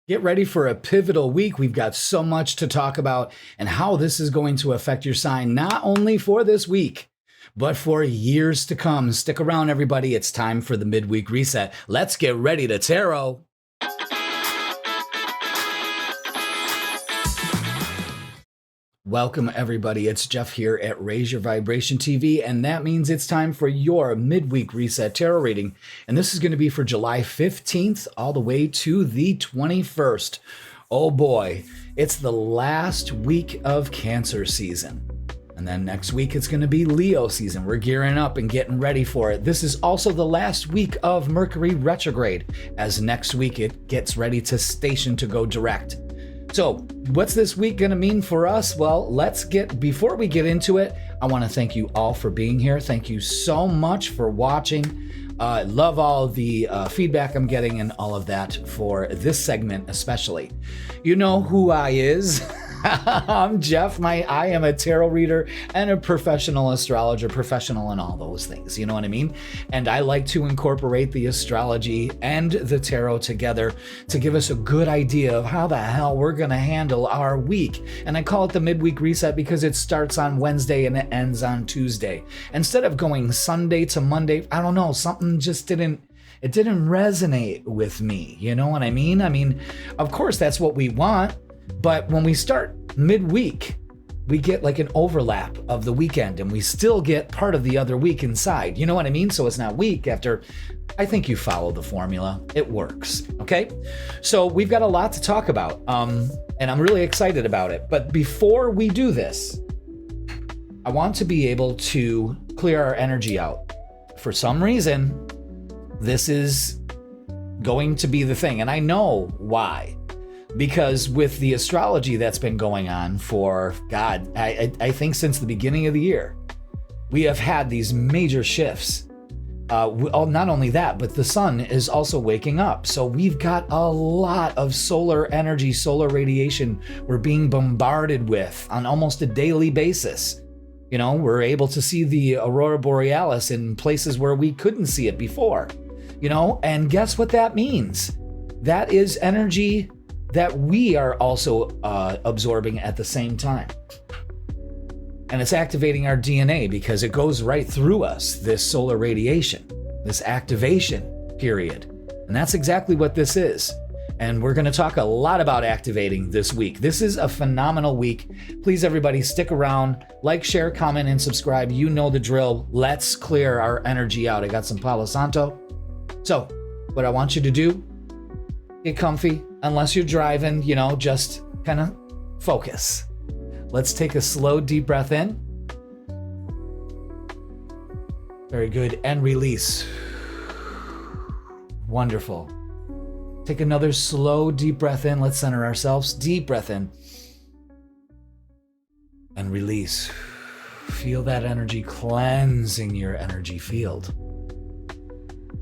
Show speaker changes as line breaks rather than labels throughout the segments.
Get ready for a pivotal week. We've got so much to talk about and how this is going to affect your sign, not only for this week, but for years to come. Stick around, everybody. It's time for the Midweek Reset. Let's get ready to tarot. Welcome, everybody. It's Jeff here at Raise Your Vibration TV, and that means it's time for your Midweek Reset Tarot reading. And this is going to be for July 15th all the way to the 21st. Oh boy, it's the last week of Cancer season. And then next week, it's going to be Leo season. We're gearing up and getting ready for it. This is also the last week of Mercury retrograde, as next week it gets ready to station to go direct. So what's this week going to mean for us? Well, before we get into it, I want to thank you all for being here. Thank you so much for watching. I love all the feedback I'm getting and all of that for this segment especially. You know who I is. I'm Jeff. I am a tarot reader and a professional astrologer, professional in all those things. You know what I mean? And I like to incorporate the astrology and the tarot together to give us a good idea of how the hell we're going to handle our week. And I call it the Midweek Reset because it starts on Wednesday and it ends on Tuesday. Instead of going Sunday to Monday, I don't know, something just didn't resonate with me. You know what I mean? I mean, of course, that's what we want. But when we start midweek, we get like an overlap of the weekend and we still get part of the other week inside. You know what I mean? So it's not week after. I think you follow the formula. It works. Okay. So we've got a lot to talk about. And I'm really excited about it. But before we do this, I want to be able to clear our energy out. For some reason, this is going to be the thing. And I know why. Because with the astrology that's been going on for, God, I think since the beginning of the year, we have had these major shifts. Not only that, but the sun is also waking up. So we've got a lot of solar energy, solar radiation we're being bombarded with on almost a daily basis. You know, we're able to see the aurora borealis in places where we couldn't see it before. You know, and guess what that means? That is energy that we are also absorbing at the same time. And it's activating our DNA because it goes right through us, this solar radiation, this activation period. And that's exactly what this is. And we're going to talk a lot about activating this week. This is a phenomenal week. Please, everybody, stick around, like, share, comment, and subscribe. You know the drill. Let's clear our energy out. I got some Palo Santo. So what I want you to do, get comfy. Unless you're driving, you know, just kind of focus. Let's take a slow, deep breath in. Very good. And release. Wonderful. Take another slow, deep breath in. Let's center ourselves. Deep breath in. And release. Feel that energy cleansing your energy field.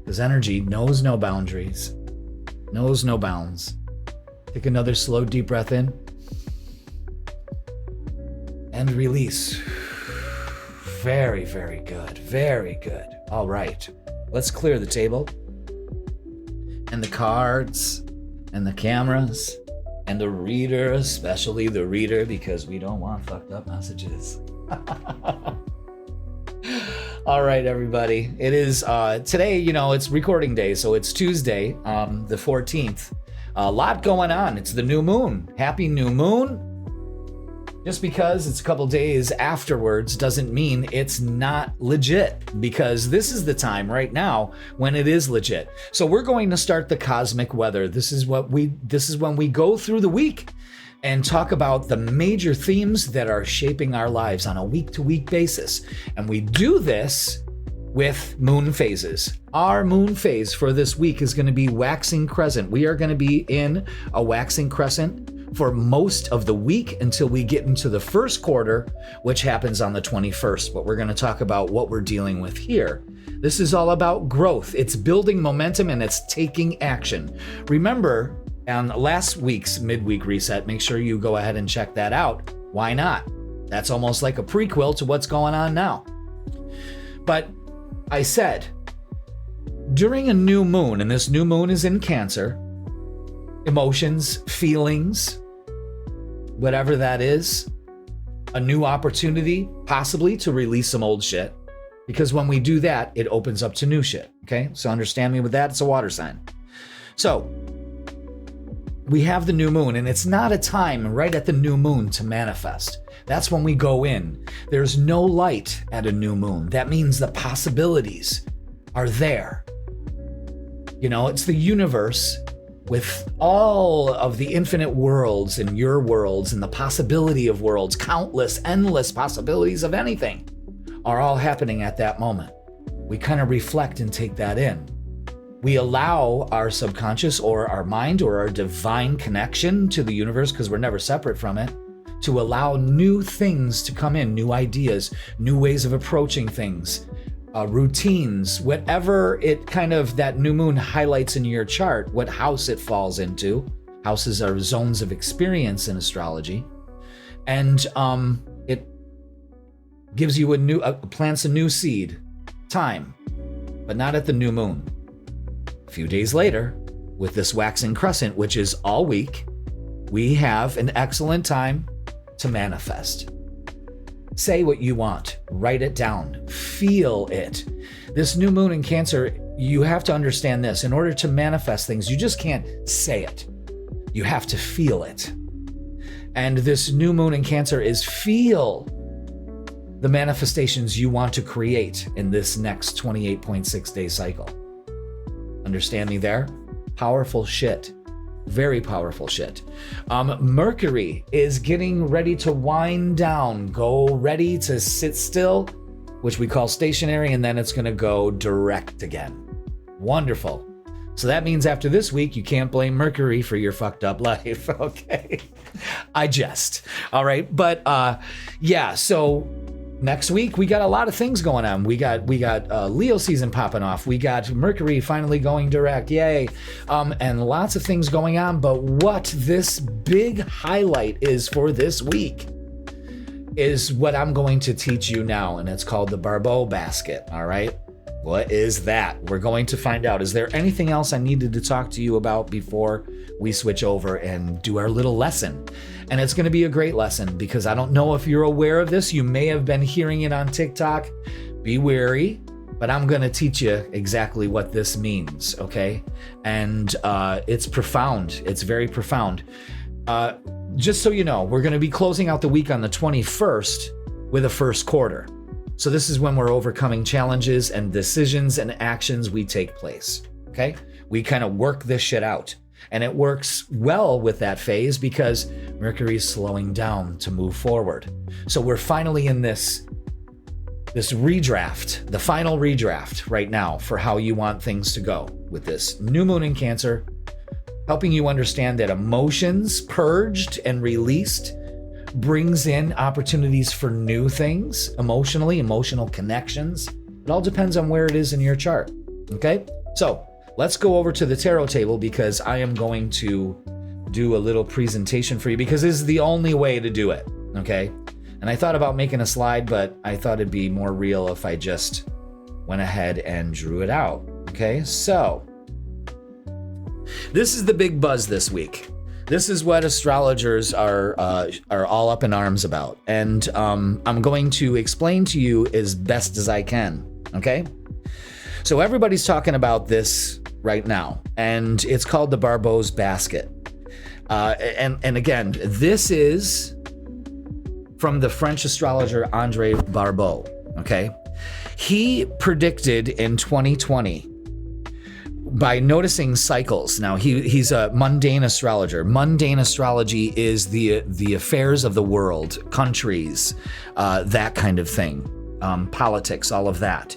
Because energy knows no boundaries, knows no bounds. Take another slow, deep breath in. And release. Very, very good. Very good. All right. Let's clear the table. And the cards. And the cameras. And the reader, especially the reader, because we don't want fucked up messages. All right, everybody. It is today, you know, it's recording day. So it's Tuesday, the 14th. A lot going on. It's the new moon. Happy new moon. Just because it's a couple days afterwards doesn't mean it's not legit, because this is the time right now when it is legit. So we're going to start the cosmic weather. This is when we go through the week and talk about the major themes that are shaping our lives on a week-to-week basis. And we do this with moon phases. Our moon phase for this week is going to be waxing crescent. We are going to be in a waxing crescent for most of the week until we get into the first quarter, which happens on the 21st. But we're going to talk about what we're dealing with here. This is all about growth. It's building momentum and it's taking action. Remember, on last week's Midweek Reset, make sure you go ahead and check that out. Why not? That's almost like a prequel to what's going on now. But I said, during a new moon, and this new moon is in Cancer, emotions, feelings, whatever that is, a new opportunity, possibly to release some old shit. Because when we do that, it opens up to new shit. Okay, so understand me with that. It's a water sign. So we have the new moon, and it's not a time right at the new moon to manifest. That's when we go in. There's no light at a new moon. That means the possibilities are there. You know, it's the universe with all of the infinite worlds and your worlds and the possibility of worlds, countless, endless possibilities of anything are all happening at that moment. We kind of reflect and take that in. We allow our subconscious or our mind or our divine connection to the universe, because we're never separate from it, to allow new things to come in, new ideas, new ways of approaching things, routines, whatever it kind of that new moon highlights in your chart, what house it falls into. Houses are zones of experience in astrology. And it gives you plants a new seed, time, but not at the new moon. A few days later, with this waxing crescent, which is all week, we have an excellent time to manifest. Say what you want, write it down, feel it. This new moon in Cancer, you have to understand this. In order to manifest things, you just can't say it. You have to feel it. And this new moon in Cancer is feel the manifestations you want to create in this next 28.6 day cycle. Understand me there? Powerful shit. Very powerful shit. Mercury is getting ready to wind down, go ready to sit still, which we call stationary, and then it's going to go direct again. Wonderful. So that means after this week, you can't blame Mercury for your fucked up life. Okay. I jest. All right. But yeah, so next week, we got a lot of things going on. We got Leo season popping off. We got Mercury finally going direct. Yay. And lots of things going on. But what this big highlight is for this week is what I'm going to teach you now. And it's called the Barbault basket. All right. What is that? We're going to find out. Is there anything else I needed to talk to you about before we switch over and do our little lesson? And it's going to be a great lesson because I don't know if you're aware of this. You may have been hearing it on TikTok. Be wary, but I'm going to teach you exactly what this means, okay? And it's profound. It's very profound. Just so you know, we're going to be closing out the week on the 21st with a first quarter. So this is when we're overcoming challenges and decisions and actions we take place, okay? We kind of work this shit out. And it works well with that phase because Mercury is slowing down to move forward. So we're finally in this redraft, the final redraft right now for how you want things to go with this new moon in Cancer, helping you understand that emotions purged and released brings in opportunities for new things, emotional connections. It all depends on where it is in your chart, okay? So let's go over to the tarot table because I am going to do a little presentation for you because this is the only way to do it, okay? And I thought about making a slide, but I thought it'd be more real if I just went ahead and drew it out, okay? So this is the big buzz this week. This is what astrologers are all up in arms about. And I'm going to explain to you as best as I can, okay? So everybody's talking about this right now, and it's called the Barbault's basket. And again, this is from the French astrologer André Barbault, okay? He predicted in 2020 by noticing cycles. Now, he's a mundane astrologer. Mundane astrology is the affairs of the world, countries, that kind of thing, politics, all of that.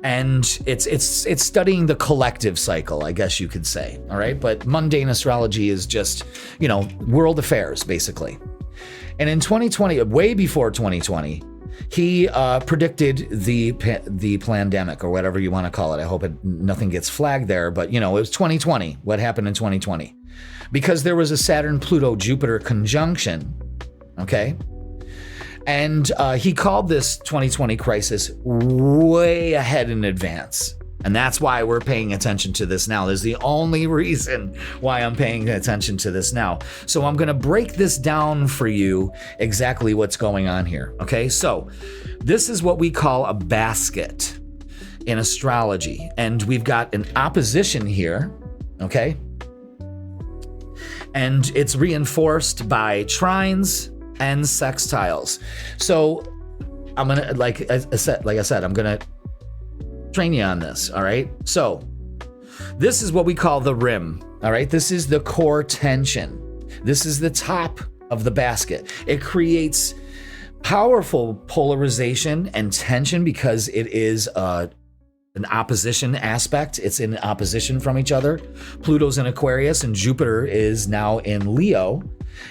And it's studying the collective cycle, I guess you could say, all right? But mundane astrology is just, world affairs, basically. And in 2020, way before 2020, he predicted the pandemic, or whatever you want to call it. I hope nothing gets flagged there, but it was 2020. What happened in 2020? Because there was a Saturn-Pluto-Jupiter conjunction, okay? And he called this 2020 crisis way ahead in advance. And that's why we're paying attention to this now. There's the only reason why I'm paying attention to this now. So I'm going to break this down for you exactly what's going on here. Okay, so this is what we call a basket in astrology. And we've got an opposition here, okay? And it's reinforced by trines and sextiles. So I'm going to, like I said, I'm going to train you on this, all right? So this is what we call the rim, all right? This is the core tension. This is the top of the basket. It creates powerful polarization and tension because it is an opposition aspect. It's in opposition from each other. Pluto's in Aquarius and Jupiter is now in Leo.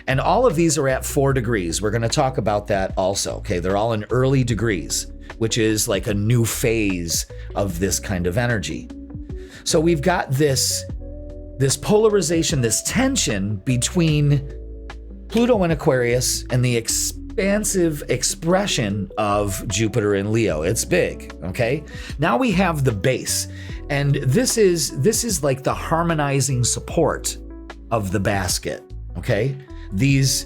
And all of these are at 4 degrees. We're going to talk about that also, okay? They're all in early degrees, which is like a new phase of this kind of energy. So we've got this polarization, this tension between Pluto and Aquarius and the expansive expression of Jupiter in Leo. It's big, okay? Now we have the base, and this is like the harmonizing support of the basket, okay? These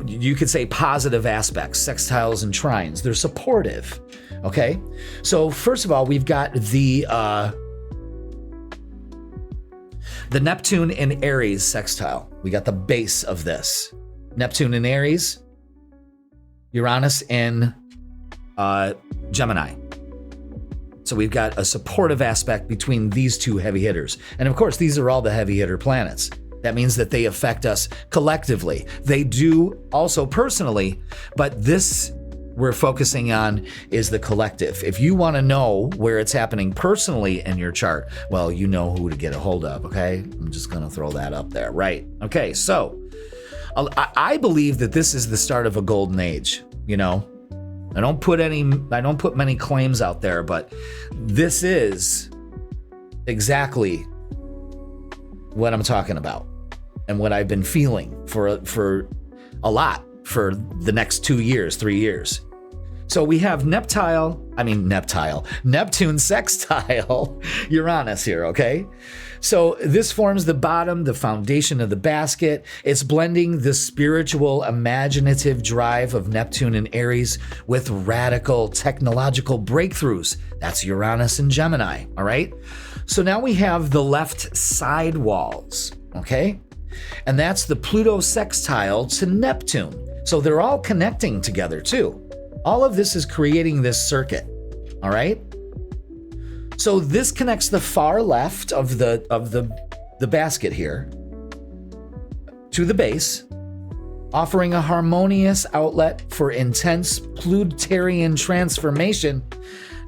you could say positive aspects, sextiles and trines, they're supportive, okay? So first of all, we've got the Neptune in Aries sextile. We got the base of this. Neptune in Aries, Uranus in Gemini. So we've got a supportive aspect between these two heavy hitters. And of course, these are all the heavy hitter planets. That means that they affect us collectively. They do also personally, but this we're focusing on is the collective. If you want to know where it's happening personally in your chart, well, you know who to get a hold of, okay? I'm just going to throw that up there, right? Okay, so I believe that this is the start of a golden age, you know? I don't put many claims out there, but this is exactly what I'm talking about and what I've been feeling for a lot for the next 2 years, 3 years. So we have Neptune sextile Uranus here, okay? So this forms the bottom, the foundation of the basket. It's blending the spiritual, imaginative drive of Neptune and Aries with radical technological breakthroughs. That's Uranus and Gemini, all right? So now we have the left side walls, okay? And that's the Pluto sextile to Neptune. So they're all connecting together too. All of this is creating this circuit, all right? So this connects the far left of the basket here to the base, offering a harmonious outlet for intense Plutarian transformation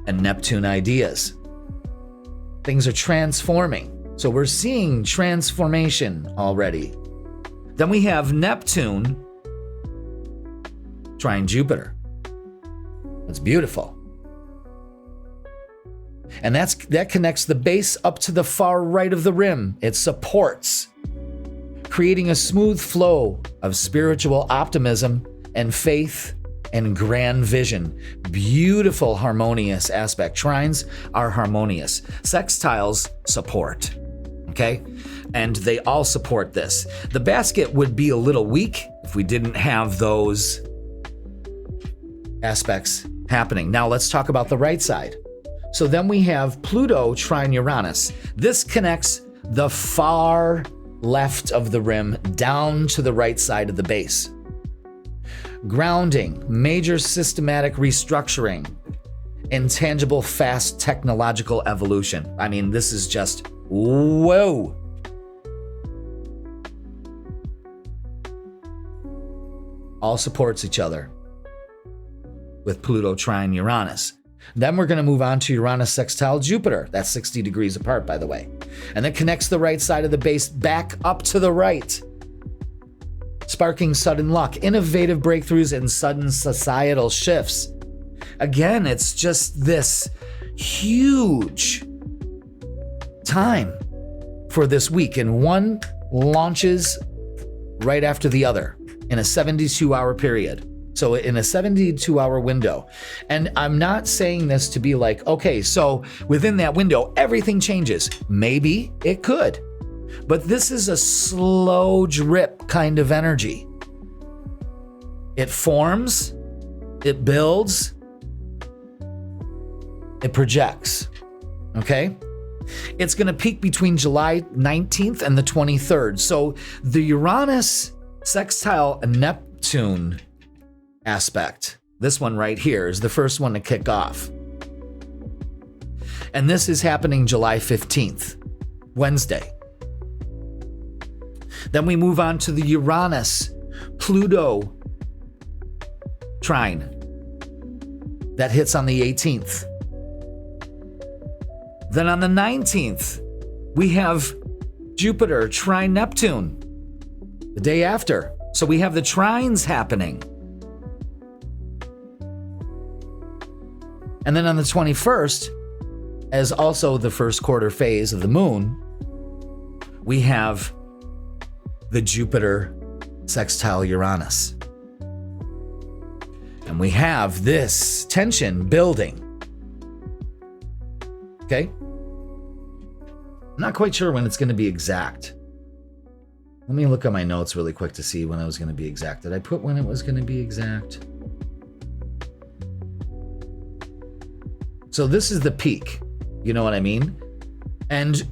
and Neptune ideas. Things are transforming. So we're seeing transformation already. Then we have Neptune trine Jupiter. That's beautiful. And that connects the base up to the far right of the rim. It supports, creating a smooth flow of spiritual optimism and faith and grand vision. Beautiful, harmonious aspect. Trines are harmonious. Sextiles support. Okay? And they all support this. The basket would be a little weak if we didn't have those aspects happening. Now let's talk about the right side. So then we have Pluto trine Uranus. This connects the far left of the rim down to the right side of the base. Grounding, major systematic restructuring, intangible fast technological evolution. I mean, this is just whoa. All supports each other with Pluto trine Uranus. Then we're going to move on to Uranus sextile Jupiter. That's 60 degrees apart, by the way. And that connects the right side of the base back up to the right, sparking sudden luck, innovative breakthroughs, and sudden societal shifts. Again, it's just this huge time for this week, and one launches right after the other in a 72-hour period. So in a 72-hour window. And I'm not saying this to be like, okay, so within that window, everything changes. Maybe it could. But this is a slow drip kind of energy. It forms, it builds, it projects. Okay? It's going to peak between July 19th and the 23rd. So the Uranus sextile Neptune aspect, this one right here, is the first one to kick off. And this is happening July 15th, Wednesday. Then we move on to the Uranus-Pluto trine that hits on the 18th. Then on the 19th, we have Jupiter trine Neptune the day after. So we have the trines happening. And then on the 21st, as also the first quarter phase of the moon, we have the Jupiter sextile Uranus. And we have this tension building. Okay? I'm not quite sure when it's going to be exact. Let me look at my notes really quick to see when it was going to be exact. Did I put when it was going to be exact? So this is the peak. You know what I mean? And,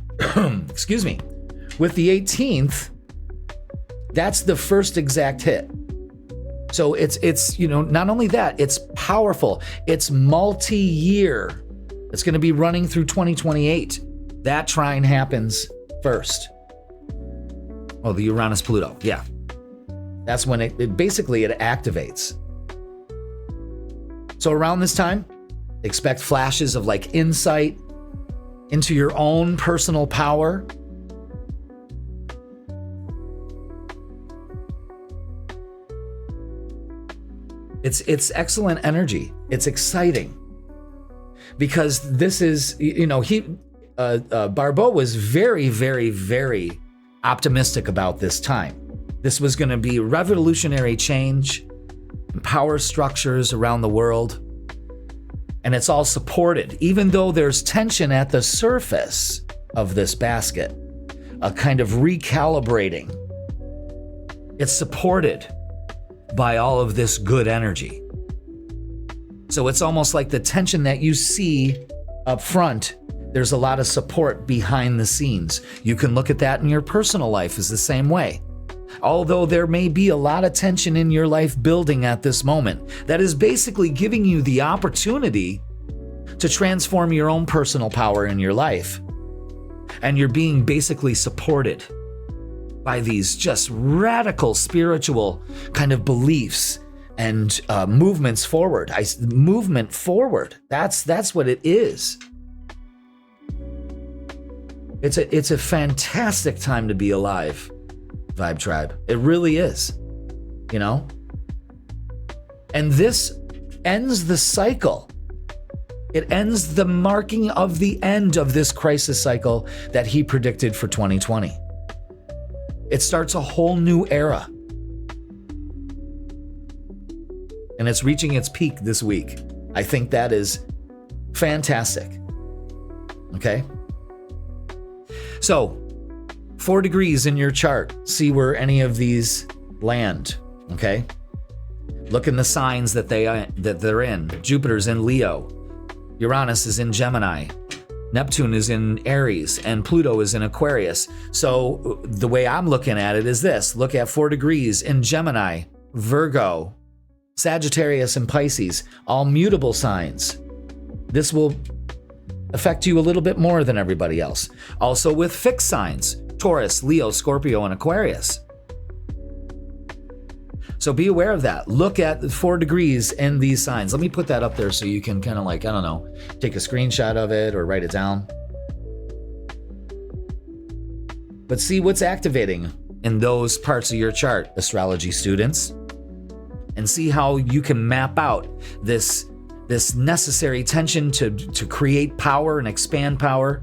excuse me, with the 18th, that's the first exact hit. So it's not only that, it's powerful. It's multi-year. It's going to be running through 2028. That trine happens first. Oh, the Uranus-Pluto. Yeah. That's when it basically activates. So around this time, expect flashes of like insight into your own personal power. It's excellent energy. It's exciting because this is, Barbault was very, very, very optimistic about this time. This was going to be revolutionary change in power structures around the world. And it's all supported, even though there's tension at the surface of this basket, a kind of recalibrating. It's supported by all of this good energy. So it's almost like the tension that you see up front, there's a lot of support behind the scenes. You can look at that in your personal life as the same way. Although there may be a lot of tension in your life building at this moment, that is basically giving you the opportunity to transform your own personal power in your life. And you're being basically supported by these just radical spiritual kind of beliefs and movements forward. Movement forward. That's what it is. It's a fantastic time to be alive, Vibe Tribe. It really is, And this ends the cycle. It ends the marking of the end of this crisis cycle that he predicted for 2020. It starts a whole new era. And it's reaching its peak this week. I think that is fantastic. Okay? So, 4 degrees in your chart. See where any of these land. Okay? Look in the signs that they're in. Jupiter's in Leo. Uranus is in Gemini. Neptune is in Aries, and Pluto is in Aquarius. So the way I'm looking at it is this. Look at 4 degrees in Gemini, Virgo, Sagittarius, and Pisces, all mutable signs. This will affect you a little bit more than everybody else. Also with fixed signs, Taurus, Leo, Scorpio, and Aquarius. So be aware of that. Look at the 4 degrees in these signs. Let me put that up there so you can kind of take a screenshot of it or write it down. But see what's activating in those parts of your chart, astrology students, and see how you can map out this necessary tension to create power and expand power.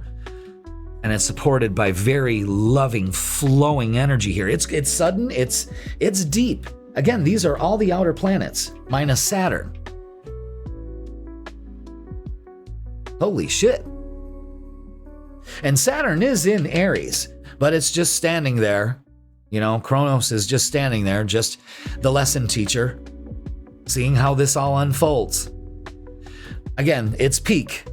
And it's supported by very loving, flowing energy here. It's sudden, it's deep. Again, these are all the outer planets, minus Saturn. Holy shit. And Saturn is in Aries, but it's just standing there. Kronos is just standing there, just the lesson teacher, seeing how this all unfolds. Again, its peak,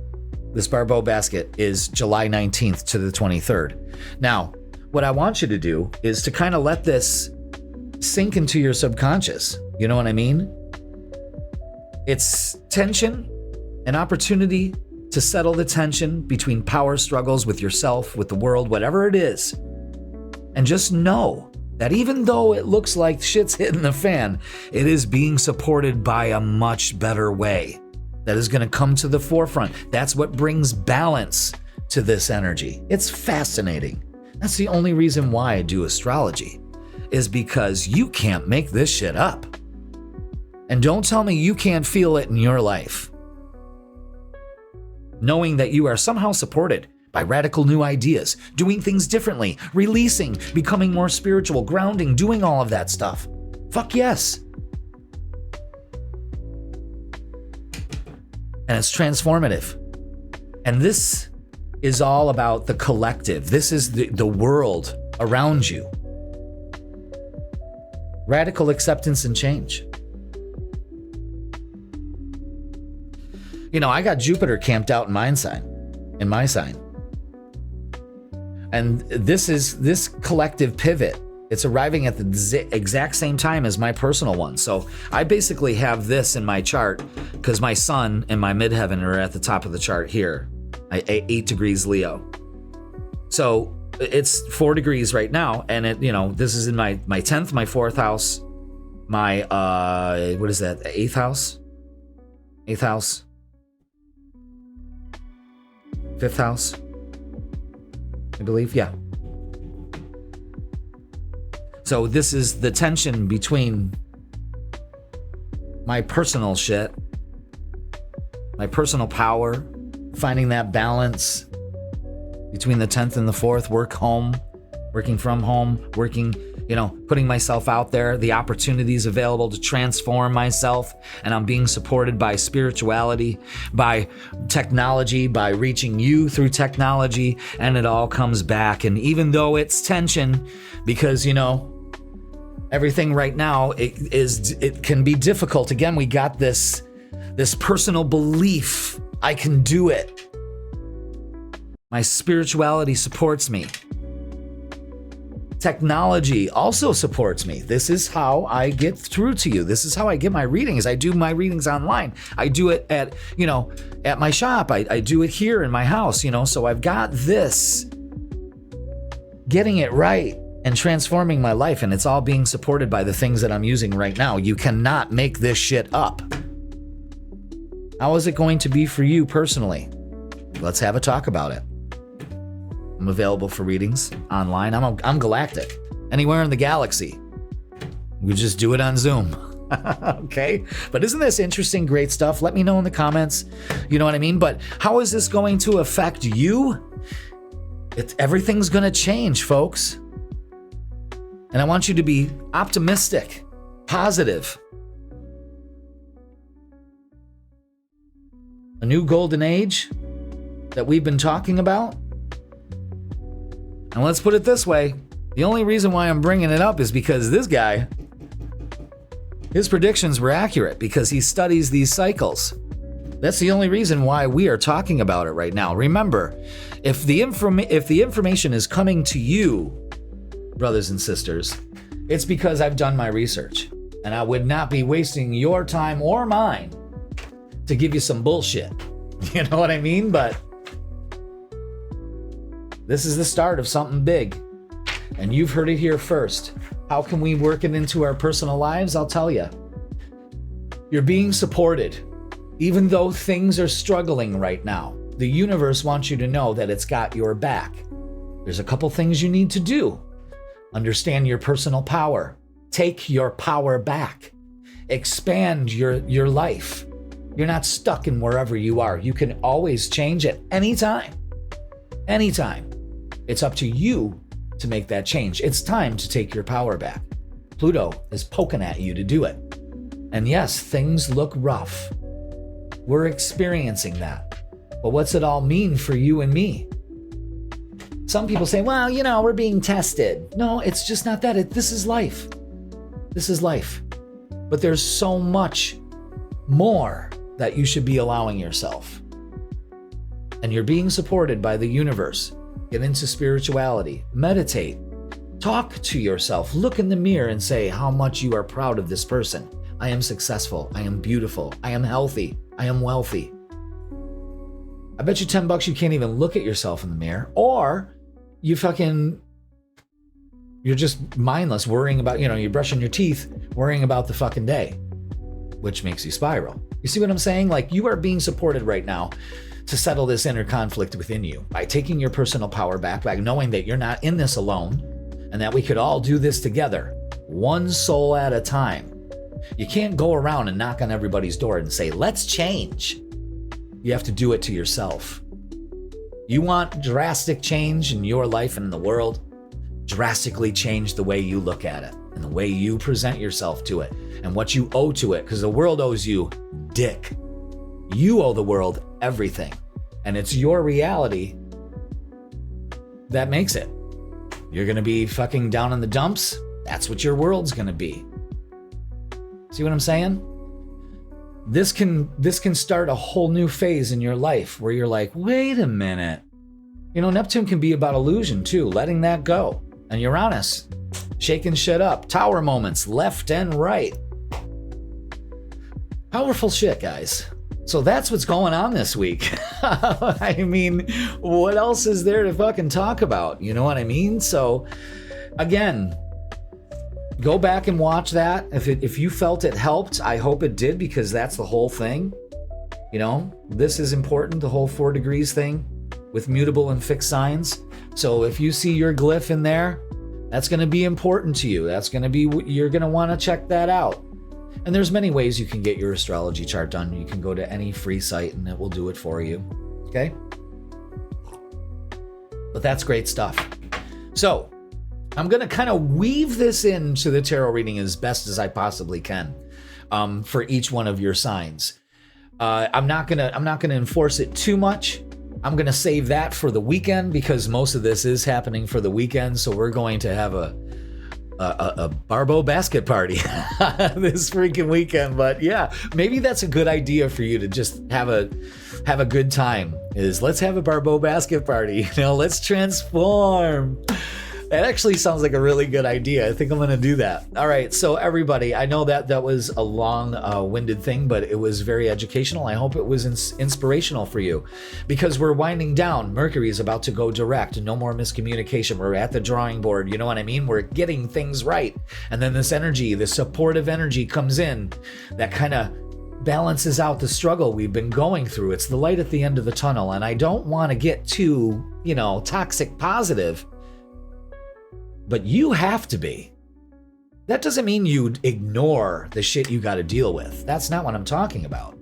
this Barbault basket, is July 19th to the 23rd. Now, what I want you to do is to kind of let this sink into your subconscious. You know what I mean? It's tension, an opportunity to settle the tension between power struggles with yourself, with the world, whatever it is. And just know that even though it looks like shit's hitting the fan, it is being supported by a much better way that is going to come to the forefront. That's what brings balance to this energy. It's fascinating. That's the only reason why I do astrology, is because you can't make this shit up. And don't tell me you can't feel it in your life. Knowing that you are somehow supported by radical new ideas, doing things differently, releasing, becoming more spiritual, grounding, doing all of that stuff. Fuck yes. And it's transformative. And this is all about the collective. This is the world around you. Radical acceptance and change. I got Jupiter camped out in my sign. And this collective pivot, it's arriving at the exact same time as my personal one. So I basically have this in my chart because my sun and my midheaven are at the top of the chart here. 8 degrees Leo. So it's 4 degrees right now. And this is in my 10th, my 4th house, my, what is that? 8th house? 8th house? 5th house, I believe. Yeah. So this is the tension between my personal shit, my personal power, finding that balance between the 10th and the 4th, working from home, putting myself out there, the opportunities available to transform myself. And I'm being supported by spirituality, by technology, by reaching you through technology. And it all comes back. And even though it's tension, because, everything right now, it can be difficult. Again, we got this personal belief. I can do it. My spirituality supports me. Technology also supports me. This is how I get through to you. This is how I get my readings. I do my readings online. I do it at my shop. I do it here in my house, so I've got this getting it right and transforming my life. And it's all being supported by the things that I'm using right now. You cannot make this shit up. How is it going to be for you personally? Let's have a talk about it. I'm available for readings online. I'm galactic. Anywhere in the galaxy. We just do it on Zoom. Okay? But isn't this interesting? Great stuff. Let me know in the comments. You know what I mean? But how is this going to affect you? Everything's going to change, folks. And I want you to be optimistic, positive. A new golden age that we've been talking about. And let's put it this way. The only reason why I'm bringing it up is because this guy, his predictions were accurate because he studies these cycles. That's the only reason why we are talking about it right now. Remember, if the information is coming to you, brothers and sisters, it's because I've done my research. And I would not be wasting your time or mine to give you some bullshit. You know what I mean? But this is the start of something big. And you've heard it here first. How can we work it into our personal lives? I'll tell you. You're being supported. Even though things are struggling right now, the universe wants you to know that it's got your back. There's a couple things you need to do. Understand your personal power. Take your power back. Expand your life. You're not stuck in wherever you are. You can always change at any time. Anytime. It's up to you to make that change. It's time to take your power back. Pluto is poking at you to do it. And yes, things look rough. We're experiencing that. But what's it all mean for you and me? Some people say, well, we're being tested. No, it's just not that. This is life. This is life. But there's so much more that you should be allowing yourself. And you're being supported by the universe. Get into spirituality. Meditate. Talk to yourself. Look in the mirror and say how much you are proud of this person. I am successful. I am beautiful. I am healthy. I am wealthy. I bet you $10 you can't even look at yourself in the mirror, or you're just mindless worrying about, you're brushing your teeth, worrying about the fucking day, which makes you spiral. You see what I'm saying? Like, you are being supported right now to settle this inner conflict within you by taking your personal power back, by knowing that you're not in this alone and that we could all do this together, one soul at a time. You can't go around and knock on everybody's door and say, let's change. You have to do it to yourself. You want drastic change in your life and in the world? Drastically change the way you look at it and the way you present yourself to it and what you owe to it, because the world owes you dick. You owe the world everything, and it's your reality that makes it. You're going to be fucking down in the dumps. That's what your world's going to be. See what I'm saying? This can start a whole new phase in your life where you're like, wait a minute. Neptune can be about illusion too, letting that go. And Uranus, shaking shit up. Tower moments, left and right. Powerful shit, guys. So that's what's going on this week. I mean, what else is there to fucking talk about? You know what I mean? So, again, go back and watch that. If you felt it helped, I hope it did, because that's the whole thing. This is important, the whole 4 degrees thing with mutable and fixed signs. So if you see your glyph in there, that's going to be important to you. You're going to want to check that out. And there's many ways you can get your astrology chart done. You can go to any free site and it will do it for you. Okay? But that's great stuff. So, I'm going to kind of weave this into the tarot reading as best as I possibly can for each one of your signs. I'm not going to enforce it too much. I'm going to save that for the weekend, because most of this is happening for the weekend. So we're going to have a Barbault basket party this freaking weekend. But yeah, maybe that's a good idea for you to just have a good time. Let's have a Barbault basket party. Let's transform. That actually sounds like a really good idea. I think I'm going to do that. All right. So everybody, I know that was a long-winded thing, but it was very educational. I hope it was inspirational for you, because we're winding down. Mercury is about to go direct. No more miscommunication. We're at the drawing board. You know what I mean? We're getting things right. And then this energy, this supportive energy comes in that kind of balances out the struggle we've been going through. It's the light at the end of the tunnel. And I don't want to get too, toxic positive. But you have to be. That doesn't mean you ignore the shit you got to deal with. That's not what I'm talking about.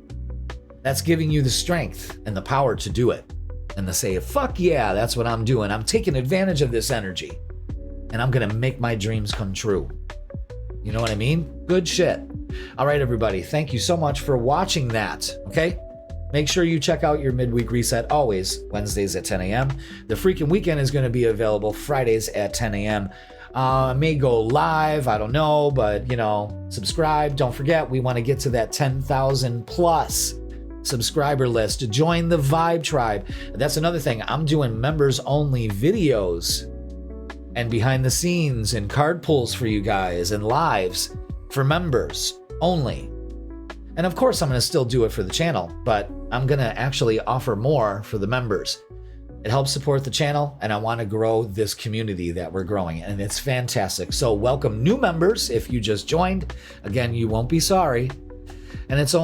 That's giving you the strength and the power to do it. And to say, fuck yeah, that's what I'm doing. I'm taking advantage of this energy. And I'm going to make my dreams come true. You know what I mean? Good shit. All right, everybody. Thank you so much for watching that. Okay? Make sure you check out your Midweek Reset always Wednesdays at 10 a.m. The freaking weekend is going to be available Fridays at 10 a.m. May go live, I don't know, but subscribe. Don't forget, we want to get to that 10,000 plus subscriber list. Join the Vibe Tribe. That's another thing. I'm doing members only videos and behind the scenes and card pulls for you guys and lives for members only. And of course, I'm going to still do it for the channel, but I'm going to actually offer more for the members. It helps support the channel, and I want to grow this community that we're growing, and it's fantastic. So welcome new members if you just joined. Again, you won't be sorry. And it's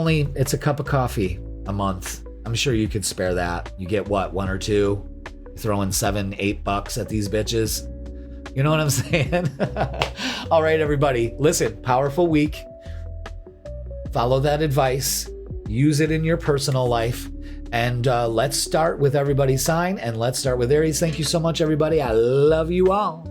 a cup of coffee a month. I'm sure you could spare that. You get what, 1 or 2? Throwing $7-8 at these bitches. You know what I'm saying? All right, everybody. Listen, powerful week. Follow that advice. Use it in your personal life. And let's start with everybody's sign, and let's start with Aries. Thank you so much, everybody. I love you all.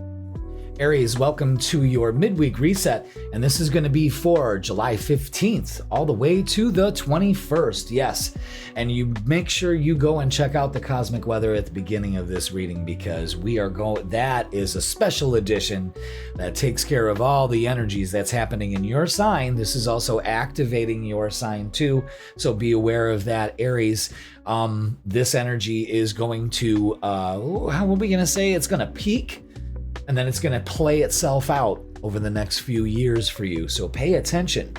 Aries, welcome to your midweek reset, and this is going to be for July 15th all the way to the 21st. Yes, and you make sure you go and check out the cosmic weather at the beginning of this reading, because that is a special edition that takes care of all the energies that's happening in your sign. This is also activating your sign too, so be aware of that, Aries. This energy is going to, how are we going to say? It's going to peak, and then it's going to play itself out over the next few years for you. So pay attention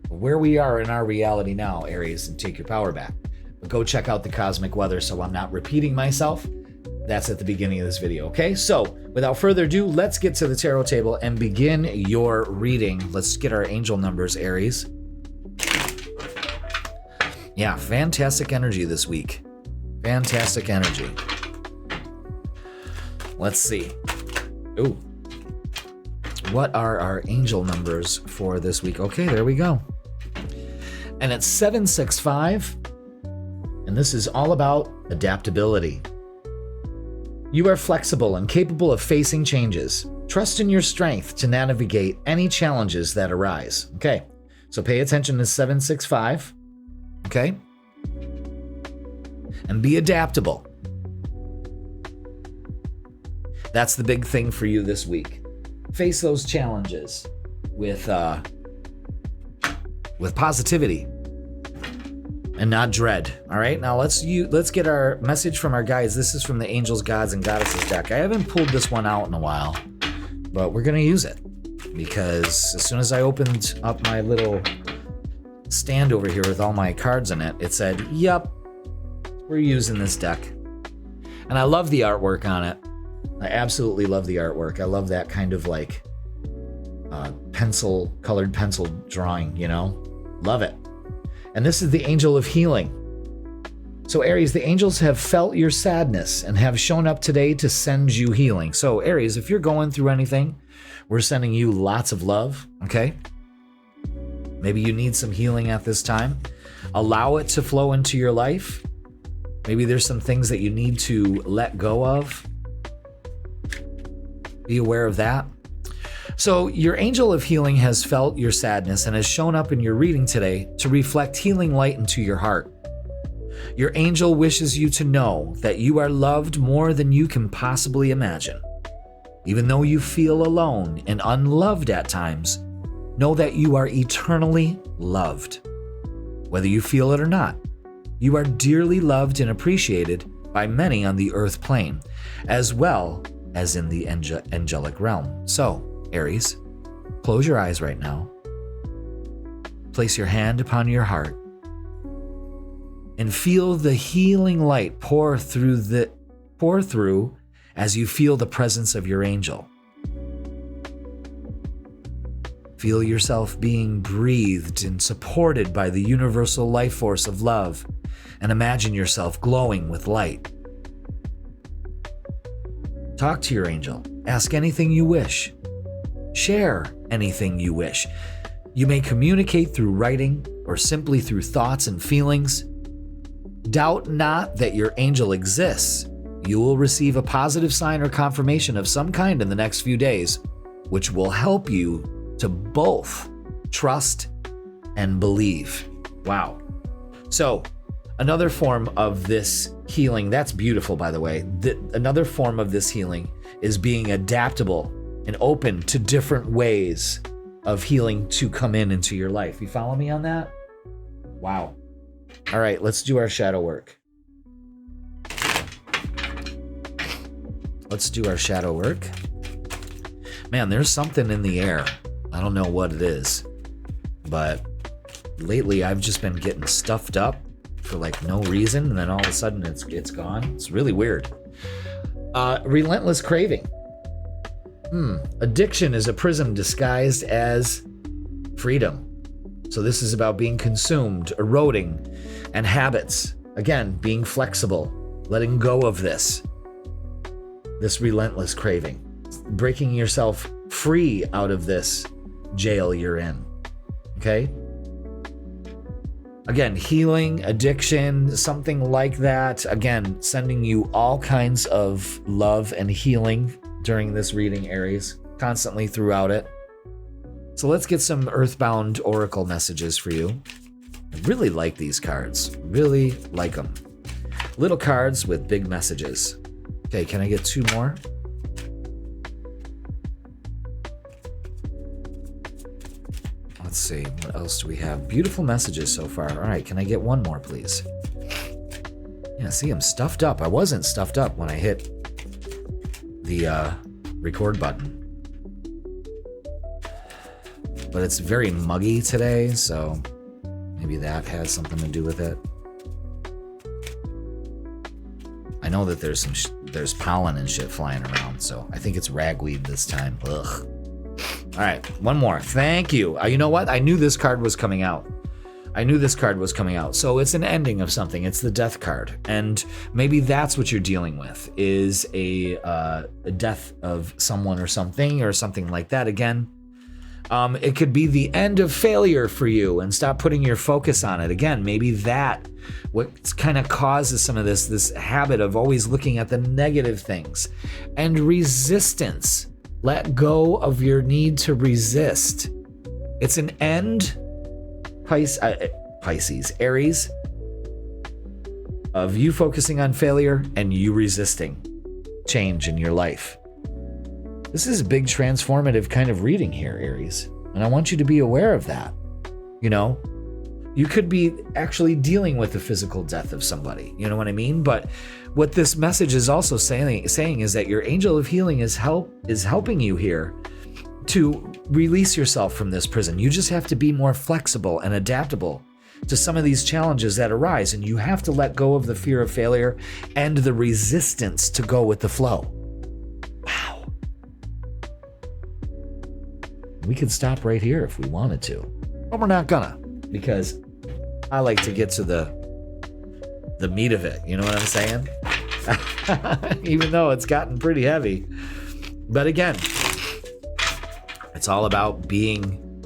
where we are in our reality now, Aries, and take your power back. But go check out the cosmic weather so I'm not repeating myself. That's at the beginning of this video, okay? So without further ado, let's get to the tarot table and begin your reading. Let's get our angel numbers, Aries. Yeah, fantastic energy this week. Fantastic energy. Let's see. Ooh. What are our angel numbers for this week? Okay, there we go. And it's 765. And this is all about adaptability. You are flexible and capable of facing changes. Trust in your strength to navigate any challenges that arise. Okay, so pay attention to 765. Okay? And be adaptable. That's the big thing for you this week. Face those challenges with positivity and not dread. All right, now let's get our message from our guides. This is from the Angels, Gods, and Goddesses deck. I haven't pulled this one out in a while, but we're gonna use it because as soon as I opened up my little stand over here with all my cards in it, it said, "Yep, we're using this deck." And I love the artwork on it. I absolutely love the artwork. I love that kind of like colored pencil drawing, you know? Love it. And this is the Angel of Healing. So Aries, the angels have felt your sadness and have shown up today to send you healing. So Aries, if you're going through anything, we're sending you lots of love, okay? Maybe you need some healing at this time. Allow it to flow into your life. Maybe there's some things that you need to let go of. Be aware of that. So your angel of healing has felt your sadness and has shown up in your reading today to reflect healing light into your heart. Your angel wishes you to know that you are loved more than you can possibly imagine. Even though you feel alone and unloved at times, know that you are eternally loved. Whether you feel it or not, you are dearly loved and appreciated by many on the earth plane, as well as in the angelic realm. So, Aries, close your eyes right now. Place your hand upon your heart and feel the healing light pour through as you feel the presence of your angel. Feel yourself being breathed and supported by the universal life force of love, and imagine yourself glowing with light. Talk to your angel. Ask anything you wish. Share anything you wish. You may communicate through writing or simply through thoughts and feelings. Doubt not that your angel exists. You will receive a positive sign or confirmation of some kind in the next few days, which will help you to both trust and believe. Wow. So, another form of this healing, that's beautiful, by the way. Another form of this healing is being adaptable and open to different ways of healing to come into your life. You follow me on that? Wow. All right, let's do our shadow work. Let's do our shadow work. Man, there's something in the air. I don't know what it is, but lately I've just been getting stuffed up for like no reason, and then all of a sudden it's gone. It's really weird. Relentless craving. Addiction is a prison disguised as freedom. So this is about being consumed, eroding, and habits. Again, being flexible, letting go of this relentless craving, breaking yourself free out of this jail you're in. Okay? Again, healing, addiction, something like that. Again, sending you all kinds of love and healing during this reading, Aries. constantly throughout it. So let's get some Earthbound Oracle messages for you. I really like these cards. Really like them. Little cards with big messages. Okay, can I get 2 more? Let's see, what else do we have? Beautiful messages so far. All right, can I get 1 more, please? Yeah, see, I'm stuffed up. I wasn't stuffed up when I hit the record button. But it's very muggy today, so maybe that has something to do with it. I know that there's pollen and shit flying around, so I think it's ragweed this time. Ugh. All right, 1 more. Thank you. You know what? I knew this card was coming out. So it's an ending of something. It's the death card. And maybe that's what you're dealing with, is a death of someone or something like that. Again, it could be the end of failure for you, and stop putting your focus on it. Again, maybe that what kind of causes some of this habit of always looking at the negative things. And resistance. Let go of your need to resist. It's an end, Pisces, Aries, of you focusing on failure and you resisting change in your life. This is a big transformative kind of reading here, Aries. And I want you to be aware of that. You know, you could be actually dealing with the physical death of somebody. You know what I mean? But what this message is also saying is that your angel of healing is helping you here to release yourself from this prison. You just have to be more flexible and adaptable to some of these challenges that arise. And you have to let go of the fear of failure and the resistance to go with the flow. Wow. We could stop right here if we wanted to, but we're not gonna, because I like to get to the meat of it. You know what I'm saying? Even though it's gotten pretty heavy. But again, it's all about being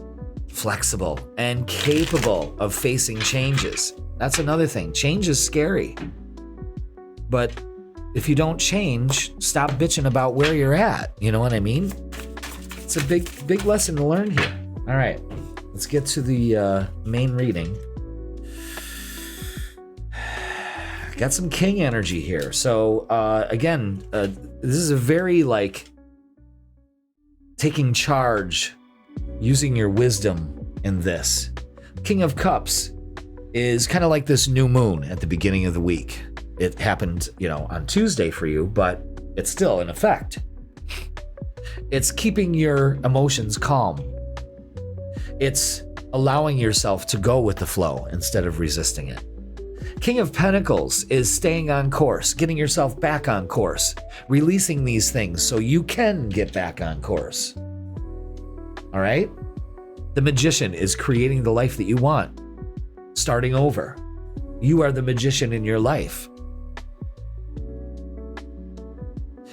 flexible and capable of facing changes. That's another thing. Change is scary. But if you don't change, stop bitching about where you're at. You know what I mean? It's a big lesson to learn here. All right, let's get to the main reading. Got some king energy here. So again, this is a very taking charge, using your wisdom in this. King of Cups is kind of like this new moon at the beginning of the week. It happened, on Tuesday for you, but it's still in effect. It's keeping your emotions calm. It's allowing yourself to go with the flow instead of resisting it. King of Pentacles is staying on course, getting yourself back on course, releasing these things so you can get back on course. All right? The Magician is creating the life that you want, starting over. You are the magician in your life.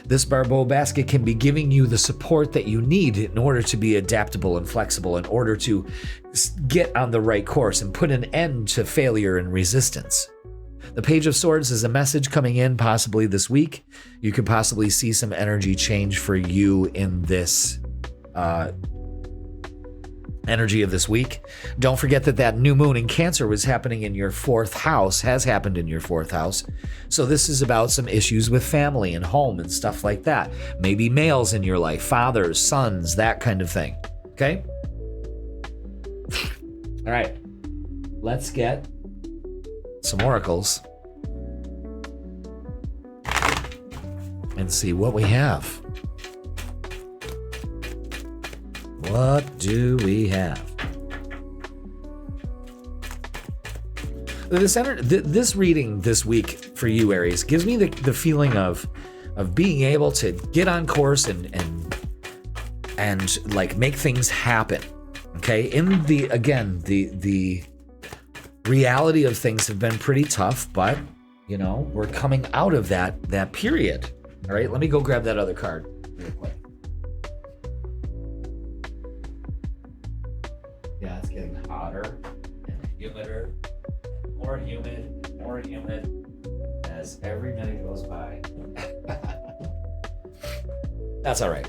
This Barbault basket can be giving you the support that you need in order to be adaptable and flexible, in order to get on the right course and put an end to failure and resistance. The Page of Swords is a message coming in possibly this week. You could possibly see some energy change for you in this energy of this week. Don't forget that new moon in Cancer was happening in your 4th house, has happened in your 4th house. So this is about some issues with family and home and stuff like that. Maybe males in your life, fathers, sons, that kind of thing. Okay? All right. Let's get some oracles and see what we have. What do we have? This reading this week for you, Aries, gives me the feeling of being able to get on course and make things happen. Okay, in the reality of things have been pretty tough, but we're coming out of that period. All right, let me go grab that other card real quick. Yeah, it's getting hotter and humider, more humid as every minute goes by. That's all right.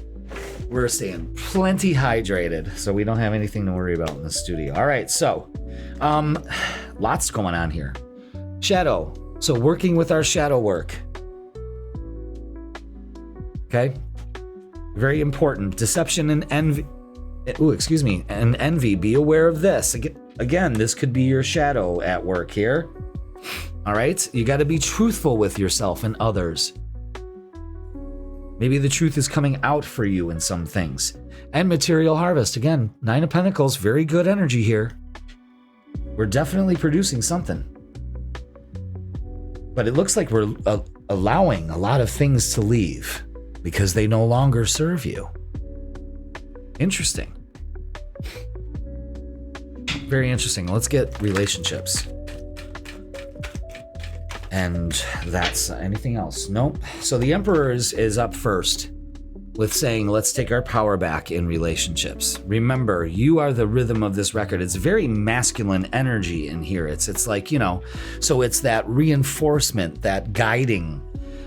We're staying plenty hydrated, so we don't have anything to worry about in the studio. All right, so lots going on here. Shadow. So working with our shadow work. Okay. Very important. Deception and envy. And envy. Be aware of this. Again, this could be your shadow at work here. All right. You got to be truthful with yourself and others. Maybe the truth is coming out for you in some things. And material harvest. Again, 9 of Pentacles. Very good energy here. We're definitely producing something. But it looks like we're allowing a lot of things to leave because they no longer serve you. Interesting. Very interesting. Let's get relationships. And that's anything else? Nope. So the Emperor is up first with saying, let's take our power back in relationships. Remember, you are the rhythm of this record. It's very masculine energy in here. It's like, so it's that reinforcement, that guiding.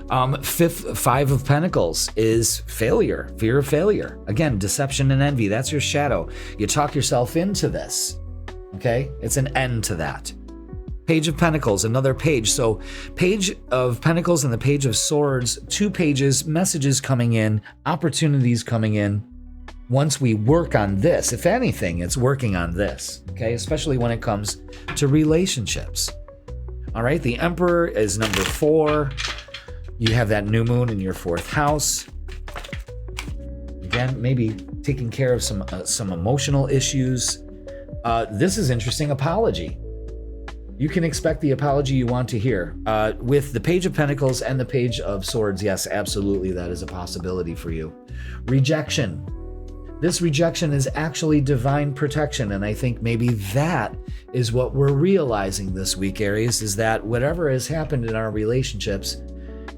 Five of Pentacles is failure, fear of failure. Again, deception and envy. That's your shadow. You talk yourself into this. Okay? It's an end to that. Page of Pentacles, another page. So Page of Pentacles and the Page of Swords, 2 pages, messages coming in, opportunities coming in. Once we work on this, if anything, it's working on this, okay? Especially when it comes to relationships. All right, the Emperor is number 4. You have that new moon in your 4th house. Again, maybe taking care of some emotional issues. This is interesting, apology. You can expect the apology you want to hear. With the Page of Pentacles and the Page of Swords, yes, absolutely, that is a possibility for you. Rejection. This rejection is actually divine protection, and I think maybe that is what we're realizing this week, Aries, is that whatever has happened in our relationships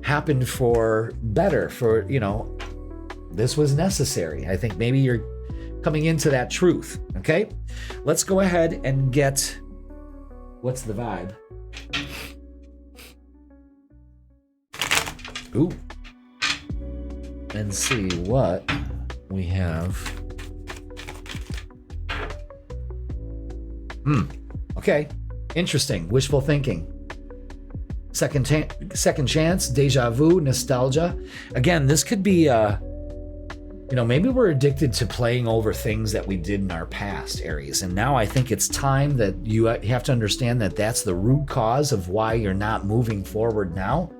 happened for better, for, this was necessary. I think maybe you're coming into that truth, okay? Let's go ahead and get... What's the vibe? Ooh. And see what we have. Okay. Interesting. Wishful thinking. Second chance, deja vu, nostalgia. Again, this could be maybe we're addicted to playing over things that we did in our past, Aries. And now I think it's time that you have to understand that that's the root cause of why you're not moving forward now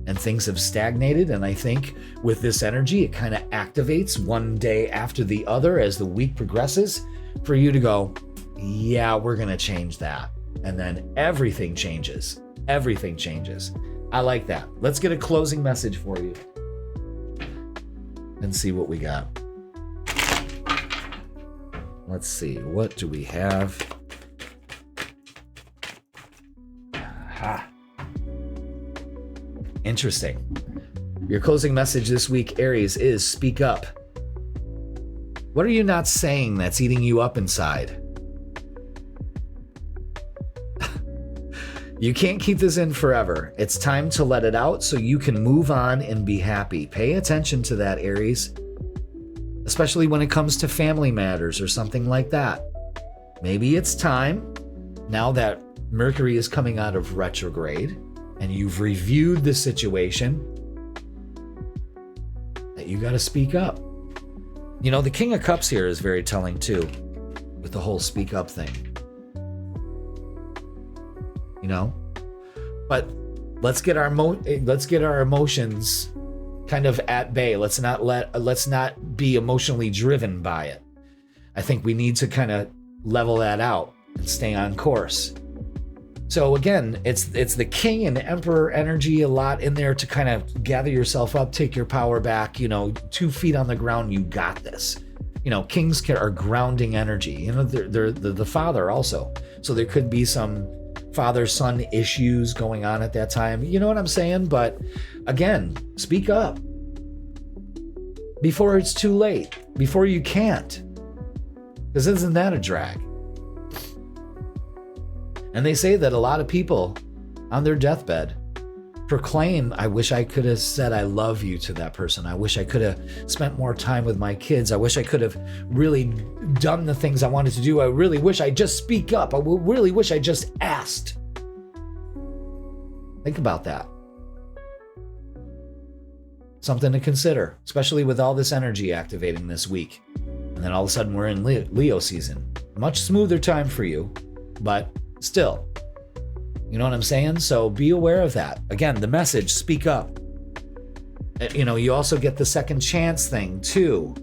and things have stagnated. And I think with this energy, it kind of activates one day after the other as the week progresses for you to go, yeah, we're going to change that. And then everything changes. Everything changes. I like that. Let's get a closing message for you and see what we got. Let's see. What do we have? Aha. Interesting. Your closing message this week, Aries, is speak up. What are you not saying that's eating you up inside? You can't keep this in forever. It's time to let it out so you can move on and be happy. Pay attention to that, Aries. Especially when it comes to family matters or something like that. Maybe it's time, now that Mercury is coming out of retrograde and you've reviewed the situation, that you got to speak up. The King of Cups here is very telling too, with the whole speak up thing. But let's get our emotions kind of at bay. Let's not be emotionally driven by it. I think we need to kind of level that out and stay on course. So again, it's the King and Emperor energy a lot in there to kind of gather yourself up, take your power back. 2 feet on the ground, you got this. Kings are grounding energy. They're the father also. So there could be some father-son issues going on at that time. You know what I'm saying? But again, speak up before it's too late, before you can't. Because isn't that a drag? And they say that a lot of people on their deathbed proclaim, I wish I could have said I love you to that person. I wish I could have spent more time with my kids. I wish I could have really done the things I wanted to do. I really wish I just speak up. I really wish I just asked. Think about that. Something to consider, especially with all this energy activating this week. And then all of a sudden we're in Leo season. Much smoother time for you, but still, you know what I'm saying? So be aware of that. Again, the message, speak up. You know, you also get the second chance thing too.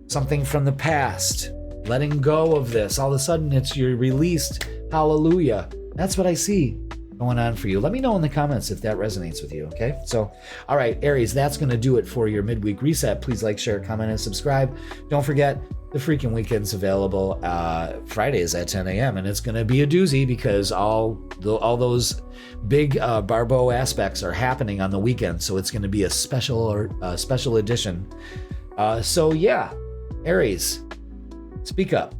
Something from the past, letting go of this. All of a sudden you're released. Hallelujah. That's what I see going on for you. Let me know in the comments if that resonates with you, okay? So, all right, Aries, that's going to do it for your midweek reset. Please like, share, comment, and subscribe. Don't forget, the freaking weekend's available Fridays at 10 a.m. and it's going to be a doozy because all those big Barbault aspects are happening on the weekend. So it's going to be a special edition. So yeah, Aries, speak up.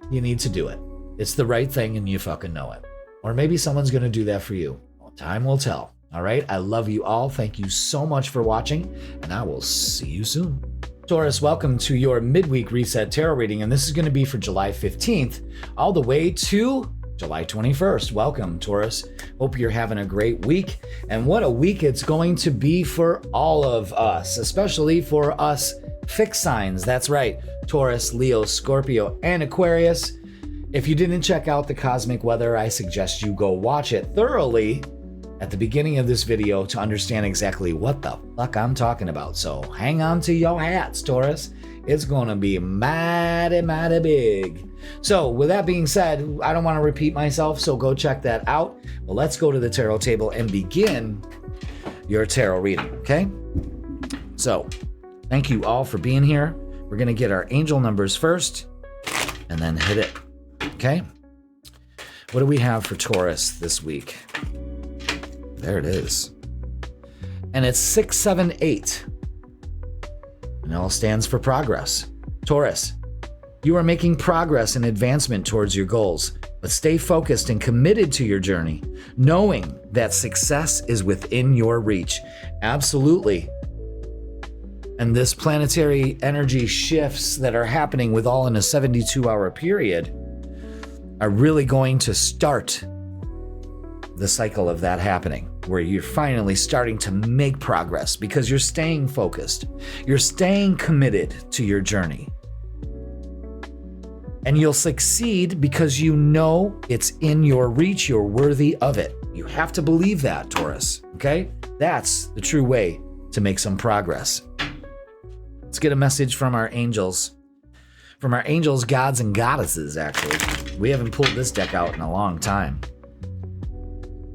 You need to do it. It's the right thing and you fucking know it. Or maybe someone's going to do that for you. Well, time will tell. All right. I love you all. Thank you so much for watching, and I will see you soon. Taurus, welcome to your midweek reset tarot reading, and this is going to be for July 15th all the way to July 21st. Welcome, Taurus. Hope you're having a great week. And what a week it's going to be for all of us, especially for us fixed signs. That's right. Taurus, Leo, Scorpio, and Aquarius. If you didn't check out the cosmic weather, I suggest you go watch it thoroughly at the beginning of this video to understand exactly what the fuck I'm talking about. So hang on to your hats, Taurus. It's going to be mighty, mighty big. So with that being said, I don't want to repeat myself, so go check that out. Well, let's go to the tarot table and begin your tarot reading, okay? So thank you all for being here. We're going to get our angel numbers first and then hit it. Okay, what do we have for Taurus this week? There it is. And it's 678. And it all stands for progress. Taurus, you are making progress and advancement towards your goals, but stay focused and committed to your journey, knowing that success is within your reach. Absolutely. And this planetary energy shifts that are happening with all in a 72-hour period are really going to start the cycle of that happening, where you're finally starting to make progress because you're staying focused. You're staying committed to your journey. And you'll succeed because you know it's in your reach, you're worthy of it. You have to believe that, Taurus, okay? That's the true way to make some progress. Let's get a message from our angels. From our angels, gods, and goddesses, actually. We haven't pulled this deck out in a long time.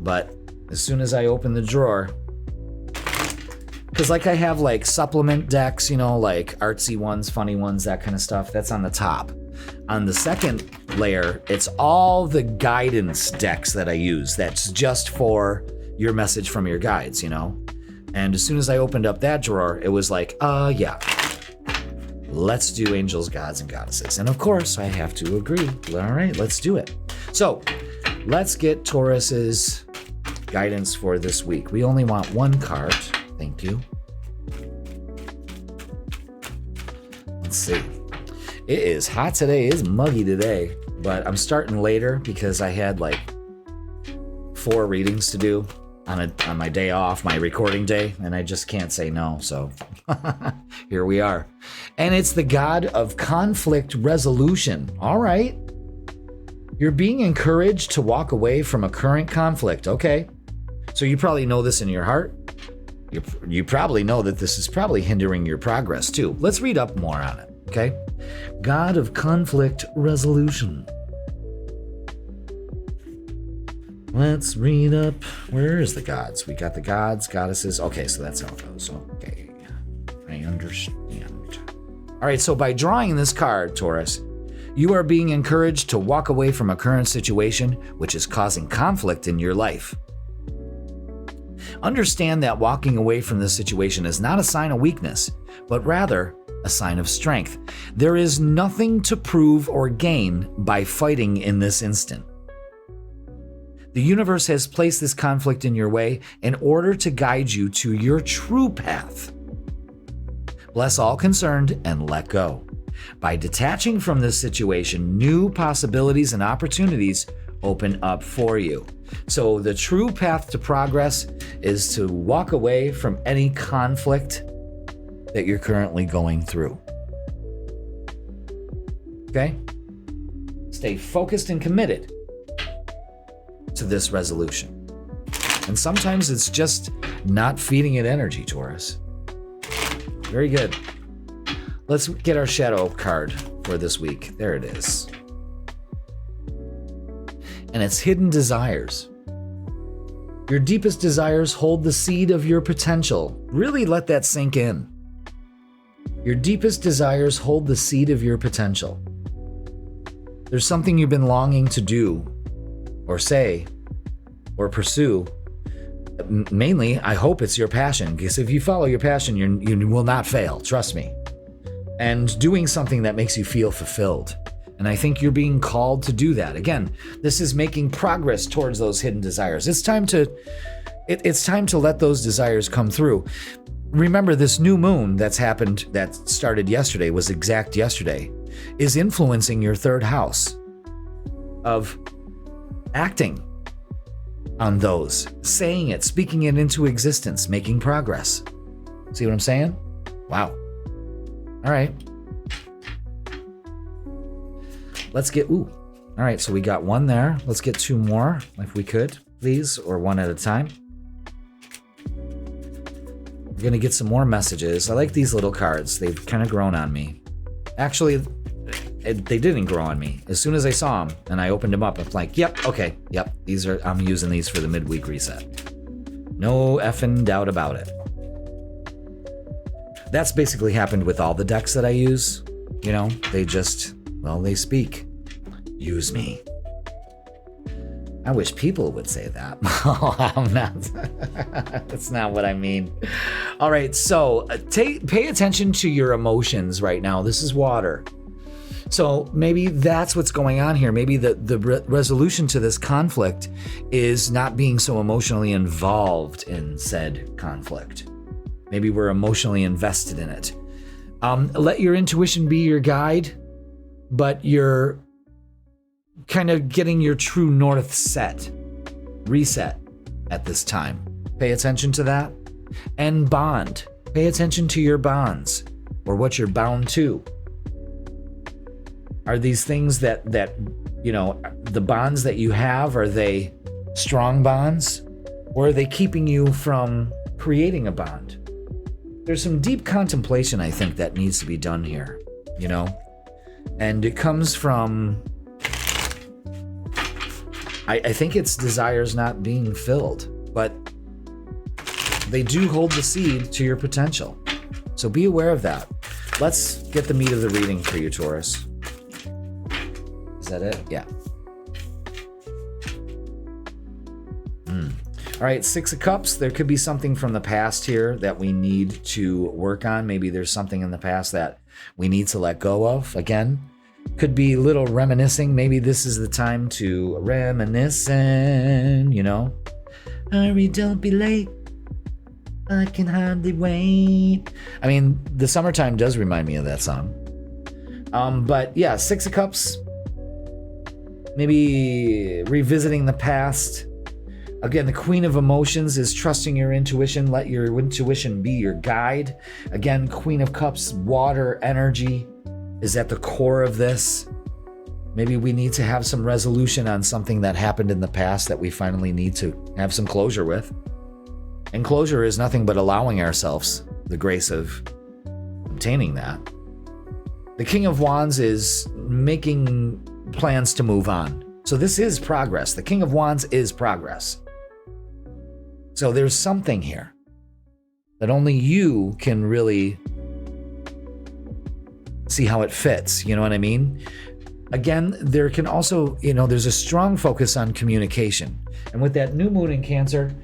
But as soon as I open the drawer, because like I have like supplement decks, you know, like artsy ones, funny ones, that kind of stuff, that's on the top. On the second layer, it's all the guidance decks that I use. That's just for your message from your guides, you know? And as soon as I opened up that drawer, it was like, yeah. Let's do angels, gods, and goddesses. And of course, I have to agree. All right, let's do it. So let's get Taurus's guidance for this week. We only want one card. Thank you. Let's see. It is hot today. It's muggy today, but I'm starting later because I had like 4 readings to do on my day off, my recording day, and I just can't say no. So here we are. And it's the god of conflict resolution. All right. You're being encouraged to walk away from a current conflict. Okay. So you probably know this in your heart. You probably know that this is probably hindering your progress too. Let's read up more on it. Okay. God of conflict resolution. Let's read up. Where is the gods? We got the gods, goddesses. Okay, so that's how it goes. Okay, I understand. All right, so by drawing this card, Taurus, you are being encouraged to walk away from a current situation which is causing conflict in your life. Understand that walking away from this situation is not a sign of weakness, but rather a sign of strength. There is nothing to prove or gain by fighting in this instant. The universe has placed this conflict in your way in order to guide you to your true path. Bless all concerned and let go. By detaching from this situation, new possibilities and opportunities open up for you. So the true path to progress is to walk away from any conflict that you're currently going through. Okay? Stay focused and committed to this resolution. And sometimes it's just not feeding it energy, Taurus. Very good. Let's get our shadow card for this week. There it is. And it's hidden desires. Your deepest desires hold the seed of your potential. Really let that sink in. Your deepest desires hold the seed of your potential. There's something you've been longing to do, or say, or pursue. Mainly, I hope it's your passion, because if you follow your passion, you will not fail, trust me. And doing something that makes you feel fulfilled. And I think you're being called to do that. Again, this is making progress towards those hidden desires. It's time to let those desires come through. Remember, this new moon that started yesterday, was exact yesterday, is influencing your third house of acting on those, saying it, speaking it into existence, making progress. See what I'm saying? Wow. All right. Let's get, all right, so we got one there. Let's get two more, if we could, please, or one at a time. We're gonna get some more messages. I like these little cards. They've kind of grown on me. Actually, they didn't grow on me. As soon as I saw them and I opened them up, I'm like, yep, okay, yep. I'm using these for the midweek reset. No effing doubt about it. That's basically happened with all the decks that I use. You know, they speak. Use me. I wish people would say that. I'm not. That's not what I mean. All right, so pay attention to your emotions right now. This is water. So maybe that's what's going on here. Maybe the resolution to this conflict is not being so emotionally involved in said conflict. Maybe we're emotionally invested in it. Let your intuition be your guide, but you're kind of getting your true north reset at this time. Pay attention to that. And bond. Pay attention to your bonds, or what you're bound to. Are these things that the bonds that you have, are they strong bonds, or are they keeping you from creating a bond? There's some deep contemplation, I think, that needs to be done here, and it comes from, I think it's desires not being filled, but they do hold the seed to your potential. So be aware of that. Let's get the meat of the reading for you, Taurus. Is that it? Yeah. All right, Six of Cups. There could be something from the past here that we need to work on. Maybe there's something in the past that we need to let go of. Again, could be a little reminiscing. Maybe this is the time to reminiscing, Hurry, don't be late. I can hardly wait. I mean, the summertime does remind me of that song. But yeah, Six of Cups. Maybe revisiting the past. Again, the Queen of Emotions is trusting your intuition. Let your intuition be your guide. Again, Queen of Cups, water energy is at the core of this. Maybe we need to have some resolution on something that happened in the past that we finally need to have some closure with. And closure is nothing but allowing ourselves the grace of obtaining that. The King of Wands is making plans to move on. So this is progress. The King of Wands is progress. So there's something here that only you can really see how it fits. You know what I mean? Again, there can also, there's a strong focus on communication. And with that new moon in Cancer,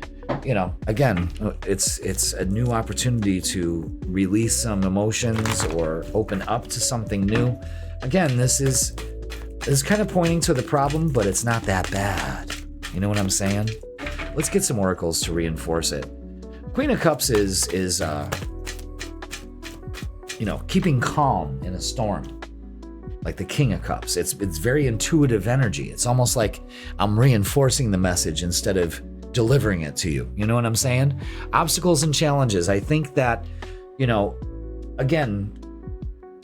again, it's a new opportunity to release some emotions or open up to something new. Again, this is kind of pointing to the problem, but it's not that bad. You know what I'm saying? Let's get some oracles to reinforce it. Queen of Cups is keeping calm in a storm. Like the King of Cups. It's very intuitive energy. It's almost like I'm reinforcing the message instead of delivering it to you. You know what I'm saying? Obstacles and challenges. I think that, again,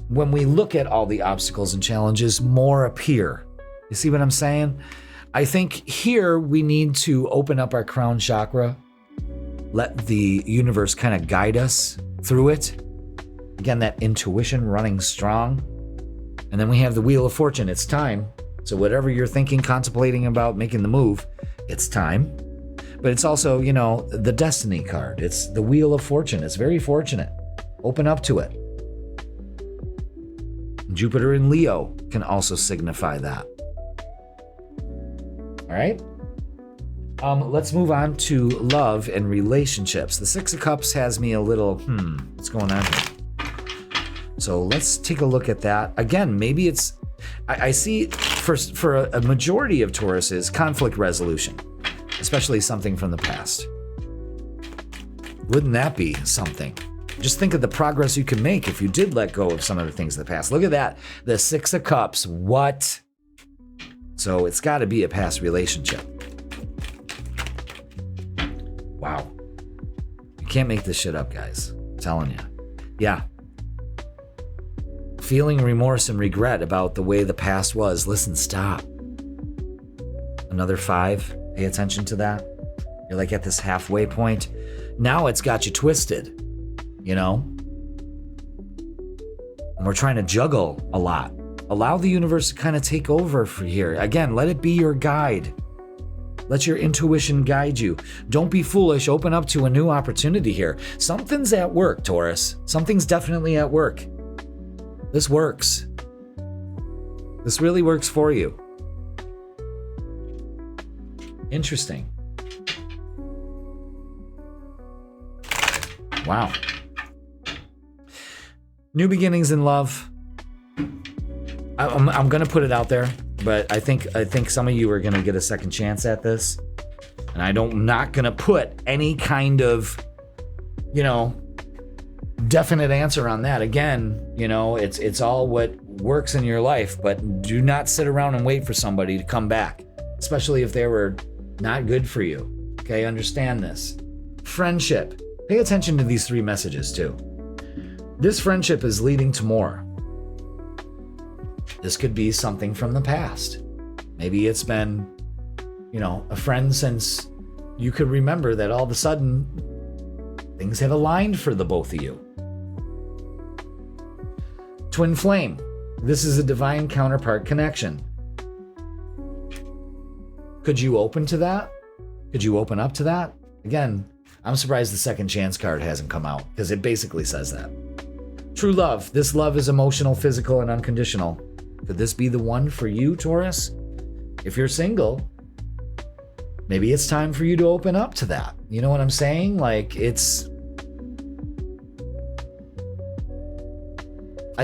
when we look at all the obstacles and challenges, more appear. You see what I'm saying? I think here we need to open up our crown chakra, let the universe kind of guide us through it. Again, that intuition running strong. And then we have the Wheel of Fortune. It's time. So whatever you're thinking, contemplating about making the move, it's time. But it's also, the Destiny card. It's the Wheel of Fortune. It's very fortunate. Open up to it. Jupiter in Leo can also signify that. All right? Let's move on to love and relationships. The Six of Cups has me a little, what's going on here? So let's take a look at that. Again, maybe it's, I see for a majority of Tauruses, conflict resolution, especially something from the past. Wouldn't that be something? Just think of the progress you can make if you did let go of some of the things of the past. Look at that, the Six of Cups, what? So it's gotta be a past relationship. Wow. You can't make this shit up, guys. I'm telling you. Yeah. Feeling remorse and regret about the way the past was. Listen, stop. Another 5. Pay attention to that. You're like at this halfway point. Now it's got you twisted, And we're trying to juggle a lot. Allow the universe to kind of take over for here. Again, let it be your guide. Let your intuition guide you. Don't be foolish. Open up to a new opportunity here. Something's at work, Taurus. Something's definitely at work. This works. This really works for you. Interesting. Wow. New beginnings in love. I'm going to put it out there, but I think some of you are going to get a second chance at this. And I'm not going to put any kind of, definite answer on that. Again, it's all what works in your life, but do not sit around and wait for somebody to come back, especially if they were not good for you. Okay, understand this. Friendship. Pay attention to these 3 messages too. This friendship is leading to more. This could be something from the past. Maybe it's been, a friend since you could remember that all of a sudden things have aligned for the both of you. Twin flame. This is a divine counterpart connection. Could you open to that? Could you open up to that? Again, I'm surprised the second chance card hasn't come out because it basically says that. True love. This love is emotional, physical, and unconditional. Could this be the one for you, Taurus? If you're single, maybe it's time for you to open up to that. You know what I'm saying? I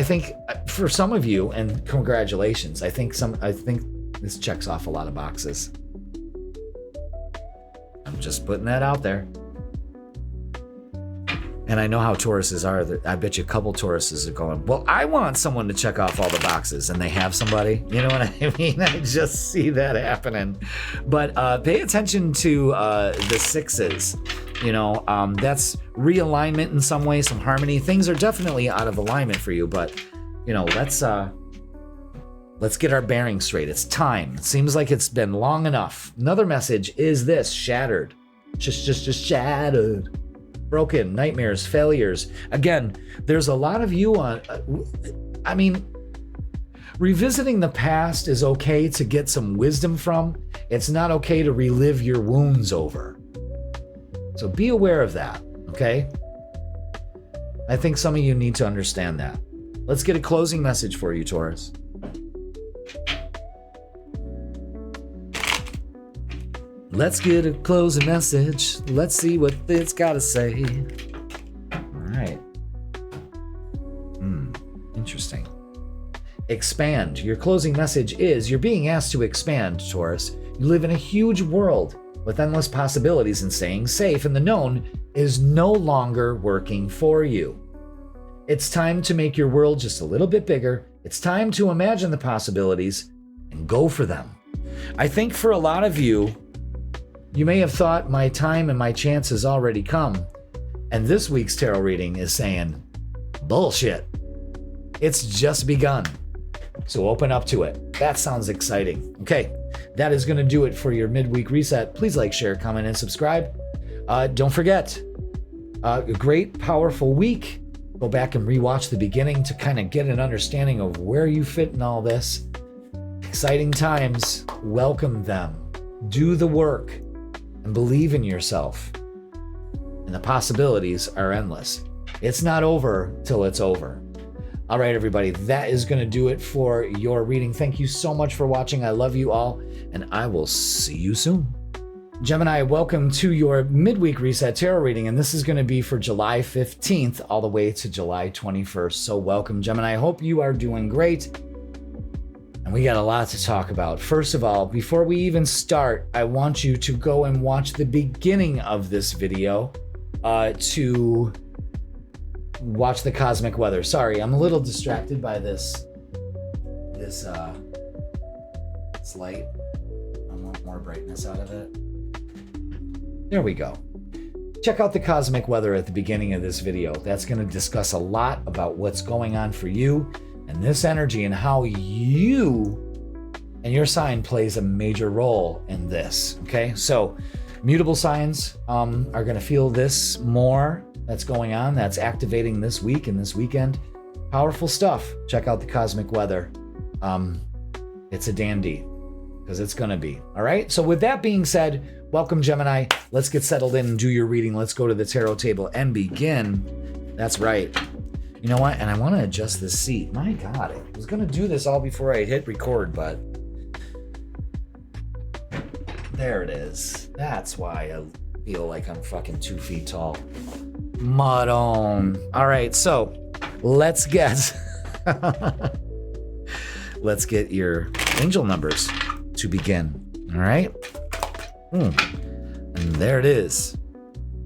think for some of you, and congratulations, I think this checks off a lot of boxes. I'm just putting that out there. And I know how Tauruses are. I bet you a couple Tauruses are going, well, I want someone to check off all the boxes, and they have somebody. You know what I mean? I just see that happening. But pay attention to the 6s. That's realignment in some way, some harmony. Things are definitely out of alignment for you, but let's get our bearings straight. It's time. It seems like it's been long enough. Another message is this: shattered. Just shattered. Broken, nightmares, failures. Again, there's a lot of you on, revisiting the past is okay to get some wisdom from. It's not okay to relive your wounds over. So be aware of that, okay? I think some of you need to understand that. Let's get a closing message for you, Taurus. Let's get a closing message. Let's see what it's got to say. All right. Interesting. Expand. Your closing message is you're being asked to expand, Taurus. You live in a huge world with endless possibilities, and staying safe in the known is no longer working for you. It's time to make your world just a little bit bigger. It's time to imagine the possibilities and go for them. I think for a lot of you, you may have thought my time and my chance has already come. And this week's tarot reading is saying, bullshit. It's just begun. So open up to it. That sounds exciting. Okay, that is going to do it for your midweek reset. Please like, share, comment, and subscribe. Don't forget, a great, powerful week. Go back and rewatch the beginning to kind of get an understanding of where you fit in all this. Exciting times. Welcome them. Do the work and believe in yourself. And the possibilities are endless. It's not over till it's over. All right, everybody, that is going to do it for your reading. Thank you so much for watching. I love you all, and I will see you soon. Gemini, welcome to your midweek reset tarot reading, and this is going to be for July 15th all the way to July 21st. So welcome, Gemini. I hope you are doing great, and we got a lot to talk about. First of all, before we even start, I want you to go and watch the beginning of this video to watch the cosmic weather. Sorry, I'm a little distracted by this light. I want more brightness out of it. There we go. Check out the cosmic weather at the beginning of this video. That's going to discuss a lot about what's going on for you and this energy and how you and your sign plays a major role in this. Okay, so mutable signs are going to feel this more. That's going on. That's activating this week and this weekend. Powerful stuff. Check out the cosmic weather. It's a dandy, because it's going to be. All right. So with that being said, welcome, Gemini. Let's get settled in and do your reading. Let's go to the tarot table and begin. That's right. You know what? And I want to adjust this seat. My God, I was going to do this all before I hit record, but there it is. That's why I feel like I'm fucking 2 feet tall. Mud on. All right, so let's get your angel numbers to begin. All right. And there it is.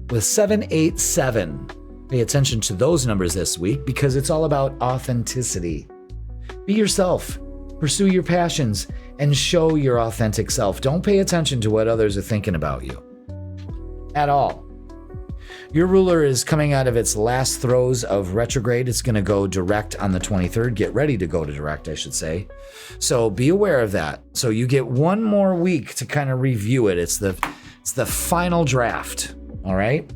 With 787. Pay attention to those numbers this week because it's all about authenticity. Be yourself. Pursue your passions and show your authentic self. Don't pay attention to what others are thinking about you at all. Your ruler is coming out of its last throes of retrograde. It's going to go direct on the 23rd. Get ready to go to direct, I should say. So be aware of that. So you get one more week to kind of review it. It's the final draft. All right.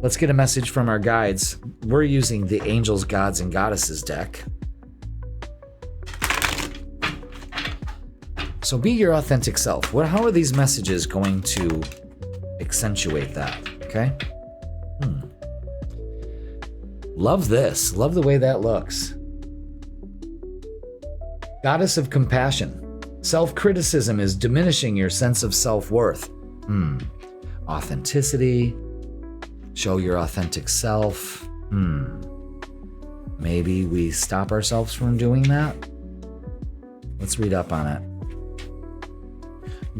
Let's get a message from our guides. We're using the Angels, Gods, and Goddesses deck. So be your authentic self. How are these messages going to accentuate that? Okay. Love this. Love the way that looks. Goddess of compassion. Self-criticism is diminishing your sense of self-worth. Authenticity. Show your authentic self. Maybe we stop ourselves from doing that. Let's read up on it.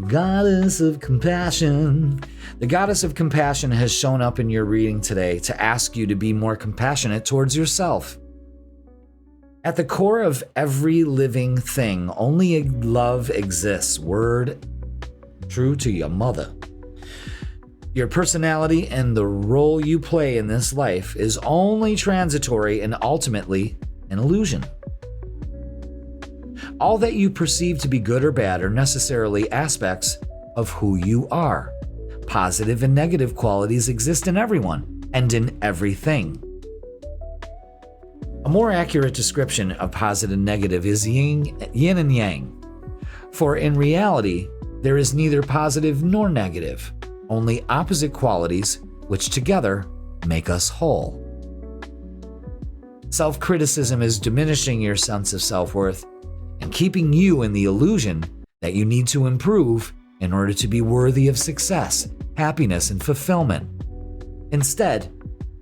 Goddess of compassion. The goddess of compassion has shown up in your reading today to ask you to be more compassionate towards yourself. At the core of every living thing, only love exists. Word true to your mother. Your personality and the role you play in this life is only transitory and ultimately an illusion. All that you perceive to be good or bad are necessarily aspects of who you are. Positive and negative qualities exist in everyone and in everything. A more accurate description of positive and negative is yin and yang. For in reality, there is neither positive nor negative, only opposite qualities which together make us whole. Self-criticism is diminishing your sense of self-worth and keeping you in the illusion that you need to improve in order to be worthy of success, happiness, and fulfillment. Instead,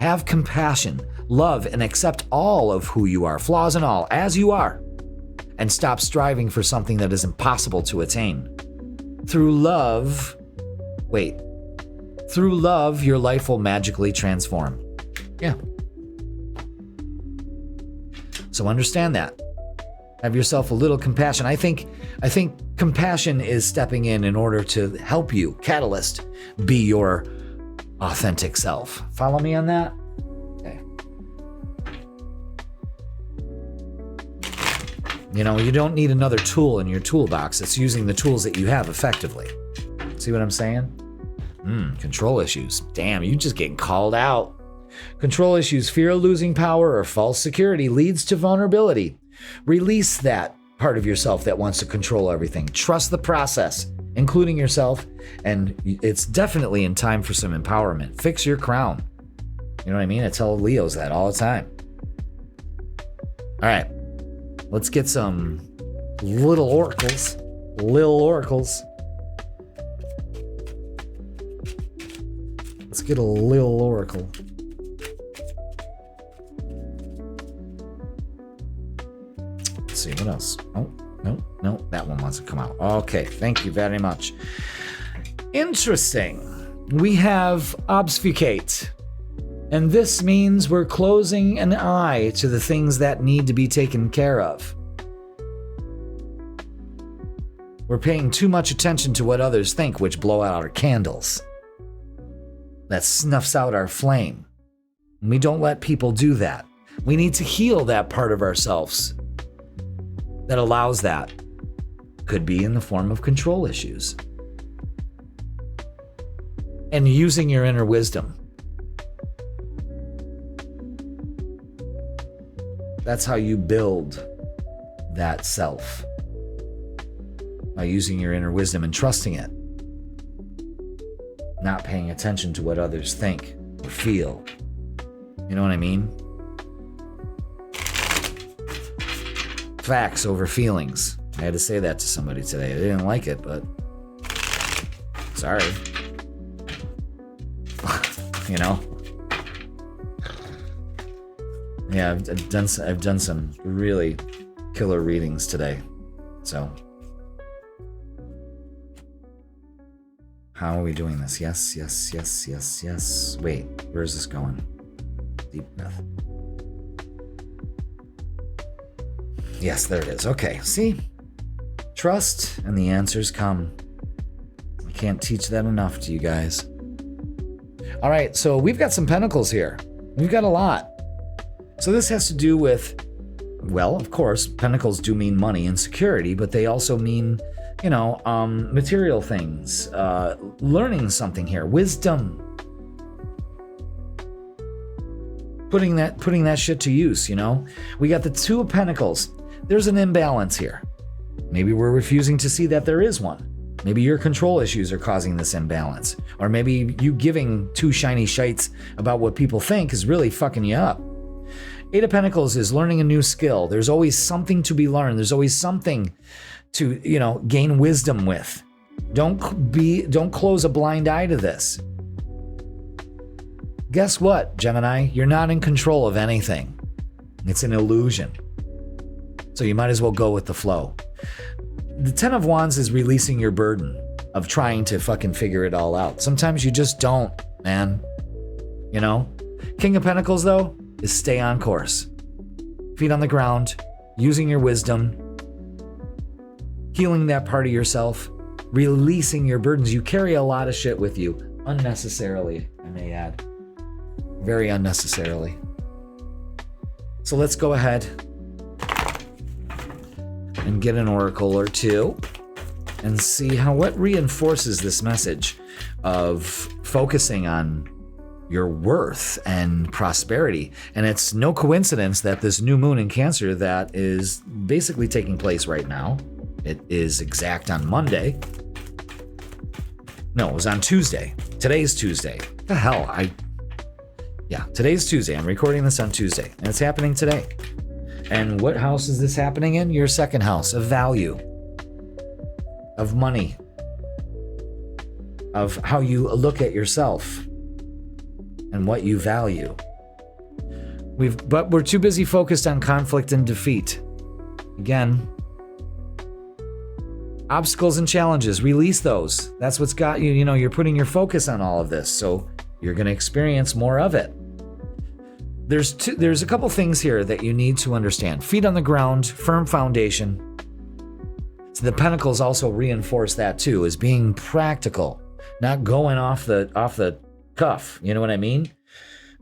have compassion, love, and accept all of who you are, flaws and all, as you are, and stop striving for something that is impossible to attain. Through love, through love, your life will magically transform. Yeah. So understand that. Have yourself a little compassion. I think compassion is stepping in order to help you, catalyst, be your authentic self. Follow me on that? Okay. You know, you don't need another tool in your toolbox. It's using the tools that you have effectively. See what I'm saying? Control issues. Damn, you just getting called out. Control issues, fear of losing power or false security leads to vulnerability. Release that part of yourself that wants to control everything. Trust the process, including yourself, and it's definitely in time for some empowerment. Fix your crown. You know what I mean? I tell Leos that all the time. All right, let's get some little oracles. Let's get a little oracle. Let's see, what else? Oh, no, that one wants to come out. Okay, thank you very much. Interesting. We have obfuscate. And this means we're closing an eye to the things that need to be taken care of. We're paying too much attention to what others think, which blow out our candles. That snuffs out our flame. And we don't let people do that. We need to heal that part of ourselves that allows that. Could be in the form of control issues. And using your inner wisdom. That's how you build that self. By using your inner wisdom and trusting it. Not paying attention to what others think or feel. You know what I mean? Facts over feelings. I had to say that to somebody today. They didn't like it, but sorry. You know? Yeah, I've done some really killer readings today. So how are we doing this? Yes. Wait, where's this going? Deep breath. Yes, there it is. Okay, see? Trust and the answers come. I can't teach that enough to you guys. All right, so we've got some pentacles here. We've got a lot. So this has to do with, well, of course, pentacles do mean money and security, but they also mean, material things, learning something here, wisdom. Putting that shit to use, We got the Two of Pentacles. There's an imbalance here. Maybe we're refusing to see that there is one. Maybe your control issues are causing this imbalance. Or maybe you giving too shiny shites about what people think is really fucking you up. Eight of Pentacles is learning a new skill. There's always something to be learned. There's always something to, gain wisdom with. Don't close a blind eye to this. Guess what, Gemini? You're not in control of anything. It's an illusion. So you might as well go with the flow. The Ten of Wands is releasing your burden of trying to fucking figure it all out. Sometimes you just don't, man. King of Pentacles, though, is stay on course. Feet on the ground, using your wisdom, healing that part of yourself, releasing your burdens. You carry a lot of shit with you, unnecessarily, I may add. Very unnecessarily. So let's go ahead and get an oracle or two and see what reinforces this message of focusing on your worth and prosperity. And it's no coincidence that this new moon in Cancer that is basically taking place right now, it is exact on Monday. No, it was on Tuesday. Today's Tuesday. What the hell? Today's Tuesday. I'm recording this on Tuesday, and it's happening today. And what house is this happening in? Your second house of value, of money, of how you look at yourself and what you value. But we're too busy focused on conflict and defeat. Again, Obstacles and challenges, release those. That's what's got you, you're putting your focus on all of this, so you're going to experience more of it. There's a couple things here that you need to understand. Feet on the ground, firm foundation. So the Pentacles also reinforce that too, as being practical, not going off the cuff. You know what I mean?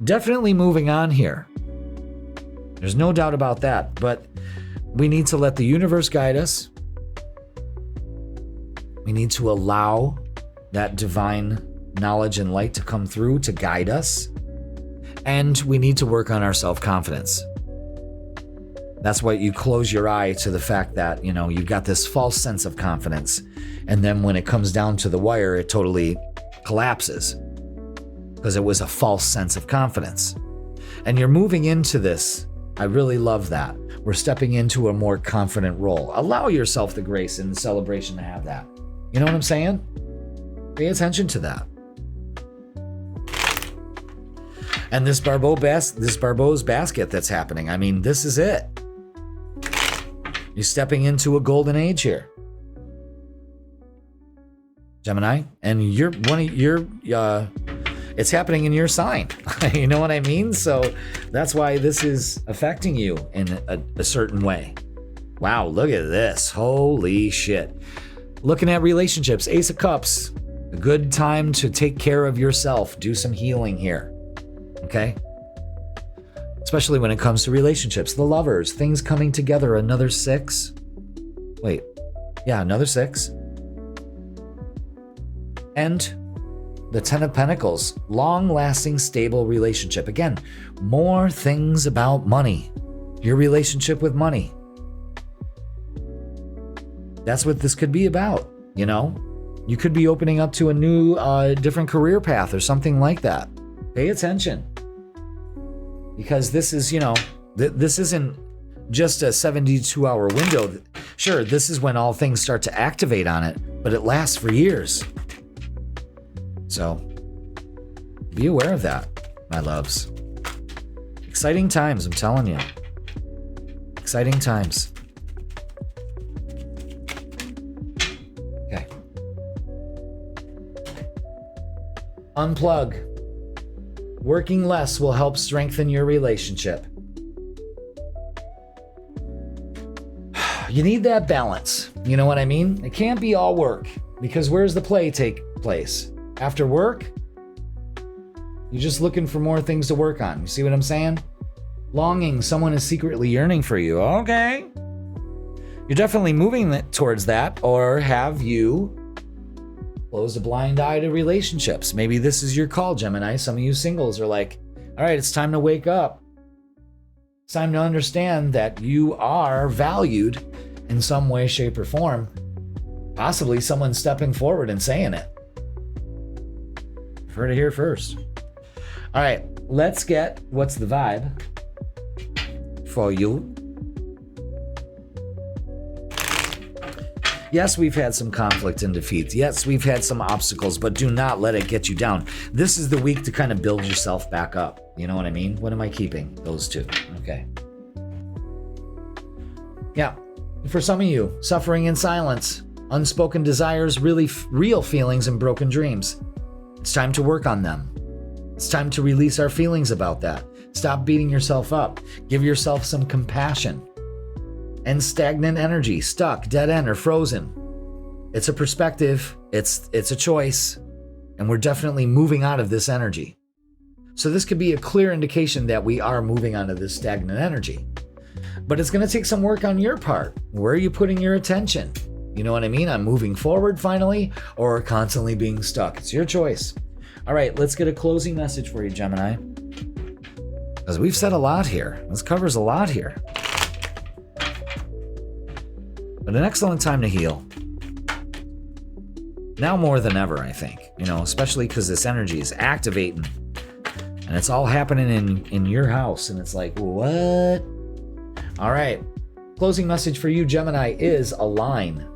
Definitely moving on here. There's no doubt about that, but we need to let the universe guide us. We need to allow that divine knowledge and light to come through to guide us. And we need to work on our self-confidence. That's why you close your eye to the fact that, you've got this false sense of confidence. And then when it comes down to the wire, it totally collapses because it was a false sense of confidence. And you're moving into this. I really love that. We're stepping into a more confident role. Allow yourself the grace and the celebration to have that. You know what I'm saying? Pay attention to that. And this Barbault's basket that's happening, I mean, this is it. You're stepping into a golden age here, Gemini, and it's happening in your sign. You know what I mean? So that's why this is affecting you in a certain way. Wow, look at this. Holy shit. Looking at relationships, Ace of Cups, a good time to take care of yourself, do some healing here. Okay? Especially when it comes to relationships. The Lovers, things coming together. Another 6. Wait. Yeah, another 6. And the 10 of Pentacles. Long-lasting, stable relationship. Again, more things about money. Your relationship with money. That's what this could be about, You could be opening up to a new, different career path or something like that. Pay attention. Because this is, this isn't just a 72-hour window. Sure, this is when all things start to activate on it, but it lasts for years. So, be aware of that, my loves. Exciting times, I'm telling you. Exciting times. Okay. Unplug. Working less will help strengthen your relationship. You need that balance. You know what I mean? It can't be all work, because where's the play take place? After work? You're just looking for more things to work on. You see what I'm saying? Longing, someone is secretly yearning for you. Okay. You're definitely moving towards that, or have you closed a blind eye to relationships? Maybe this is your call, Gemini. Some of you singles are like, all right, it's time to wake up. It's time to understand that you are valued in some way, shape, or form. Possibly someone stepping forward and saying it. You've heard it here first. All right, let's get what's the vibe for you. Yes, we've had some conflict and defeat. Yes, we've had some obstacles, but do not let it get you down. This is the week to kind of build yourself back up. You know what I mean? What am I keeping? Those two. Okay. Yeah. For some of you, suffering in silence, unspoken desires, really real feelings, and broken dreams. It's time to work on them. It's time to release our feelings about that. Stop beating yourself up. Give yourself some compassion. And stagnant energy, stuck, dead end, or frozen. It's a perspective, it's a choice, and we're definitely moving out of this energy. So this could be a clear indication that we are moving out of this stagnant energy. But it's going to take some work on your part. Where are you putting your attention? You know what I mean? I'm moving forward finally, or constantly being stuck. It's your choice. All right, let's get a closing message for you, Gemini. Because we've said a lot here. This covers a lot here. But an excellent time to heal. Now more than ever, I think. Especially because this energy is activating. And it's all happening in your house. And it's like, what? All right. Closing message for you, Gemini, is align.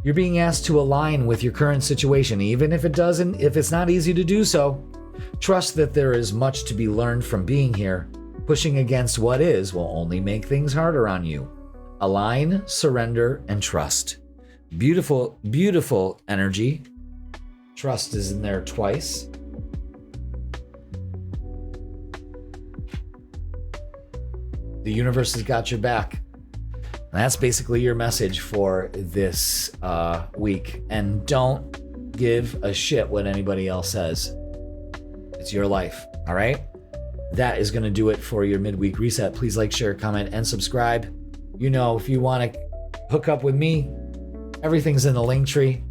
You're being asked to align with your current situation, even if it's not easy to do so. Trust that there is much to be learned from being here. Pushing against what is will only make things harder on you. Align, surrender, and trust. Beautiful, beautiful energy. Trust is in there twice. The universe has got your back. And that's basically your message for this week. And don't give a shit what anybody else says. It's your life, all right? That is going to do it for your midweek reset. Please like, share, comment, and subscribe. You know, if you want to hook up with me, everything's in the link tree.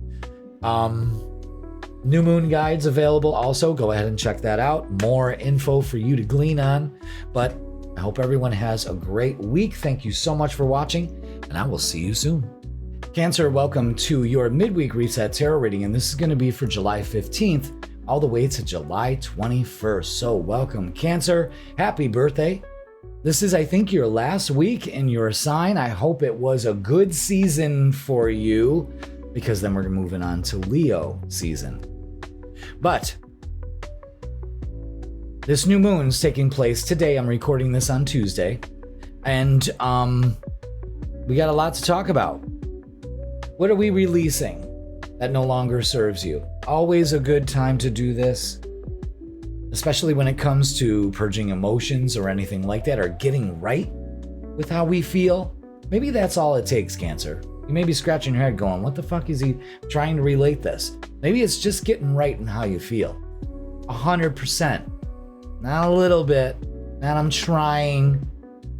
New moon guides available also. Go ahead and check that out. More info for you to glean on. But I hope everyone has a great week. Thank you so much for watching, and I will see you soon. Cancer, welcome to your midweek reset tarot reading, and this is going to be for July 15th all the way to July 21st. So welcome, Cancer. Happy birthday. This is, I think, your last week in your sign. I hope it was a good season for you, because then we're moving on to Leo season. But this new moon's taking place today. I'm recording this on Tuesday. And we got a lot to talk about. What are we releasing that no longer serves you? Always a good time to do this, especially when it comes to purging emotions or anything like that, or getting right with how we feel. Maybe that's all it takes, Cancer. You may be scratching your head going, what the fuck is he trying to relate this? Maybe it's just getting right in how you feel. 100%. Not a little bit. And I'm trying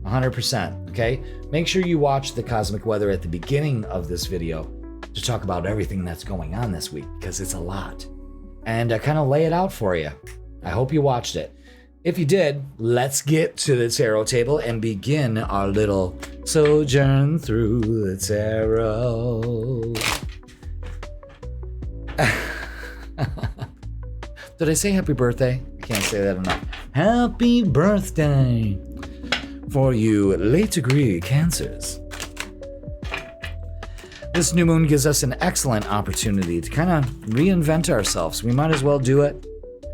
100%, okay? Make sure you watch the cosmic weather at the beginning of this video to talk about everything that's going on this week, because it's a lot. And I kind of lay it out for you. I hope you watched it. If you did, let's get to the tarot table and begin our little sojourn through the tarot. Did I say happy birthday? I can't say that enough. Happy birthday for you late degree Cancers. This new moon gives us an excellent opportunity to kind of reinvent ourselves. We might as well do it.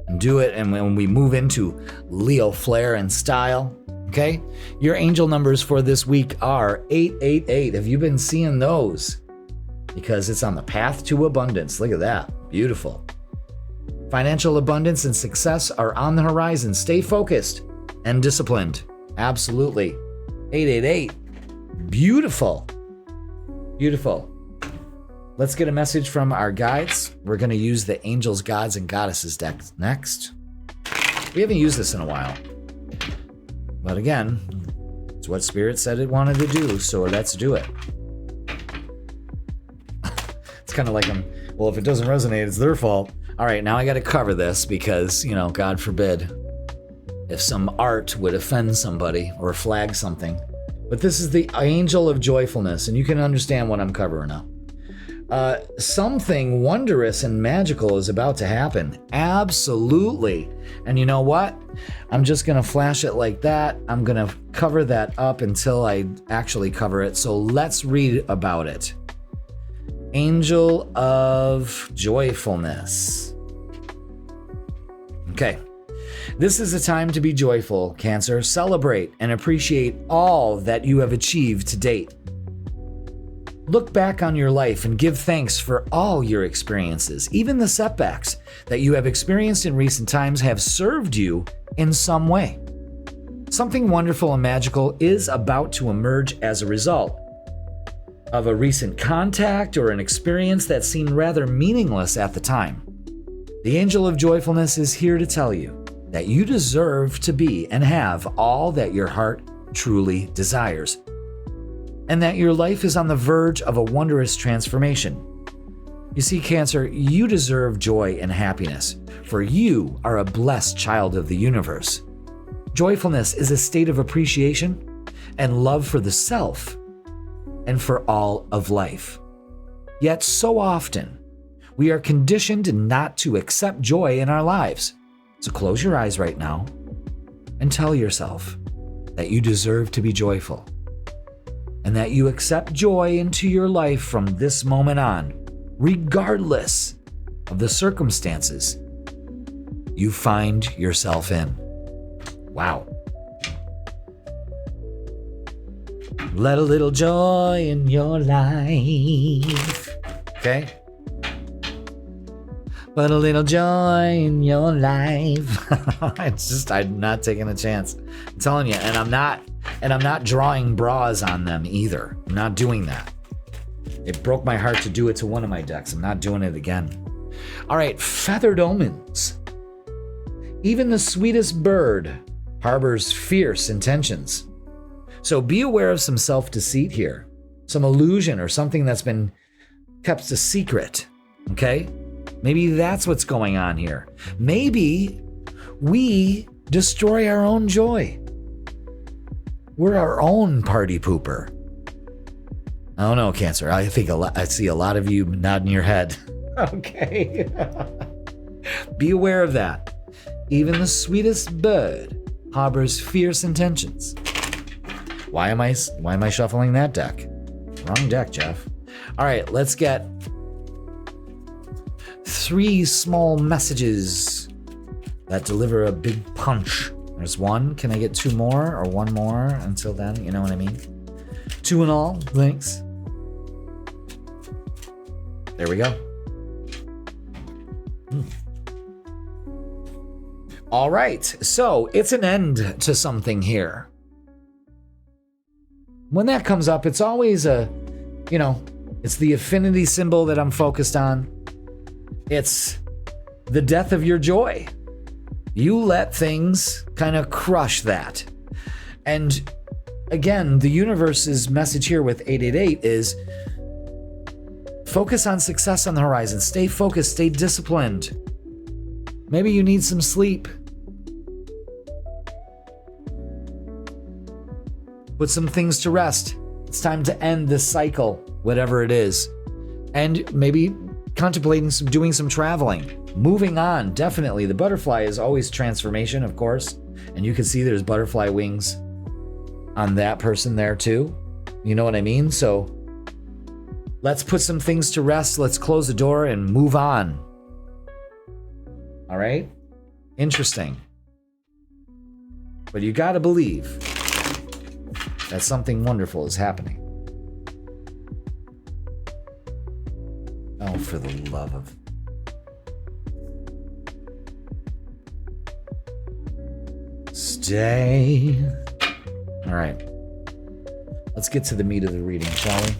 And when we move into Leo flair and style, okay? Your angel numbers for this week are 888. Have you been seeing those? Because it's on the path to abundance. Look at that. Beautiful. Financial abundance and success are on the horizon. Stay focused and disciplined. Absolutely. 888. Beautiful. Beautiful. Let's get a message from our guides. We're going to use the Angels, Gods, and Goddesses deck next. We haven't used this in a while. But again, it's what Spirit said it wanted to do, so let's do it. It's kind of like, well, if it doesn't resonate, it's their fault. All right, now I got to cover this because, you know, God forbid if some art would offend somebody or flag something. But this is the Angel of Joyfulness, and you can understand what I'm covering now. Something wondrous and magical is about to happen. Absolutely. And you know what? I'm just going to flash it like that. I'm going to cover that up until I actually cover it. So let's read about it. Angel of Joyfulness. Okay. This is a time to be joyful, Cancer. Celebrate and appreciate all that you have achieved to date. Look back on your life and give thanks for all your experiences. Even the setbacks that you have experienced in recent times have served you in some way. Something wonderful and magical is about to emerge as a result of a recent contact or an experience that seemed rather meaningless at the time. The Angel of Joyfulness is here to tell you that you deserve to be and have all that your heart truly desires, and that your life is on the verge of a wondrous transformation. You see, Cancer, you deserve joy and happiness, for you are a blessed child of the universe. Joyfulness is a state of appreciation and love for the self and for all of life. Yet so often, we are conditioned not to accept joy in our lives. So close your eyes right now and tell yourself that you deserve to be joyful, and that you accept joy into your life from this moment on, regardless of the circumstances you find yourself in. Wow. Let a little joy in your life. Okay? But a little joy in your life. It's just, I'm not taking a chance. I'm telling you, and I'm not drawing bras on them either. I'm not doing that. It broke my heart to do it to one of my decks. I'm not doing it again. All right, feathered omens. Even the sweetest bird harbors fierce intentions. So be aware of some self-deceit here, some illusion or something that's been kept a secret, okay? Maybe that's what's going on here. Maybe we destroy our own joy. We're our own party pooper. I don't know, Cancer. I see a lot of you nodding your head. Okay. Be aware of that. Even the sweetest bird harbors fierce intentions. Why am I shuffling that deck? Wrong deck, Jeff. All right, let's get 3 small messages that deliver a big punch. There's 1. Can I get 2 more or 1 more until then? You know what I mean? 2 in all. Thanks. There we go. All right, so it's an end to something here. When that comes up, it's always it's the affinity symbol that I'm focused on. It's the death of your joy. You let things kind of crush that. And again, the universe's message here with 888 is focus on success on the horizon. Stay focused, stay disciplined. Maybe you need some sleep. Put some things to rest. It's time to end this cycle, whatever it is. And maybe contemplating doing some traveling. Moving on, definitely. The butterfly is always transformation, of course. And you can see there's butterfly wings on that person there too. You know what I mean? So let's put some things to rest. Let's close the door and move on. All right? Interesting. But you got to believe that something wonderful is happening. Oh, for the love of... Stay. All right. Let's get to the meat of the reading, shall we?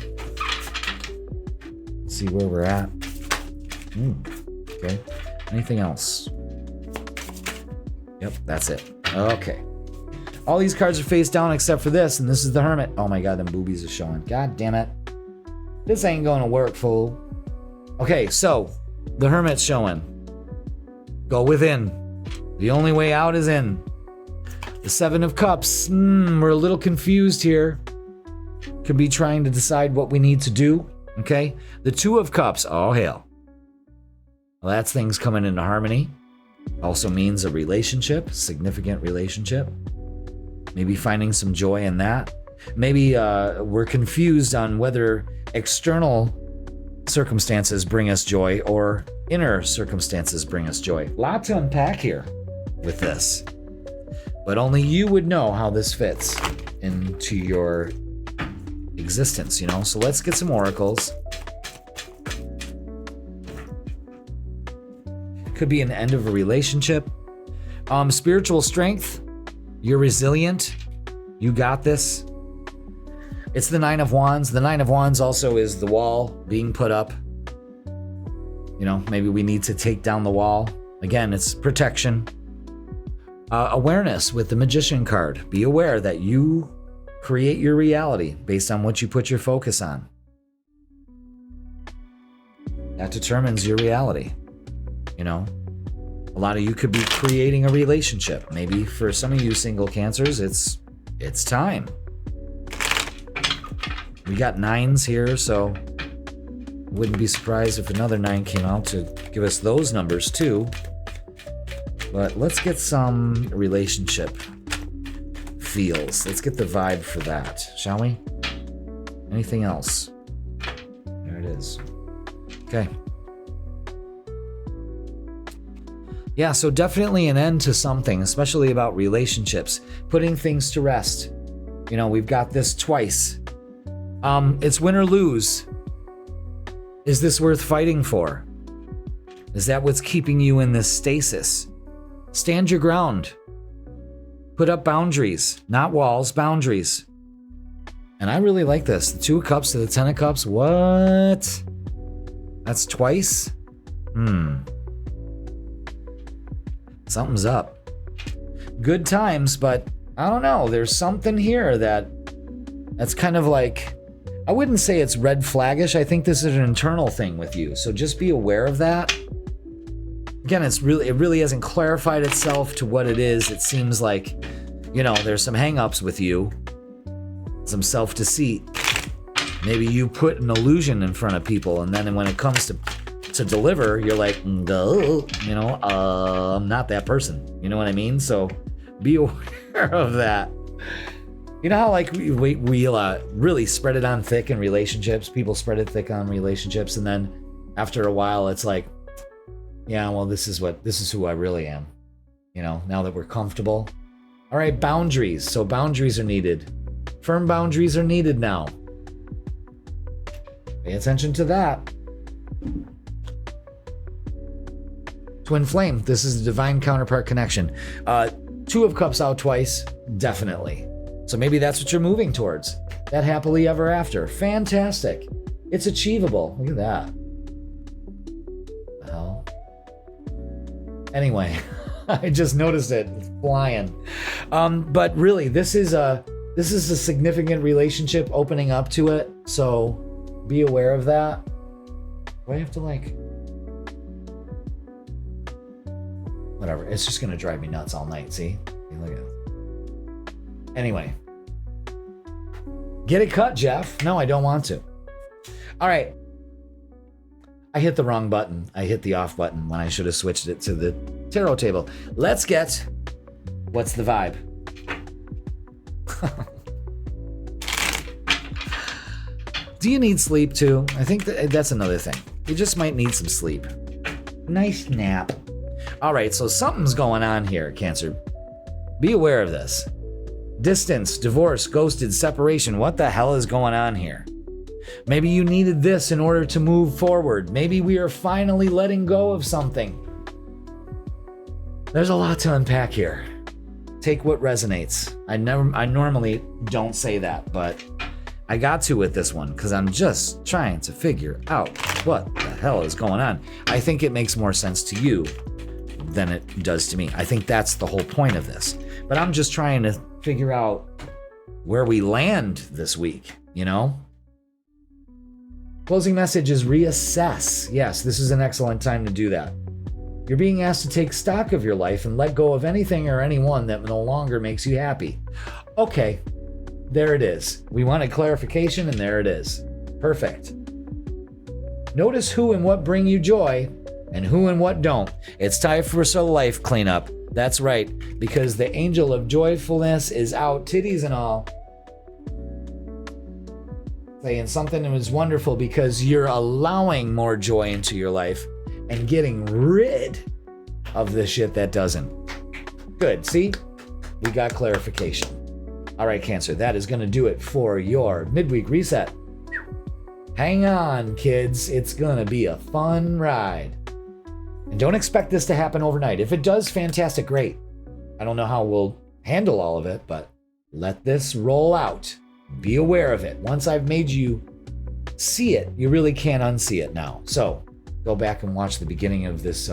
See where we're at. Okay. Anything else? Yep, that's it. Okay. All these cards are face down except for this, and this is the Hermit. Oh my god, them boobies are showing. God damn it. This ain't gonna work, fool. Okay, so the Hermit's showing. Go within. The only way out is in. The 7 of Cups. We're a little confused here. Could be trying to decide what we need to do. Okay? The 2 of Cups. Oh, hell. Well, that's things coming into harmony. Also means a relationship, significant relationship. Maybe finding some joy in that. Maybe we're confused on whether external circumstances bring us joy or inner circumstances bring us joy. A lot to unpack here with this. But only you would know how this fits into your existence, you know? So let's get some oracles. Could be an end of a relationship. Spiritual strength. You're resilient. You got this. It's the 9 of Wands. The 9 of Wands also is the wall being put up. You know, maybe we need to take down the wall. Again, it's protection. Awareness with the Magician card. Be aware that you create your reality based on what you put your focus on. That determines your reality. You know, a lot of you could be creating a relationship. Maybe for some of you single Cancers, it's time. We got 9s here, so wouldn't be surprised if another 9 came out to give us those numbers too. But let's get some relationship feels. Let's get the vibe for that, shall we? Anything else? There it is. Okay. Yeah, so definitely an end to something, especially about relationships, putting things to rest. You know, we've got this twice. It's win or lose. Is this worth fighting for? Is that what's keeping you in this stasis? Stand your ground. Put up boundaries, not walls, boundaries. And I really like this. The 2 of Cups to the 10 of Cups. What? That's twice? Something's up. Good times, but I don't know. There's something here that's kind of like, I wouldn't say it's red flaggish. I think this is an internal thing with you. So just be aware of that. Again, it really hasn't clarified itself to what it is. It seems like, there's some hang-ups with you, some self-deceit. Maybe you put an illusion in front of people, and then when it comes to deliver, you're like, no, I'm not that person. You know what I mean? So be aware of that. You know how like we really spread it on thick in relationships? People spread it thick on relationships, and then after a while, it's like, yeah, well, this is who I really am. Now that we're comfortable. All right, boundaries. So boundaries are needed. Firm boundaries are needed now. Pay attention to that. Twin flame. This is the divine counterpart connection. 2 of Cups out twice, definitely. So maybe that's what you're moving towards. That happily ever after. Fantastic. It's achievable. Look at that. Well. Anyway, I just noticed it. It's flying. But really, this is a significant relationship opening up to it. So be aware of that. Do I have to whatever. It's just going to drive me nuts all night. See? Look at it. Anyway. Get it cut, Jeff. No, I don't want to. All right. I hit the wrong button. I hit the off button when I should have switched it to the tarot table. Let's get what's the vibe? Do you need sleep too? I think that's another thing. You just might need some sleep. Nice nap. All right, so something's going on here, Cancer. Be aware of this. Distance, divorce, ghosted, separation. What the hell is going on here? Maybe you needed this in order to move forward. Maybe we are finally letting go of something. There's a lot to unpack here. Take what resonates. I normally don't say that, but I got to with this one because I'm just trying to figure out what the hell is going on. I think it makes more sense to you than it does to me. I think that's the whole point of this. But I'm just trying to figure out where we land this week, Closing message is reassess. Yes, this is an excellent time to do that. You're being asked to take stock of your life and let go of anything or anyone that no longer makes you happy. Okay, there it is. We wanted clarification, and there it is. Perfect. Notice who and what bring you joy and who and what don't. It's time for a life cleanup. That's right, because the angel of joyfulness is out, titties and all, saying something that was wonderful because you're allowing more joy into your life and getting rid of the shit that doesn't. Good, see? We got clarification. All right, Cancer, that is going to do it for your midweek reset. Hang on, kids. It's going to be a fun ride. And don't expect this to happen overnight. If it does, fantastic, great. I don't know how we'll handle all of it, but let this roll out. Be aware of it. Once I've made you see it, you really can't unsee it now. So go back and watch the beginning of this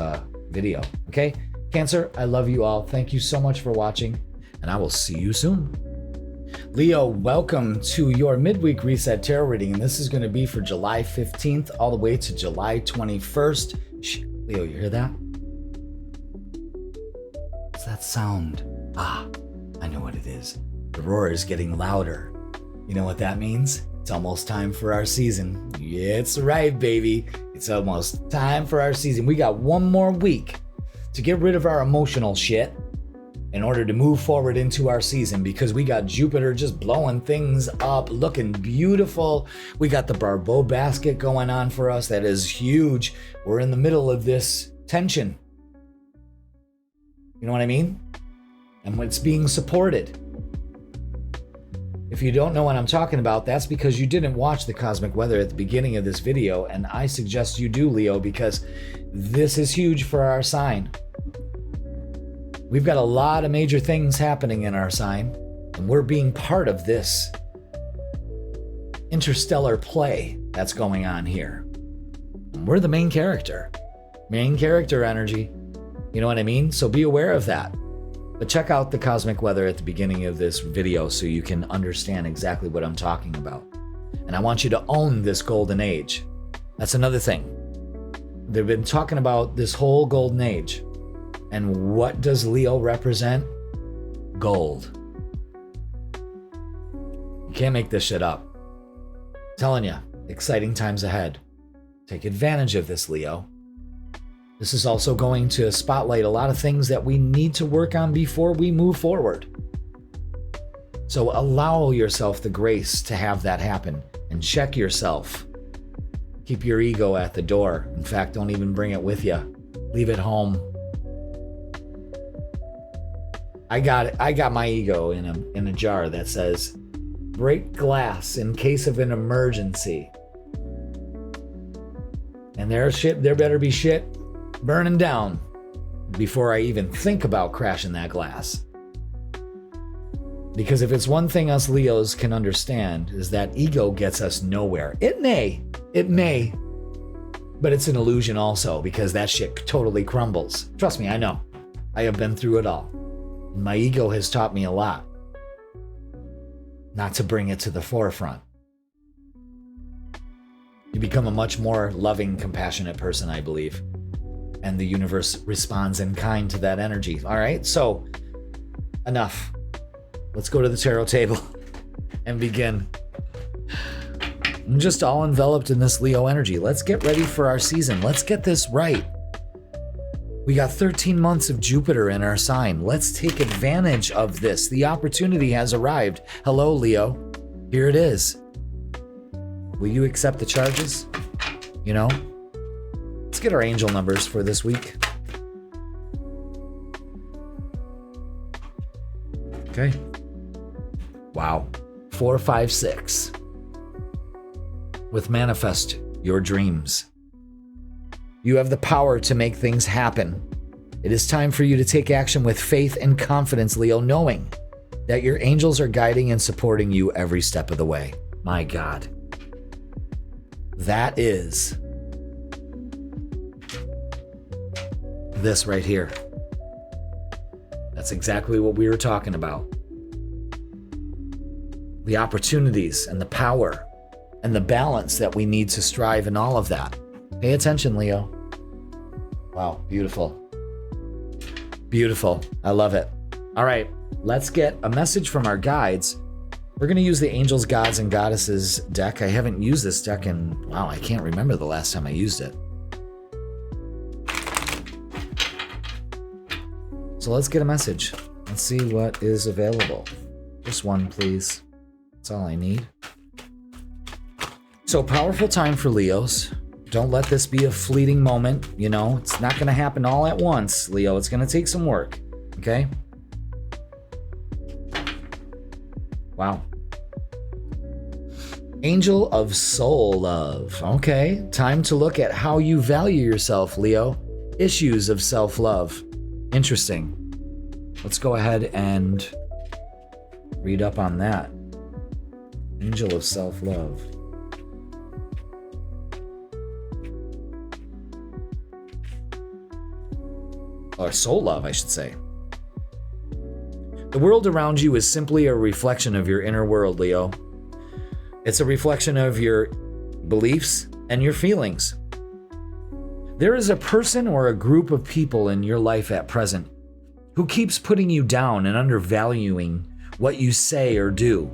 video, okay? Cancer, I love you all. Thank you so much for watching, and I will see you soon. Leo, welcome to your midweek reset tarot reading, and this is going to be for July 15th all the way to July 21st. Shh, Leo, you hear that? What's that sound? Ah, I know what it is. The roar is getting louder. You know what that means? It's almost time for our season. Yeah, it's right, baby. It's almost time for our season. We got one more week to get rid of our emotional shit in order to move forward into our season, because we got Jupiter just blowing things up, looking beautiful. We got the Barbault basket going on for us. That is huge. We're in the middle of this tension. You know what I mean? And it's being supported. If you don't know what I'm talking about, that's because you didn't watch the cosmic weather at the beginning of this video, and I suggest you do, Leo, because this is huge for our sign. We've got a lot of major things happening in our sign, and we're being part of this interstellar play that's going on here. And we're the main character. Main character energy. You know what I mean? So be aware of that. But check out the cosmic weather at the beginning of this video so you can understand exactly what I'm talking about. And I want you to own this golden age. That's another thing. They've been talking about this whole golden age. And what does Leo represent? Gold. You can't make this shit up. I'm telling you, exciting times ahead. Take advantage of this, Leo. This is also going to spotlight a lot of things that we need to work on before we move forward. So allow yourself the grace to have that happen and check yourself. Keep your ego at the door. In fact, don't even bring it with you. Leave it home. I got my ego in a jar that says, break glass in case of an emergency. And there better be shit burning down before I even think about crashing that glass. Because if it's one thing us Leos can understand is that ego gets us nowhere. It may, but it's an illusion also because that shit totally crumbles. Trust me, I know. I have been through it all. My ego has taught me a lot. Not to bring it to the forefront. You become a much more loving, compassionate person, I believe. And the universe responds in kind to that energy. All right, so enough. Let's go to the tarot table and begin. I'm just all enveloped in this Leo energy. Let's get ready for our season. Let's get this right. We got 13 months of Jupiter in our sign. Let's take advantage of this. The opportunity has arrived. Hello, Leo. Here it is. Will you accept the charges? You know? Let's get our angel numbers for this week. Okay. Wow. 4, 5, 6. With manifest your dreams. You have the power to make things happen. It is time for you to take action with faith and confidence, Leo, knowing that your angels are guiding and supporting you every step of the way. My God. That is this right here. That's exactly what we were talking about. The opportunities and the power and the balance that we need to strive in all of that. Pay attention, Leo. Wow, beautiful. Beautiful. I love it. All right, let's get a message from our guides. We're going to use the Angels, Gods, and Goddesses deck. I haven't used this deck in, wow, I can't remember the last time I used it. So let's get a message. Let's see what is available. Just one, please. That's all I need. So powerful time for Leos. Don't let this be a fleeting moment. You know, it's not going to happen all at once, Leo. It's going to take some work. Okay? Wow. Angel of Soul Love. Okay. Time to look at how you value yourself, Leo. Issues of self-love. Interesting. Let's go ahead and read up on that. Angel of self-love. Or soul love, I should say. The world around you is simply a reflection of your inner world, Leo. It's a reflection of your beliefs and your feelings. There is a person or a group of people in your life at present who keeps putting you down and undervaluing what you say or do.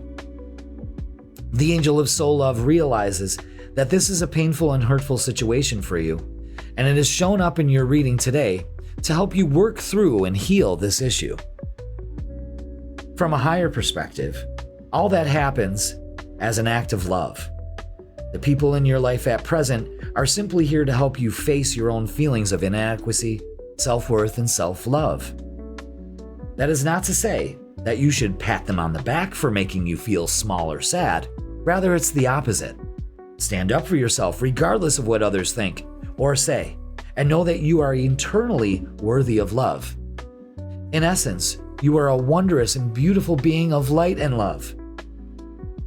The Angel of Soul Love realizes that this is a painful and hurtful situation for you, and it has shown up in your reading today to help you work through and heal this issue. From a higher perspective, all that happens as an act of love. The people in your life at present are simply here to help you face your own feelings of inadequacy, self-worth, and self-love. That is not to say that you should pat them on the back for making you feel small or sad. Rather, it's the opposite. Stand up for yourself regardless of what others think or say, and know that you are eternally worthy of love. In essence, you are a wondrous and beautiful being of light and love.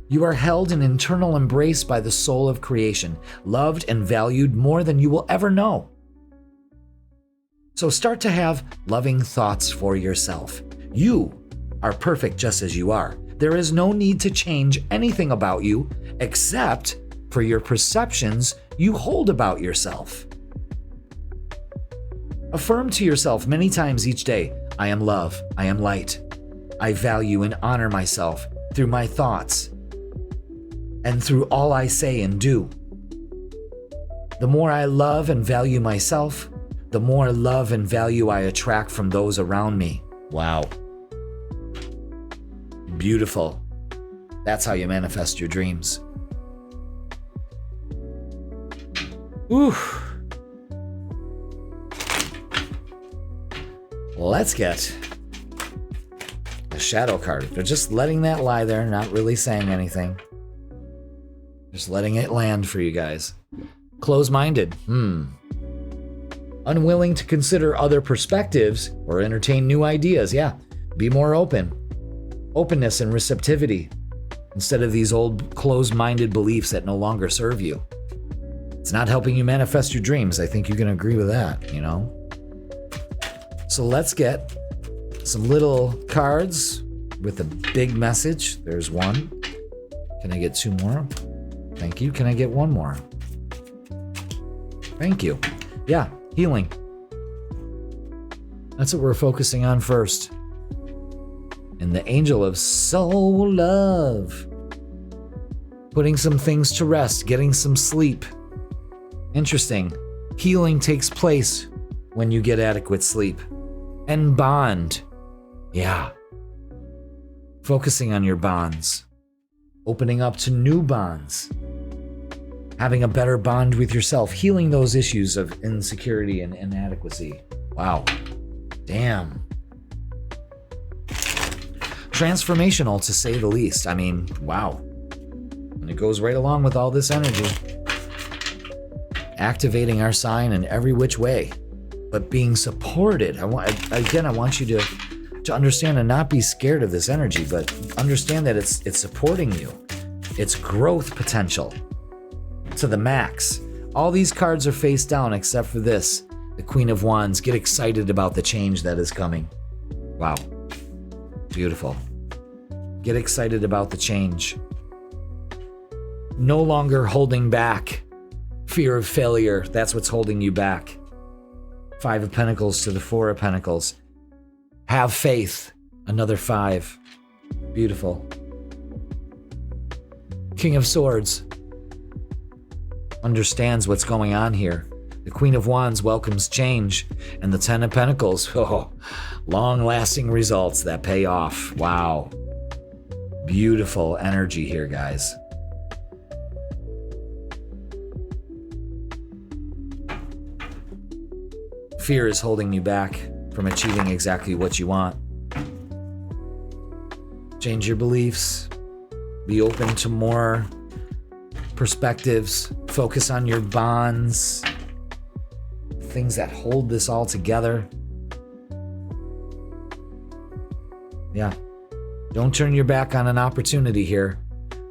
You are held in eternal embrace by the soul of creation, loved and valued more than you will ever know. So start to have loving thoughts for yourself. You are perfect just as you are. There is no need to change anything about you except for your perceptions you hold about yourself. Affirm to yourself many times each day, I am love, I am light. I value and honor myself through my thoughts and through all I say and do. The more I love and value myself, the more love and value I attract from those around me. Wow. Beautiful. That's how you manifest your dreams. Ooh. Let's get a shadow card. They're just letting that lie there, not really saying anything. Just letting it land for you guys. Close-minded. Unwilling to consider other perspectives or entertain new ideas. Yeah, be more open. Openness and receptivity instead of these old closed-minded beliefs that no longer serve you. It's not helping you manifest your dreams. I think you can agree with that, you know? So let's get some little cards with a big message. There's one. Can I get two more? Thank you. Can I get one more? Thank you. Yeah, healing. That's what we're focusing on first. And the angel of soul love. Putting some things to rest, getting some sleep. Interesting. Healing takes place when you get adequate sleep. And bond. Yeah. Focusing on your bonds. Opening up to new bonds. Having a better bond with yourself. Healing those issues of insecurity and inadequacy. Wow. Damn. Transformational, to say the least. I mean, wow. And it goes right along with all this energy. Activating our sign in every which way, but being supported. I want you to understand and not be scared of this energy, but understand that it's supporting you. It's growth potential to the max. All these cards are face down except for this, the Queen of Wands. Get excited about the change that is coming. Wow. Beautiful. Get excited about the change. No longer holding back. Fear of failure, that's what's holding you back. 5 of Pentacles to the 4 of Pentacles. Have faith, another 5. Beautiful. King of Swords. Understands what's going on here. The Queen of Wands welcomes change. And the 10 of Pentacles, long-lasting results that pay off. Wow. Beautiful energy here, guys. Fear is holding you back from achieving exactly what you want. Change your beliefs. Be open to more perspectives. Focus on your bonds. Things that hold this all together. Yeah. Don't turn your back on an opportunity here.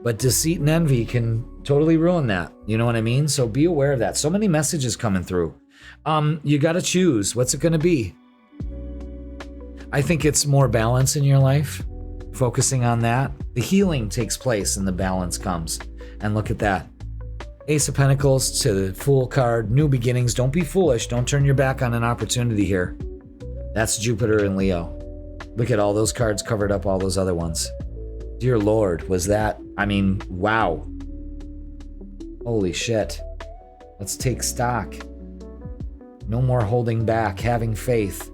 But deceit and envy can totally ruin that. You know what I mean? So be aware of that. So many messages coming through. You got to choose. What's it going to be? I think it's more balance in your life. Focusing on that. The healing takes place and the balance comes. And look at that. Ace of Pentacles to the Fool card. New beginnings. Don't be foolish. Don't turn your back on an opportunity here. That's Jupiter and Leo. Look at all those cards covered up all those other ones. Dear Lord, was that? I mean, wow. Holy shit. Let's take stock. No more holding back, having faith.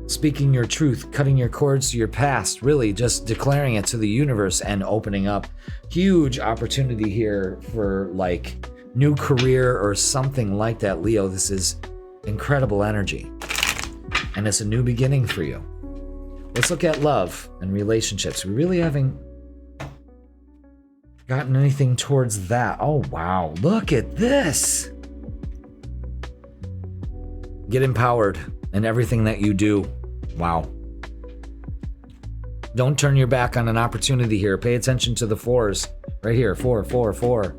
Speaking your truth, cutting your cords to your past, really just declaring it to the universe and opening up. Huge opportunity here for like new career or something like that, Leo. This is incredible energy. And it's a new beginning for you. Let's look at love and relationships. We really haven't gotten anything towards that. Oh, wow. Look at this. Get empowered in everything that you do. Wow. Don't turn your back on an opportunity here. Pay attention to the fours. Right here. 4, 4, 4.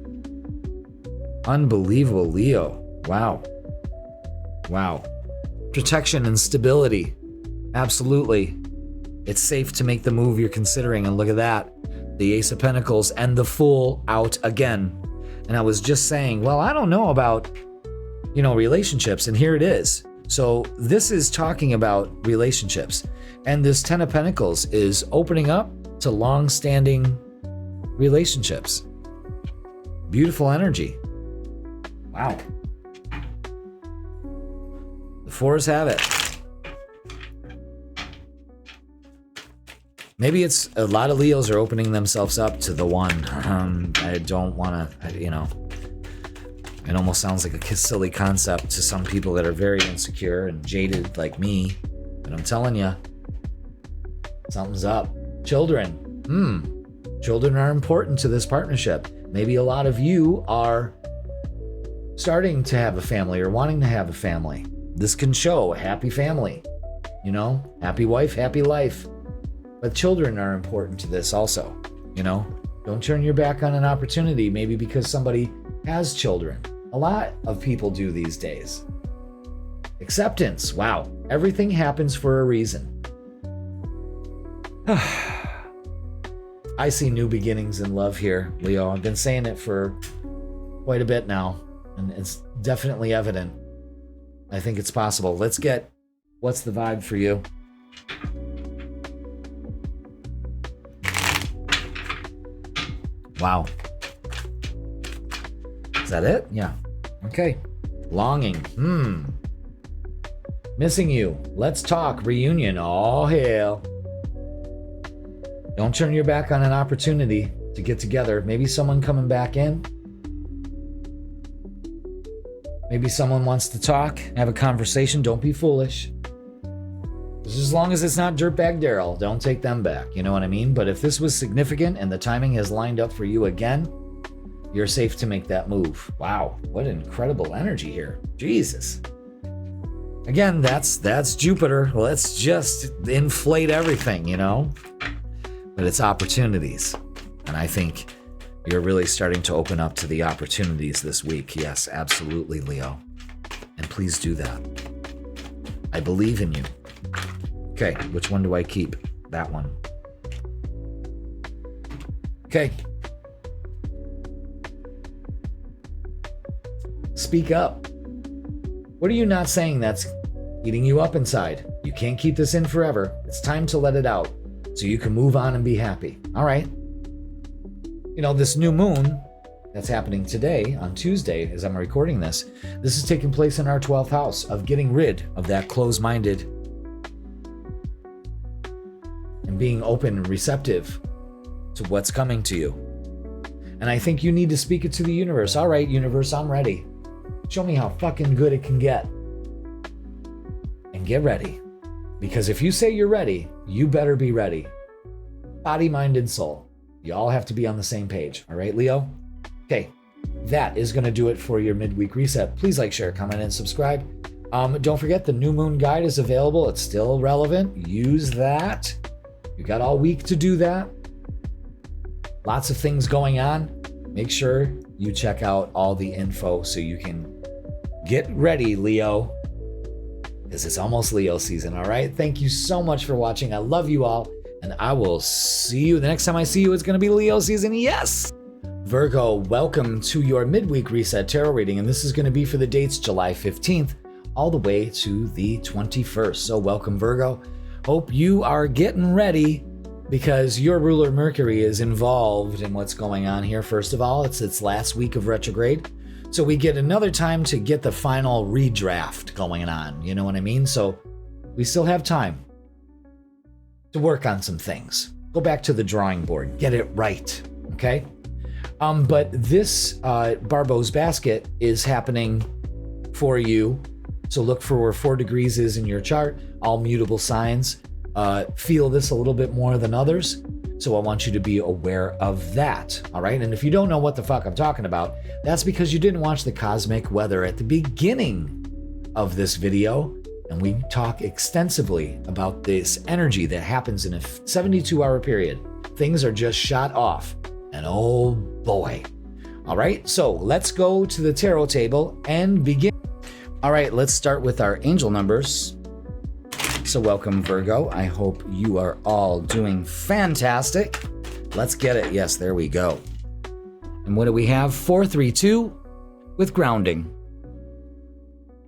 Unbelievable, Leo. Wow. Wow. Protection and stability. Absolutely. It's safe to make the move you're considering. And look at that. The Ace of Pentacles and the Fool out again. And I was just saying, well, I don't know about, relationships. And here it is. So this is talking about relationships. And this Ten of Pentacles is opening up to long-standing relationships. Beautiful energy. Wow. The fours have it. Maybe it's a lot of Leos are opening themselves up to the one. I don't want to, it almost sounds like a silly concept to some people that are very insecure and jaded like me. But I'm telling you, something's up. Children. Children are important to this partnership. Maybe a lot of you are starting to have a family or wanting to have a family. This can show a happy family, happy wife, happy life. But children are important to this also, Don't turn your back on an opportunity, maybe because somebody has children. A lot of people do these days. Acceptance. Wow. Everything happens for a reason. I see new beginnings in love here, Leo. I've been saying it for quite a bit now, and it's definitely evident. I think it's possible. Let's get what's the vibe for you. Wow. Is that it? Yeah. Okay. Longing. Missing you. Let's talk. Reunion. Oh, hell. Don't turn your back on an opportunity to get together. Maybe someone coming back in. Maybe someone wants to talk, have a conversation. Don't be foolish. Just as long as it's not Dirtbag Daryl, don't take them back. You know what I mean? But if this was significant and the timing has lined up for you again, you're safe to make that move. Wow, what incredible energy here. Jesus. Again, that's Jupiter. Let's just inflate everything, But it's opportunities. And I think you're really starting to open up to the opportunities this week. Yes, absolutely, Leo. And please do that. I believe in you. Okay, which one do I keep? That one. Okay. Speak up. What are you not saying that's eating you up inside? You can't keep this in forever. It's time to let it out so you can move on and be happy. All right. This new moon that's happening today on Tuesday as I'm recording this is taking place in our 12th house of getting rid of that closed-minded and being open and receptive to what's coming to you. And I think you need to speak it to the universe. All right, universe, I'm ready. Show me how fucking good it can get. And get ready. Because if you say you're ready, you better be ready. Body, mind, and soul. You all have to be on the same page. All right, Leo? Okay, that is going to do it for your midweek reset. Please like, share, comment, and subscribe. Don't forget the new moon guide is available. It's still relevant. Use that. You got all week to do that. Lots of things going on. Make sure you check out all the info so you can get ready, Leo, because it's almost Leo season. All right. Thank you so much for watching. I love you all. And I will see you. The next time I see you, it's going to be Leo season. Yes. Virgo, welcome to your midweek reset tarot reading. And this is going to be for the dates July 15th all the way to the 21st. So welcome, Virgo. Hope you are getting ready because your ruler Mercury is involved in what's going on here. First of all, it's its last week of retrograde. So we get another time to get the final redraft going on. You know what I mean? So we still have time to work on some things. Go back to the drawing board. Get it right. Okay? But this Barbault's basket is happening for you. So look for where 4 degrees is in your chart. All mutable signs. feel this a little bit more than others. So I want you to be aware of that, all right? And if you don't know what the fuck I'm talking about, that's because you didn't watch the cosmic weather at the beginning of this video. And we talk extensively about this energy that happens in a 72-hour period. Things are just shot off. And oh boy. All right, so let's go to the tarot table and begin. All right, let's start with our angel numbers. So welcome, Virgo. I hope you are all doing fantastic. Let's get it. Yes, there we go. And what do we have? 432 with grounding.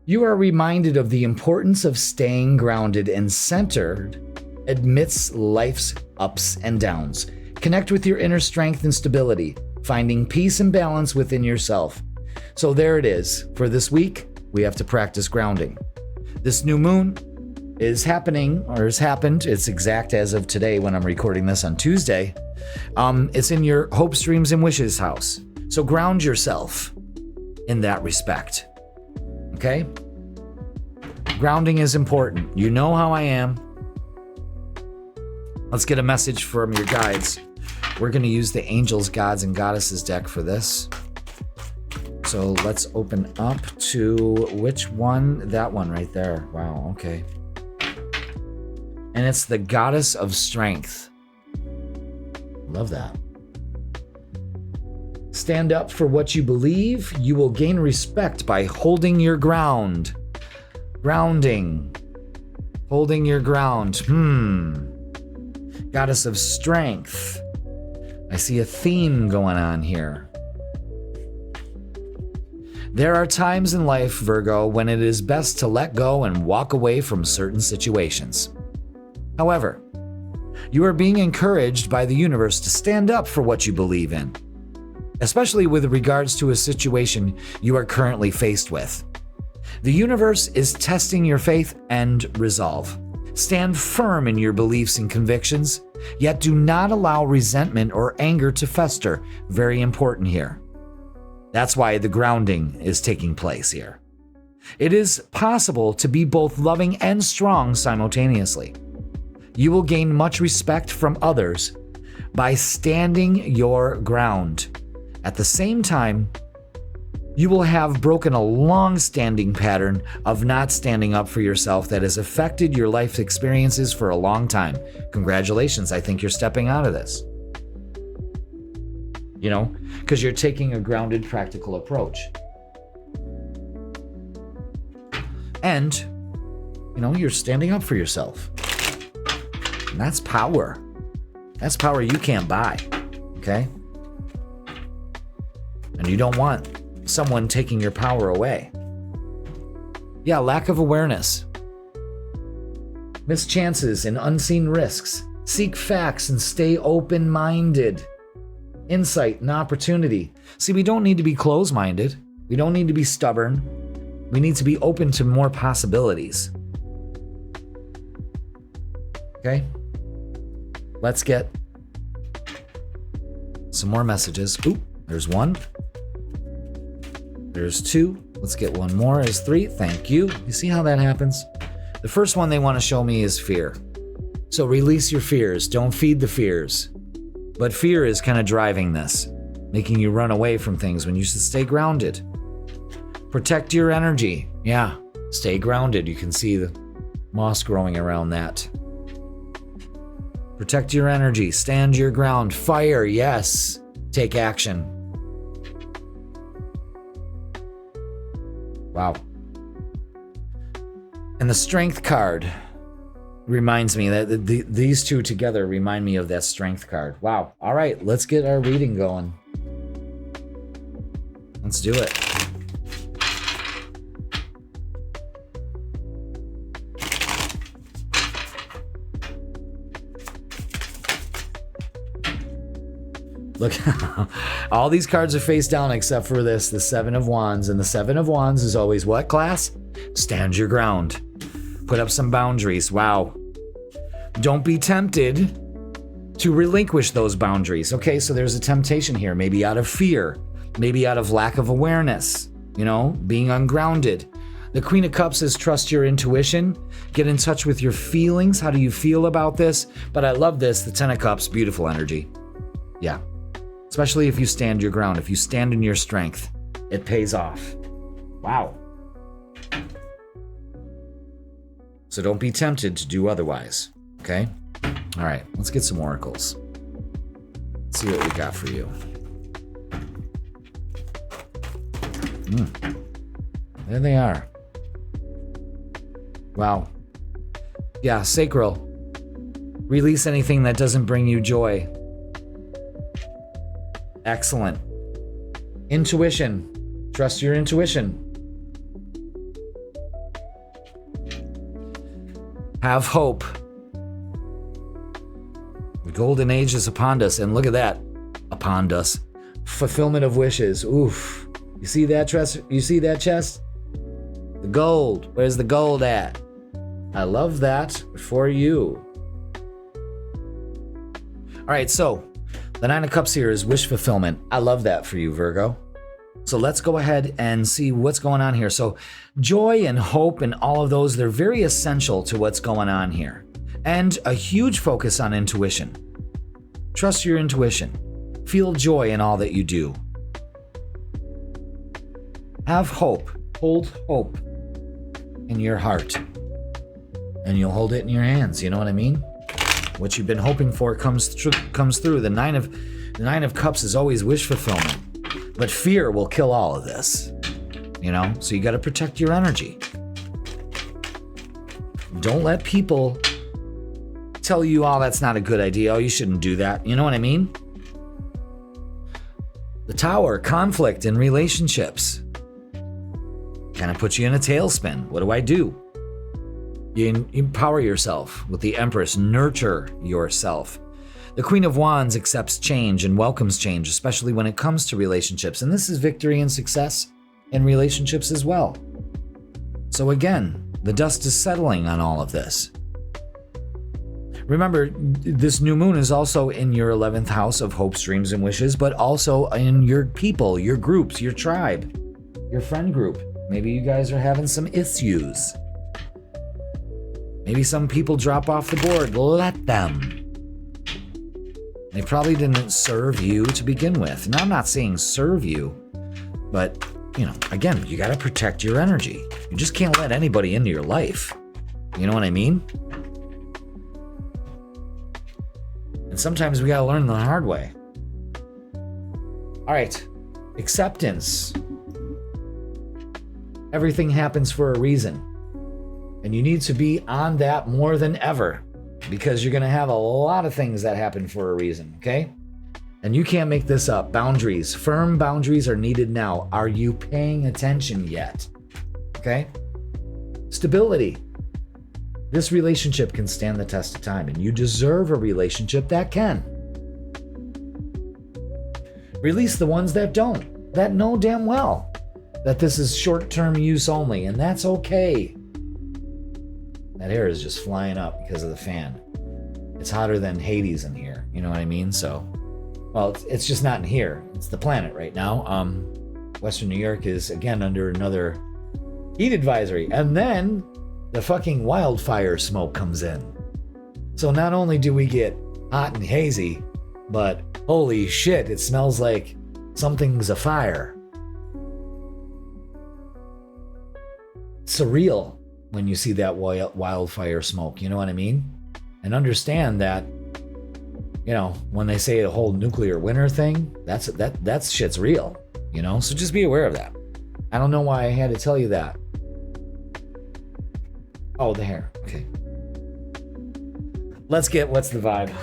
You are reminded of the importance of staying grounded and centered amidst life's ups and downs. Connect with your inner strength and stability, finding peace and balance within yourself. So there it is. For this week, we have to practice grounding. This new moon is happening, or has happened. It's exact as of today when I'm recording this on Tuesday. It's in your hopes, dreams, and wishes house. So ground yourself in that respect. Okay? Grounding is important. You know how I am. Let's get a message from your guides. We're going to use the Angels, Gods, and Goddesses deck for this. So let's open up to which one? That one right there. Wow, okay. And it's the Goddess of Strength. Love that. Stand up for what you believe. You will gain respect by holding your ground. Grounding. Holding your ground. Goddess of Strength. I see a theme going on here. There are times in life, Virgo, when it is best to let go and walk away from certain situations. However, you are being encouraged by the universe to stand up for what you believe in, especially with regards to a situation you are currently faced with. The universe is testing your faith and resolve. Stand firm in your beliefs and convictions, yet do not allow resentment or anger to fester. Very important here. That's why the grounding is taking place here. It is possible to be both loving and strong simultaneously. You will gain much respect from others by standing your ground. At the same time, you will have broken a long-standing pattern of not standing up for yourself that has affected your life experiences for a long time. Congratulations, I think you're stepping out of this. You know, because you're taking a grounded, practical approach. And, you know, you're standing up for yourself. And that's power. That's power you can't buy, okay? And you don't want someone taking your power away. Yeah, lack of awareness. Miss chances and unseen risks. Seek facts and stay open-minded. Insight and opportunity. See, we don't need to be closed-minded. We don't need to be stubborn. We need to be open to more possibilities. Okay? Let's get some more messages. Oop, there's one. There's two. Let's get one more. There's three. Thank you. You see how that happens? The first one they want to show me is fear. So release your fears. Don't feed the fears. But fear is kind of driving this, making you run away from things when you should stay grounded. Protect your energy. Yeah, stay grounded. You can see the moss growing around that. Protect your energy. Stand your ground. Fire, yes. Take action. Wow. And the Strength card reminds me that these two together remind me of that Strength card. Wow. All right, let's get our reading going. Let's do it. Look, all these cards are face down except for this, the Seven of Wands. And the Seven of Wands is always what, class? Stand your ground. Put up some boundaries. Wow. Don't be tempted to relinquish those boundaries. Okay, so there's a temptation here, maybe out of fear, maybe out of lack of awareness, you know, being ungrounded. The Queen of Cups is trust your intuition. Get in touch with your feelings. How do you feel about this? But I love this. The Ten of Cups, beautiful energy. Yeah. Especially if you stand your ground. If you stand in your strength, it pays off. Wow. So don't be tempted to do otherwise. Okay? All right. Let's get some oracles. Let's see what we got for you. There they are. Wow. Yeah, sacral. Release anything that doesn't bring you joy. Excellent. Intuition. Trust your intuition. Have hope. The golden age is upon us, and look at that. Upon us. Fulfillment of wishes. Oof. You see that chest? You see that chest? The gold. Where's the gold at? I love that for you. All right, so the Nine of Cups here is wish fulfillment. I love that for you, Virgo. So let's go ahead and see what's going on here. So joy and hope and all of those, they're very essential to what's going on here. And a huge focus on intuition. Trust your intuition. Feel joy in all that you do. Have hope. Hold hope in your heart. And you'll hold it in your hands. You know what I mean? What you've been hoping for comes through. The Nine of Cups is always wish fulfillment. But fear will kill all of this. You know? So you got to protect your energy. Don't let people tell you, oh, that's not a good idea. Oh, you shouldn't do that. You know what I mean? The Tower, conflict in relationships. Kind of puts you in a tailspin. What do? You empower yourself with the Empress. Nurture yourself. The Queen of Wands accepts change and welcomes change, especially when it comes to relationships. And this is victory and success in relationships as well. So again, the dust is settling on all of this. Remember, this new moon is also in your 11th house of hopes, dreams, and wishes, but also in your people, your groups, your tribe, your friend group. Maybe you guys are having some issues. Maybe some people drop off the board. Let them. They probably didn't serve you to begin with. Now, I'm not saying serve you, but, you know, again, you got to protect your energy. You just can't let anybody into your life. You know what I mean? And sometimes we got to learn the hard way. All right. Acceptance. Everything happens for a reason. And you need to be on that more than ever, because you're going to have a lot of things that happen for a reason, okay? And you can't make this up. Boundaries. Firm boundaries are needed now. Are you paying attention yet? Okay? Stability. This relationship can stand the test of time, and you deserve a relationship that can. Release the ones that don't, that know damn well that this is short-term use only, and that's okay. That hair is just flying up because of the fan. It's hotter than Hades in here, you know what I mean? So, well, it's just not in here. It's the planet right now. Western New York is, again, under another heat advisory. And then the fucking wildfire smoke comes in. So not only do we get hot and hazy, but holy shit, it smells like something's afire. Surreal when you see that wildfire smoke, you know what I mean? And understand that, you know, when they say a whole nuclear winter thing, that shit's real, you know? So just be aware of that. I don't know why I had to tell you that. Oh, the hair. Okay. Let's get what's the vibe.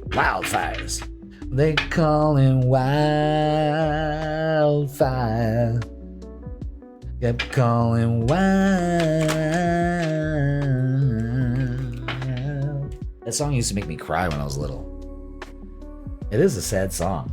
Wildfires. They calling wildfire. Kept calling wild. That song used to make me cry when I was little. It is a sad song.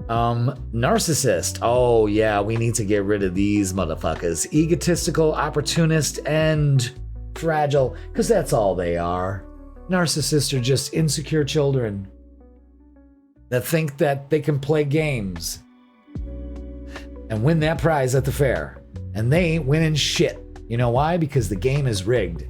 Narcissist. Oh yeah, we need to get rid of these motherfuckers. Egotistical, opportunist, and fragile, because that's all they are. Narcissists are just insecure children. that think that they can play games and win that prize at the fair. And they ain't winning shit. You know why? Because the game is rigged.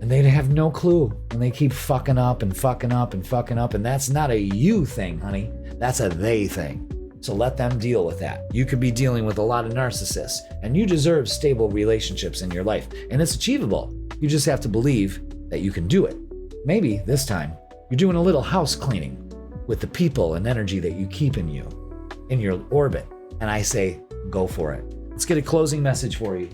And they have no clue. And they keep fucking up and fucking up and fucking up. And that's not a you thing, honey. That's a they thing. So let them deal with that. You could be dealing with a lot of narcissists. And you deserve stable relationships in your life. And it's achievable. You just have to believe that you can do it. Maybe this time you're doing a little house cleaning with the people and energy that you keep in you, in your orbit. And I say, go for it. Let's get a closing message for you.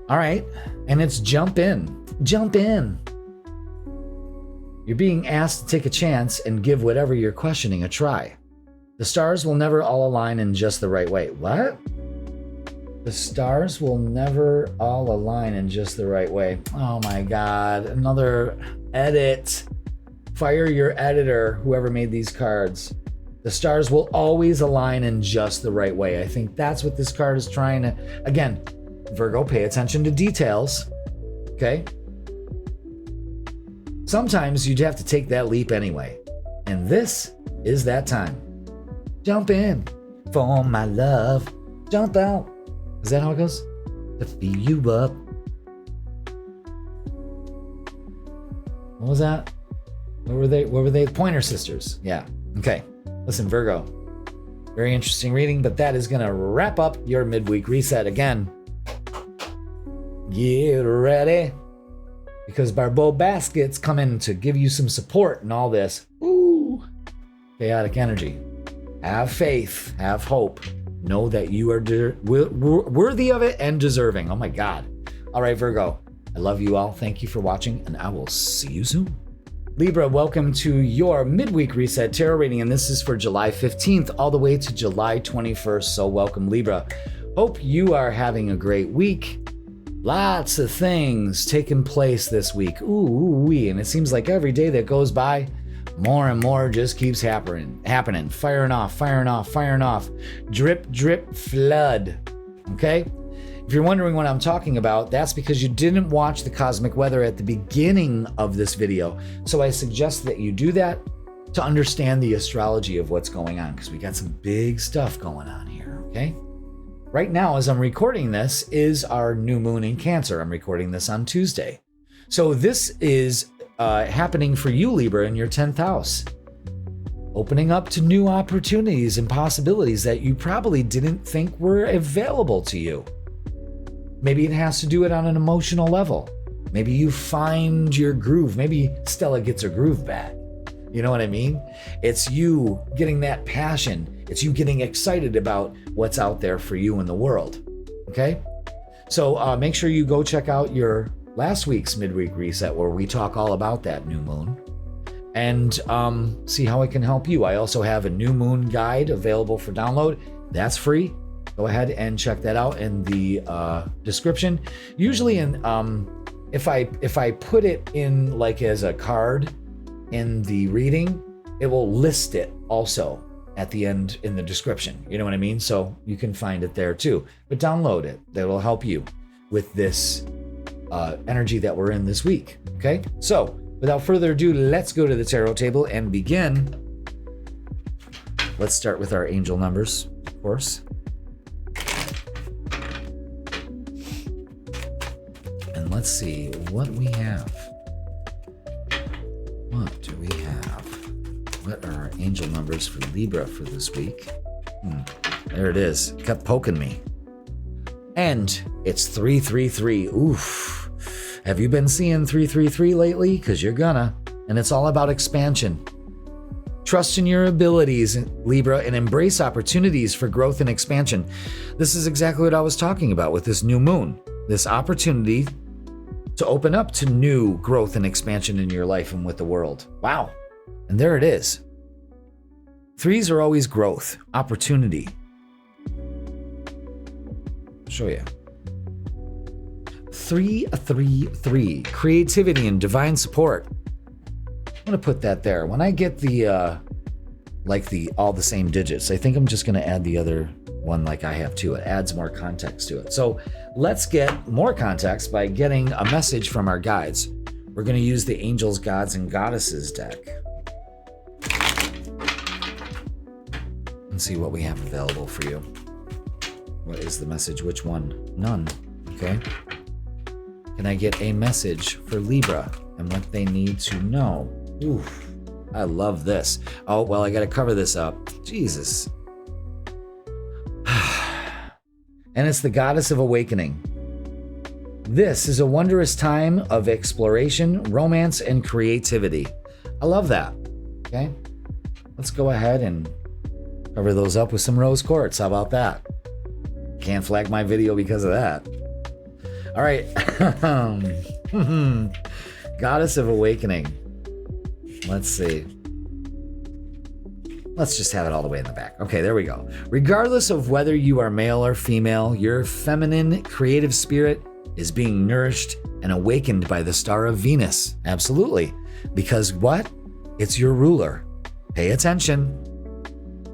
All right, and it's jump in. Jump in. You're being asked to take a chance and give whatever you're questioning a try. The stars will never all align in just the right way. What? The stars will never all align in just the right way. Oh my God, another edit. Fire your editor, whoever made these cards. The stars will always align in just the right way. I think that's what this card is trying to, again, Virgo, pay attention to details, okay? Sometimes you'd have to take that leap anyway. And this is that time. Jump in for my love. Jump out. Is that how it goes? To fill you up. What was that? What were they? Pointer Sisters. Yeah. Okay. Listen, Virgo. Very interesting reading, but that is going to wrap up your midweek reset again. Get ready. Because Barbault Basket's coming to give you some support in all this. Ooh. Chaotic energy. Have faith. Have hope. Know that you are worthy of it and deserving. Oh my God. All right, Virgo. I love you all. Thank you for watching, and I will see you soon. Libra, welcome to your midweek reset tarot reading, and this is for July 15th all the way to July 21st. So welcome, Libra. Hope you are having a great week. Lots of things taking place this week. Ooh-wee. And it seems like every day that goes by, more and more just keeps happening. Firing off. Drip, drip, flood. Okay? If you're wondering what I'm talking about, that's because you didn't watch the cosmic weather at the beginning of this video. So I suggest that you do that to understand the astrology of what's going on, because we got some big stuff going on here, okay? Right now, as I'm recording this, is our new moon in Cancer. I'm recording this on Tuesday. So this is happening for you, Libra, in your 10th house. Opening up to new opportunities and possibilities that you probably didn't think were available to you. Maybe it has to do it on an emotional level. Maybe you find your groove. Maybe Stella gets her groove back. You know what I mean? It's you getting that passion. It's you getting excited about what's out there for you in the world. Okay? So make sure you go check out your last week's midweek reset where we talk all about that new moon and see how it can help you. I also have a new moon guide available for download. That's free. Go ahead and check that out in the description. Usually if I put it in like as a card in the reading, it will list it also at the end in the description. You know what I mean? So you can find it there too. But download it. That'll help you with this energy that we're in this week. Okay? So without further ado, let's go to the tarot table and begin. Let's start with our angel numbers, of course. And let's see what we have. What do we have? What are our angel numbers for Libra for this week? There it is. It kept poking me. And it's 333. Oof. Have you been seeing 333 lately? Because you're gonna. And it's all about expansion. Trust in your abilities, Libra, and embrace opportunities for growth and expansion. This is exactly what I was talking about with this new moon. This opportunity to open up to new growth and expansion in your life and with the world. Wow. And there it is. Threes are always growth, opportunity. I'll show you. 333, creativity and divine support. I'm gonna put that there. When I get the all the same digits, I think I'm just gonna add the other one like I have too. It adds more context to it. So let's get more context by getting a message from our guides. We're going to use the Angels, Gods, and Goddesses deck. And see what we have available for you. What is the message? Which one? None. Okay. Can I get a message for Libra and what they need to know? Oof. I love this. Oh, well, I got to cover this up. Jesus. And it's the Goddess of Awakening. This is a wondrous time of exploration, romance, and creativity. I love that. Okay. Let's go ahead and cover those up with some rose quartz. How about that? Can't flag my video because of that. All right. Goddess of Awakening. Let's see. Let's just have it all the way in the back. Okay, there we go. Regardless of whether you are male or female, your feminine creative spirit is being nourished and awakened by the star of Venus. Absolutely. Because what? It's your ruler. Pay attention.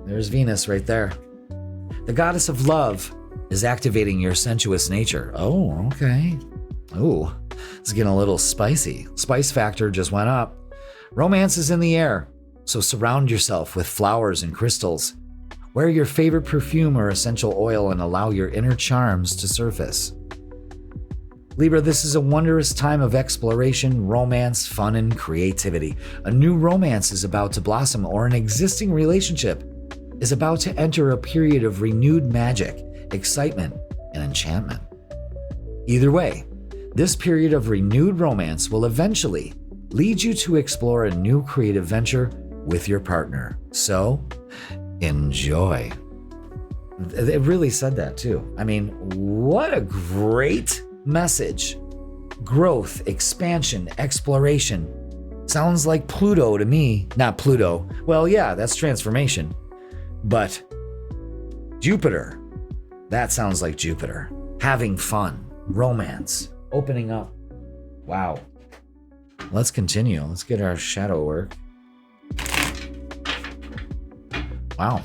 There's Venus right there. The goddess of love is activating your sensuous nature. Oh, okay. Ooh, it's getting a little spicy. Spice factor just went up. Romance is in the air, so surround yourself with flowers and crystals. Wear your favorite perfume or essential oil and allow your inner charms to surface. Libra, this is a wondrous time of exploration, romance, fun, and creativity. A new romance is about to blossom, or an existing relationship is about to enter a period of renewed magic, excitement, and enchantment. Either way, this period of renewed romance will eventually lead you to explore a new creative venture with your partner. So, enjoy. It really said that too. I mean, what a great message. Growth, expansion, exploration. Sounds like Pluto to me. Not Pluto. Well, yeah, that's transformation. But Jupiter. That sounds like Jupiter. Having fun, romance, opening up. Wow. Let's continue. Let's get our shadow work. Wow.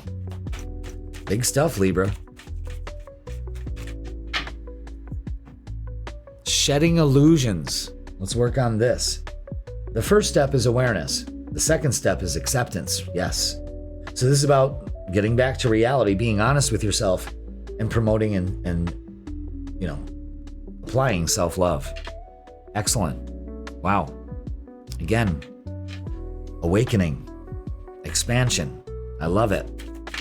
Big stuff, Libra. Shedding illusions. Let's work on this. The first step is awareness. The second step is acceptance. Yes. So this is about getting back to reality, being honest with yourself, and promoting and applying self-love. Excellent. Wow. Again, awakening, expansion. I love it.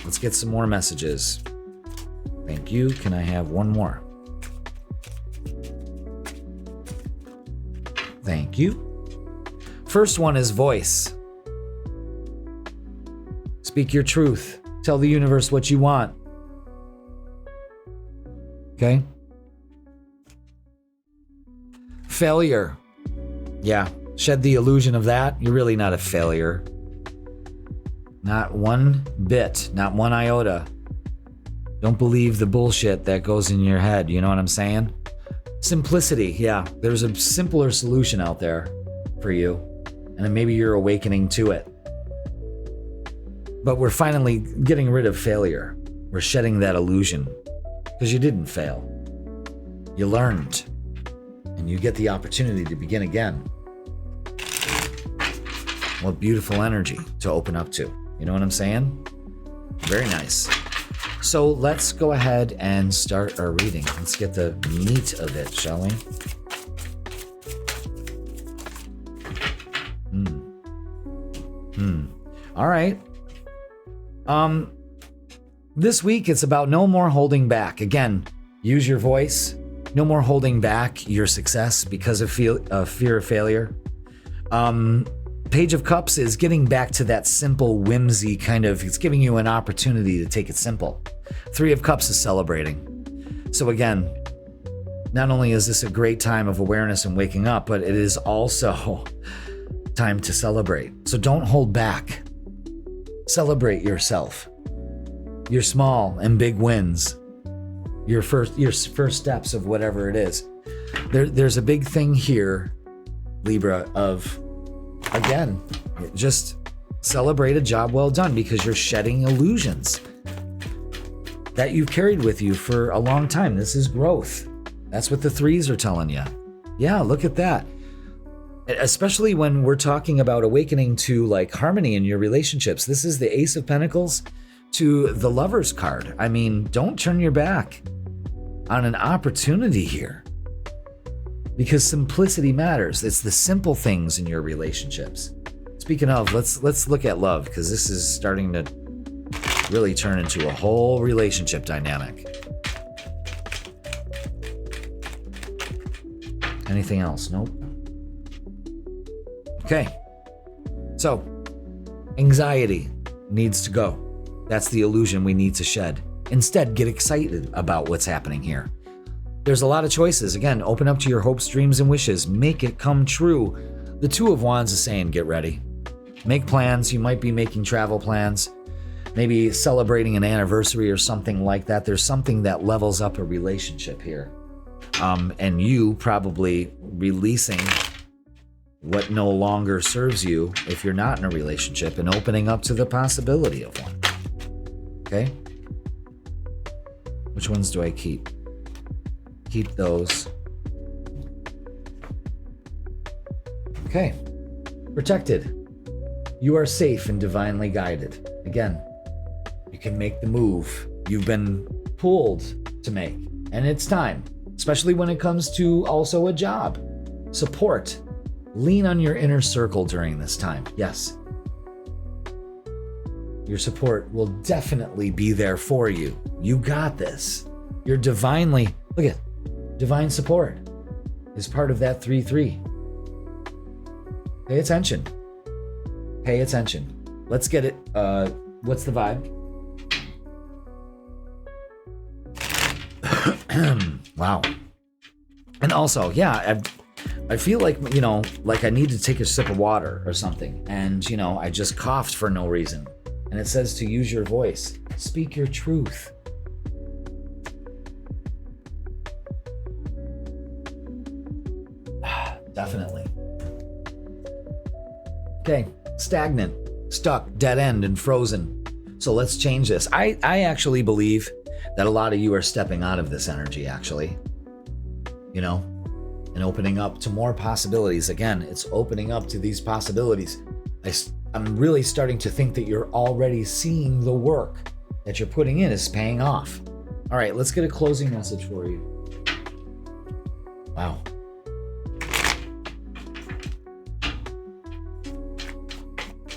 Let's get some more messages. Thank you. Can I have one more? Thank you. First one is voice. Speak your truth. Tell the universe what you want. Okay? Failure. Yeah, shed the illusion of that. You're really not a failure. Not one bit, not one iota. Don't believe the bullshit that goes in your head. You know what I'm saying? Simplicity. Yeah, there's a simpler solution out there for you. And then maybe you're awakening to it. But we're finally getting rid of failure. We're shedding that illusion. Because you didn't fail. You learned. And you get the opportunity to begin again. What beautiful energy to open up to. You know what I'm saying? Very nice. So let's go ahead and start our reading. Let's get the meat of it, shall we? All right. This week it's about no more holding back. Again, use your voice. No more holding back your success because of fear of failure. Page of Cups is getting back to that simple whimsy kind of, it's giving you an opportunity to take it simple. Three of Cups is celebrating. So again, not only is this a great time of awareness and waking up, but it is also time to celebrate. So don't hold back. Celebrate yourself. Your small and big wins. Your first steps of whatever it is. There's a big thing here, Libra, of, again, just celebrate a job well done because you're shedding illusions. that you've carried with you for a long time. This is growth. That's what the threes are telling you. Yeah, look at that. Especially when we're talking about awakening to like harmony in your relationships. This is the Ace of Pentacles to the Lover's card. I mean, don't turn your back on an opportunity here, because simplicity matters. It's the simple things in your relationships. Speaking of, let's look at love, because this is starting to really turn into a whole relationship dynamic. Anything else? Nope. Okay. So, anxiety needs to go. That's the illusion we need to shed. Instead, get excited about what's happening here. There's a lot of choices. Again, open up to your hopes, dreams, and wishes. Make it come true. The Two of Wands is saying, get ready. Make plans. You might be making travel plans. Maybe celebrating an anniversary or something like that. There's something that levels up a relationship here. And you probably releasing what no longer serves you if you're not in a relationship and opening up to the possibility of one. Okay? Which ones do I keep? Keep those. Okay. Protected. You are safe and divinely guided. Again, you can make the move you've been pulled to make. And it's time, especially when it comes to also a job. Support. Lean on your inner circle during this time. Yes. Your support will definitely be there for you. You got this. You're divinely, look at, divine support is part of that 3-3. Pay attention. Pay attention. Let's get it. What's the vibe? Wow. And also, yeah, I feel like, like I need to take a sip of water or something. And, I just coughed for no reason. And it says to use your voice. Speak your truth. Definitely. Okay. Stagnant, stuck, dead end, and frozen. So let's change this. I actually believe that a lot of you are stepping out of this energy, actually. And opening up to more possibilities. Again, it's opening up to these possibilities. I'm really starting to think that you're already seeing the work that you're putting in is paying off. All right, let's get a closing message for you. Wow.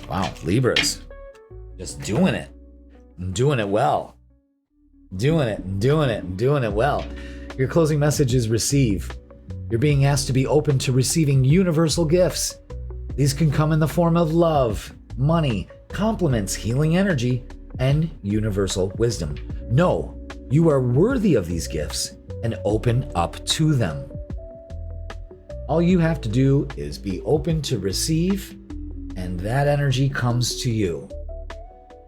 Wow, Libras. Just doing it. And doing it well. Doing it and doing it and doing it well. Your closing message is receive. You're being asked to be open to receiving universal gifts. These can come in the form of love, money, compliments, healing energy, and universal wisdom. Know you are worthy of these gifts and open up to them. All you have to do is be open to receive, and that energy comes to you.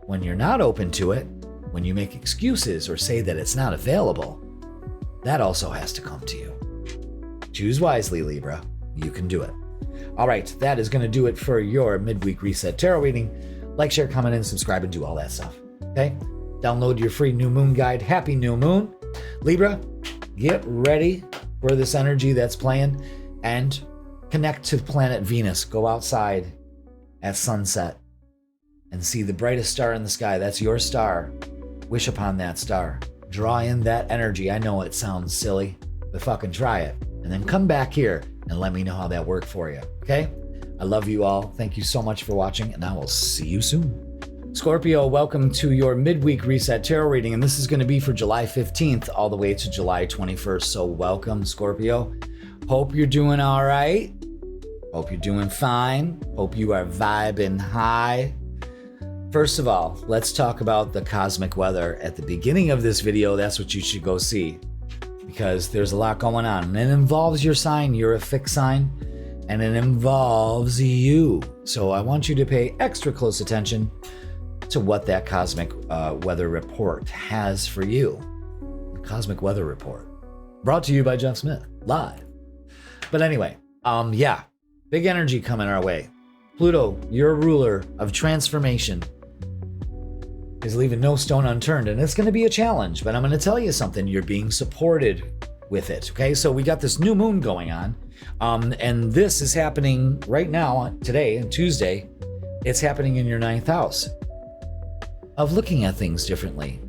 When you're not open to it, when you make excuses or say that it's not available, that also has to come to you. Choose wisely, Libra. You can do it. All right, that is going to do it for your Midweek Reset Tarot reading. Like, share, comment, and subscribe, and do all that stuff. Okay? Download your free new moon guide. Happy new moon. Libra, get ready for this energy that's playing and connect to planet Venus. Go outside at sunset and see the brightest star in the sky. That's your star. Wish upon that star. Draw in that energy. I know it sounds silly, but fucking try it. And then come back here and let me know how that worked for you. Okay? I love you all. Thank you so much for watching, and I will see you soon. Scorpio, welcome to your Midweek Reset Tarot reading, and this is going to be for July 15th all the way to July 21st. So welcome, Scorpio. Hope you're doing all right. Hope you're doing fine. Hope you are vibing high. First of all, let's talk about the cosmic weather. At the beginning of this video, that's what you should go see, because there's a lot going on, and it involves your sign. You're a fixed sign, and it involves you. So I want you to pay extra close attention to what that cosmic weather report has for you. The Cosmic Weather Report, brought to you by Jeff Smith, live. But anyway, yeah, big energy coming our way. Pluto, you're a ruler of transformation. is leaving no stone unturned, and it's going to be a challenge, but I'm going to tell you something. You're being supported with it, okay? So we got this new moon going on, and this is happening right now, today, and Tuesday. It's happening in your 9th house of looking at things differently,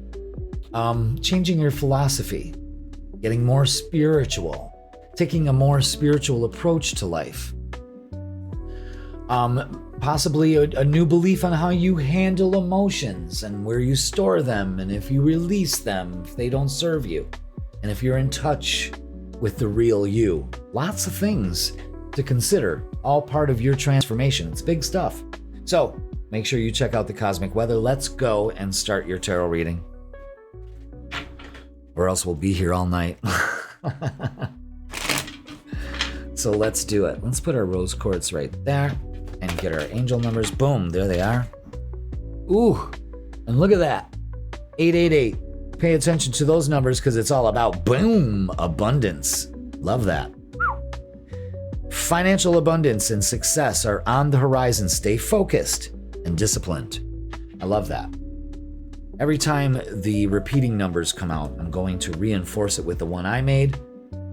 changing your philosophy, getting more spiritual, taking a more spiritual approach to life. Possibly a new belief on how you handle emotions and where you store them, and if you release them if they don't serve you, and if you're in touch with the real you. Lots of things to consider, all part of your transformation. It's big stuff. So make sure you check out the cosmic weather. Let's go and start your tarot reading, or else we'll be here all night. So let's do it. Let's put our rose quartz right there and get our angel numbers. Boom, there they are. Ooh, and look at that. 888. Pay attention to those numbers because it's all about, boom, abundance. Love that. Financial abundance and success are on the horizon. Stay focused and disciplined. I love that. Every time the repeating numbers come out, I'm going to reinforce it with the one I made.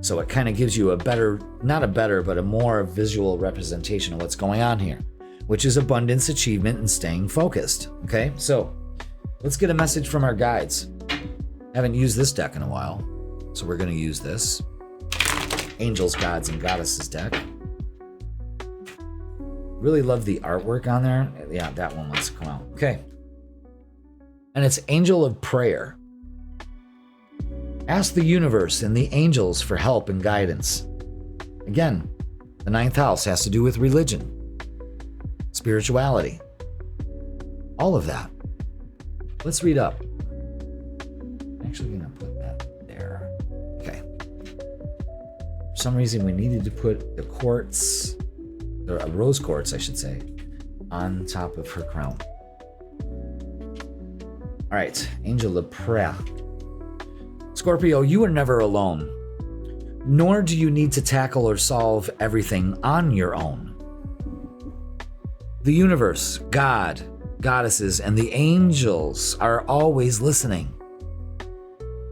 So it kind of gives you a better, not a better, but a more visual representation of what's going on here, which is abundance, achievement, and staying focused. Okay, so let's get a message from our guides. Haven't used this deck in a while, so we're going to use this. Angels, Gods, and Goddesses deck. Really love the artwork on there. Yeah, that one wants to come out. Okay. And it's Angel of Prayer. Ask the universe and the angels for help and guidance. Again, the 9th house has to do with religion, spirituality, all of that. Let's read up. I'm actually going to put that there. Okay. For some reason, we needed to put the quartz, or rose quartz, I should say, on top of her crown. All right, Angel of Prayer. Scorpio, you are never alone, nor do you need to tackle or solve everything on your own. The universe, God, goddesses, and the angels are always listening.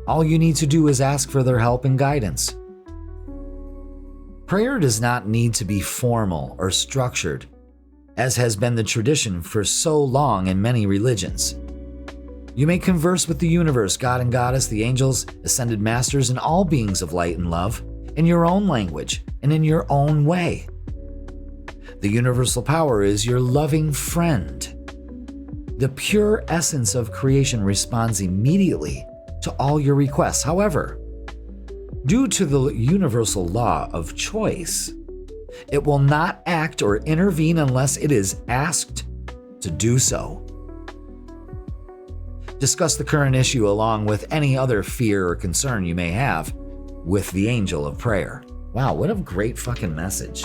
All you need to do is ask for their help and guidance. Prayer does not need to be formal or structured, as has been the tradition for so long in many religions. You may converse with the universe, God and Goddess, the angels, ascended masters, and all beings of light and love in your own language and in your own way. The universal power is your loving friend. The pure essence of creation responds immediately to all your requests. However, due to the universal law of choice, it will not act or intervene unless it is asked to do so. Discuss the current issue along with any other fear or concern you may have with the Angel of Prayer. Wow, what a great fucking message.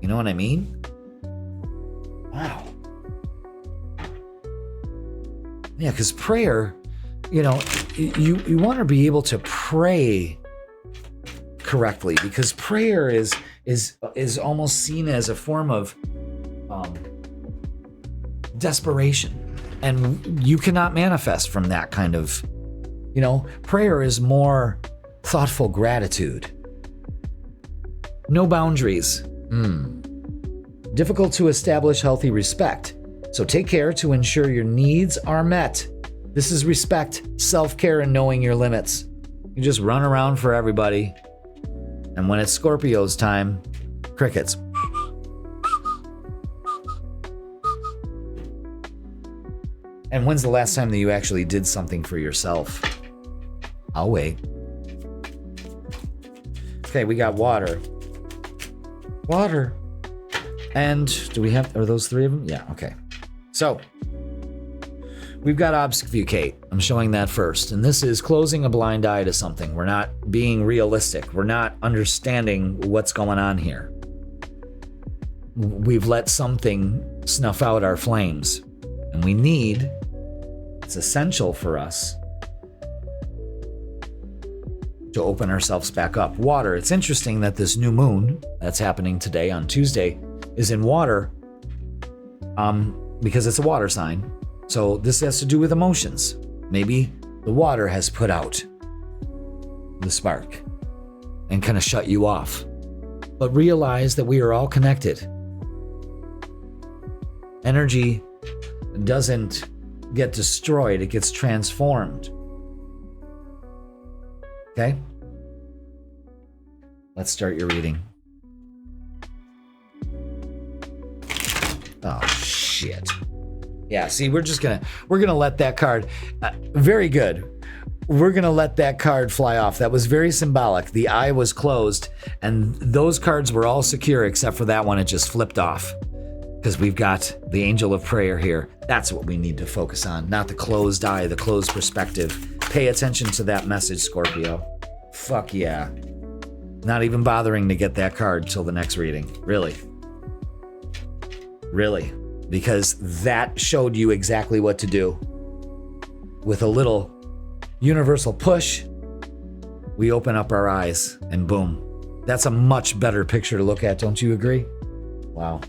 You know what I mean? Wow. Yeah, because prayer, you know, you want to be able to pray correctly, because prayer is almost seen as a form of desperation. And you cannot manifest from that kind of, you know, prayer is more thoughtful gratitude. No boundaries. Difficult to establish healthy respect. So take care to ensure your needs are met. This is respect, self-care, and knowing your limits. You just run around for everybody. And when it's Scorpio's time, crickets. And when's the last time that you actually did something for yourself? I'll wait. Okay, we got water. Water. And do we have, are those three of them? Yeah, okay. So, we've got obfuscate. I'm showing that first. And this is closing a blind eye to something. We're not being realistic. We're not understanding what's going on here. We've let something snuff out our flames. And we need, it's essential for us to open ourselves back up. Water. It's interesting that this new moon that's happening today on Tuesday is in water, because it's a water sign. So this has to do with emotions. Maybe the water has put out the spark and kind of shut you off. But realize that we are all connected. Energy doesn't get destroyed, it gets transformed. Okay? Let's start your reading. Oh, shit. Yeah, see, we're gonna let that card, very good. We're gonna let that card fly off. That was very symbolic. The eye was closed, and those cards were all secure except for that one. It just flipped off because we've got the angel of prayer here. That's what we need to focus on, not the closed eye, the closed perspective. Pay attention to that message, Scorpio. Fuck yeah. Not even bothering to get that card till the next reading. Really. Really. Because that showed you exactly what to do. With a little universal push, we open up our eyes and boom. That's a much better picture to look at, don't you agree? Wow.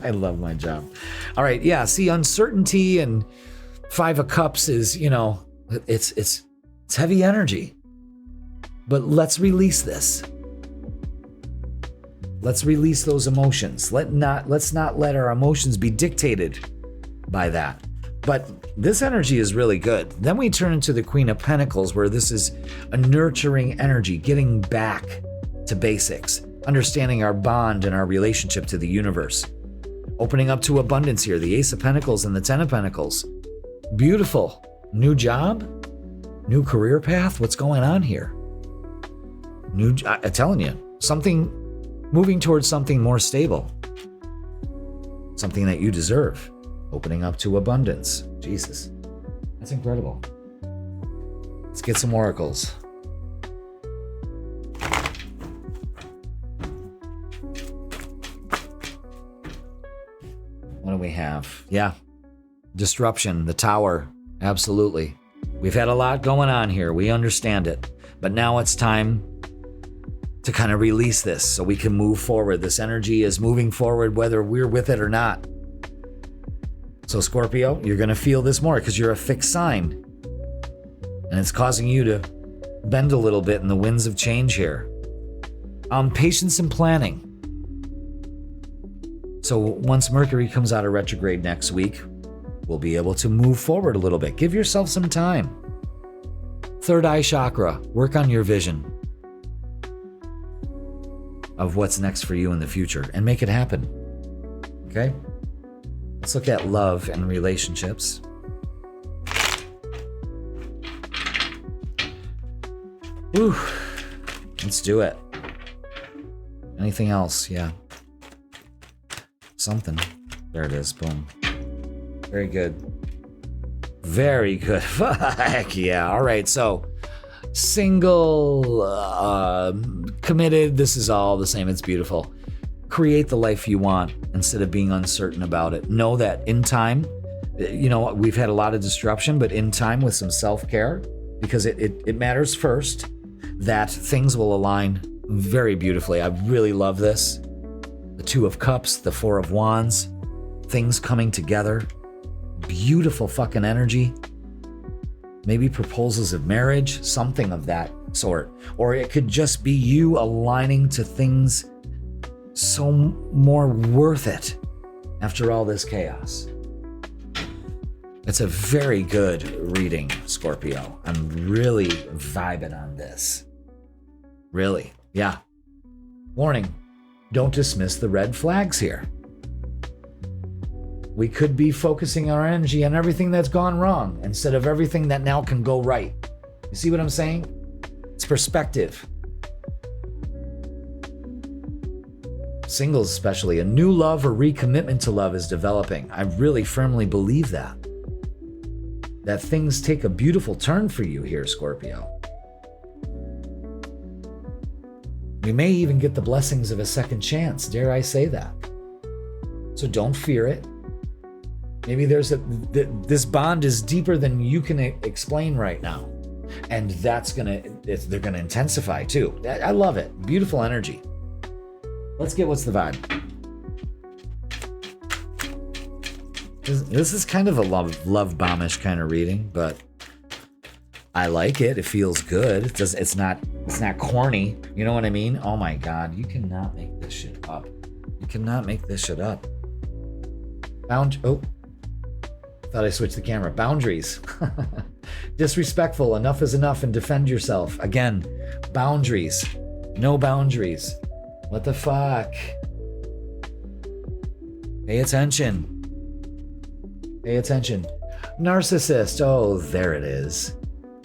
I love my job. All right, yeah, see, uncertainty and Five of Cups is, it's heavy energy. But let's release this. Let's release those emotions. Let's not let our emotions be dictated by that. But this energy is really good. Then we turn into the Queen of Pentacles, where this is a nurturing energy, getting back to basics, understanding our bond and our relationship to the universe. Opening up to abundance here, the Ace of Pentacles and the Ten of Pentacles. Beautiful. New job? New career path? What's going on here? I'm telling you, moving towards something more stable. Something that you deserve. Opening up to abundance. Jesus. That's incredible. Let's get some oracles. What do we have? Yeah. Disruption, the Tower. Absolutely. We've had a lot going on here. We understand it. But now it's time to kind of release this so we can move forward. This energy is moving forward whether we're with it or not. So Scorpio, you're going to feel this more because you're a fixed sign. And it's causing you to bend a little bit in the winds of change here. Patience and planning. So once Mercury comes out of retrograde next week, we'll be able to move forward a little bit. Give yourself some time. Third eye chakra, work on your vision of what's next for you in the future and make it happen. Okay? Let's look at love and relationships. Whew. Let's do it. Anything else? Yeah. Something. There it is. Boom. Very good. Very good. Heck yeah. All right. So, single, committed, this is all the same. It's beautiful. Create the life you want instead of being uncertain about it. Know that in time, we've had a lot of disruption, but in time with some self-care, because it matters first, that things will align very beautifully. I really love this. The Two of Cups, the Four of Wands, things coming together. Beautiful fucking energy. Maybe proposals of marriage, something of that sort. Or it could just be you aligning to things so more worth it after all this chaos. It's a very good reading, Scorpio. I'm really vibing on this. Really, yeah. Warning, don't dismiss the red flags here. We could be focusing our energy on everything that's gone wrong instead of everything that now can go right. You see what I'm saying? It's perspective. Singles especially, a new love or recommitment to love is developing. I really firmly believe that. That things take a beautiful turn for you here, Scorpio. We may even get the blessings of a second chance, dare I say that. So don't fear it. Maybe this bond is deeper than you can explain right now. And they're gonna intensify too. I love it. Beautiful energy. Let's get what's the vibe. This is kind of a love bombish kind of reading, but I like it. It feels good. It's not corny. You know what I mean? Oh my God, you cannot make this shit up. You cannot make this shit up. Thought I switched the camera. Boundaries. Disrespectful. Enough is enough and defend yourself. Again, boundaries. No boundaries. What the fuck? Pay attention. Pay attention. Narcissist. Oh, there it is.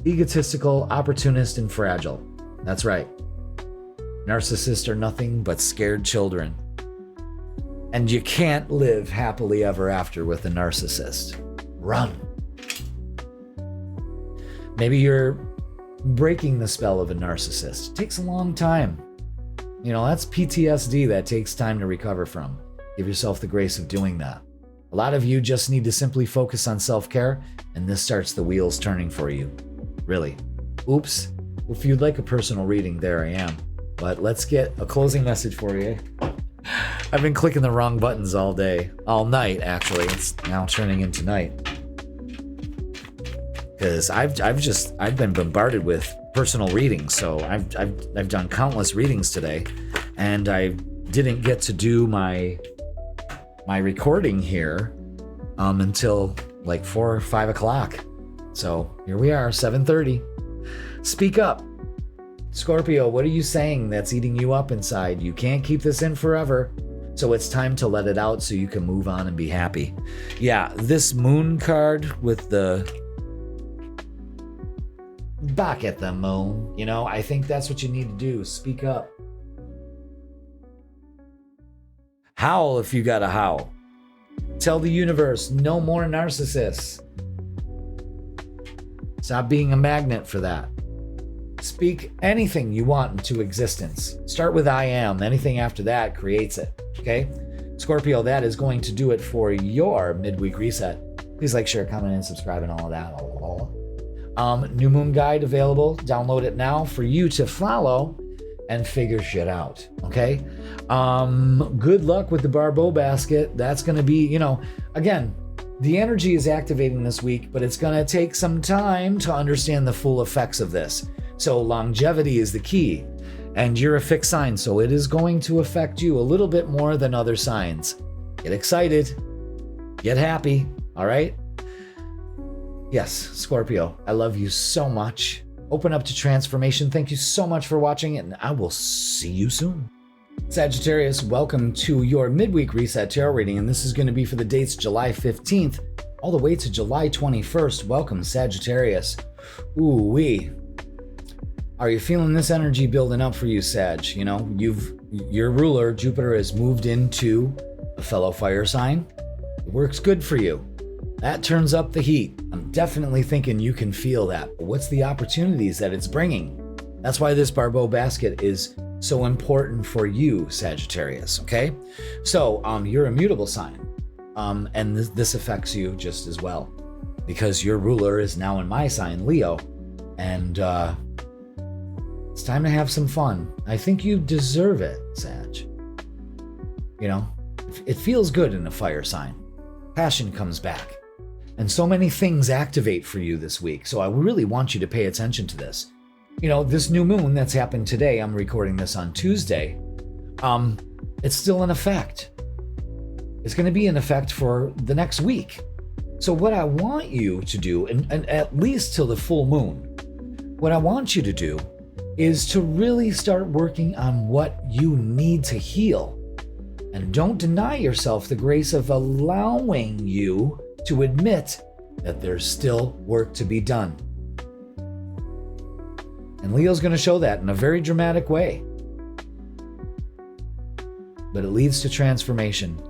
Egotistical, opportunist, and fragile. That's right. Narcissists are nothing but scared children. And you can't live happily ever after with a narcissist. Run. Maybe you're breaking the spell of a narcissist. It takes a long time. You know, that's PTSD that takes time to recover from. Give yourself the grace of doing that. A lot of you just need to simply focus on self-care, and this starts the wheels turning for you. Really. Oops. If you'd like a personal reading, there I am. But let's get a closing message for you. I've been clicking the wrong buttons all day. All night, actually. It's now turning into night. Because I've been bombarded with personal readings. So I've done countless readings today. And I didn't get to do my recording here until like 4 or 5 o'clock. So here we are, 7:30. Speak up. Scorpio, what are you saying that's eating you up inside? You can't keep this in forever. So it's time to let it out so you can move on and be happy. Yeah, this moon card with the back at the moon, you know, I think that's what you need to do. Speak up. Howl if you gotta howl. Tell the universe, no more narcissists. Stop being a magnet for that. Speak anything you want into existence. Start with I am. Anything after that creates it. Okay? Scorpio, that is going to do it for your midweek reset. Please like, share, comment, and subscribe and all of that. New moon guide available. Download it now for you to follow and figure shit out. Okay? Good luck with the Barbault basket. That's going to be, you know, again, the energy is activating this week, but it's going to take some time to understand the full effects of this. So longevity is the key. And you're a fixed sign, so it is going to affect you a little bit more than other signs. Get excited. Get happy. All right? Yes, Scorpio, I love you so much. Open up to transformation. Thank you so much for watching, and I will see you soon. Sagittarius, welcome to your midweek reset tarot reading, and this is going to be for the dates July 15th all the way to July 21st. Welcome, Sagittarius. Ooh-wee. Are you feeling this energy building up for you, Sag? You know, your ruler, Jupiter, has moved into a fellow fire sign. It works good for you. That turns up the heat. I'm definitely thinking you can feel that. But what's the opportunities that it's bringing? That's why this Barbault basket is so important for you, Sagittarius, okay? So you're a mutable sign, and this affects you just as well because your ruler is now in my sign, Leo, and it's time to have some fun. I think you deserve it, Sag. You know, it feels good in a fire sign. Passion comes back, and so many things activate for you this week, so I really want you to pay attention to this. You know, this new moon that's happened today, I'm recording this on Tuesday, it's still in effect. It's going to be in effect for the next week. So what I want you to do, and at least till the full moon, what I want you to do is to really start working on what you need to heal. And don't deny yourself the grace of allowing you to admit that there's still work to be done. And Leo's going to show that in a very dramatic way. But it leads to transformation,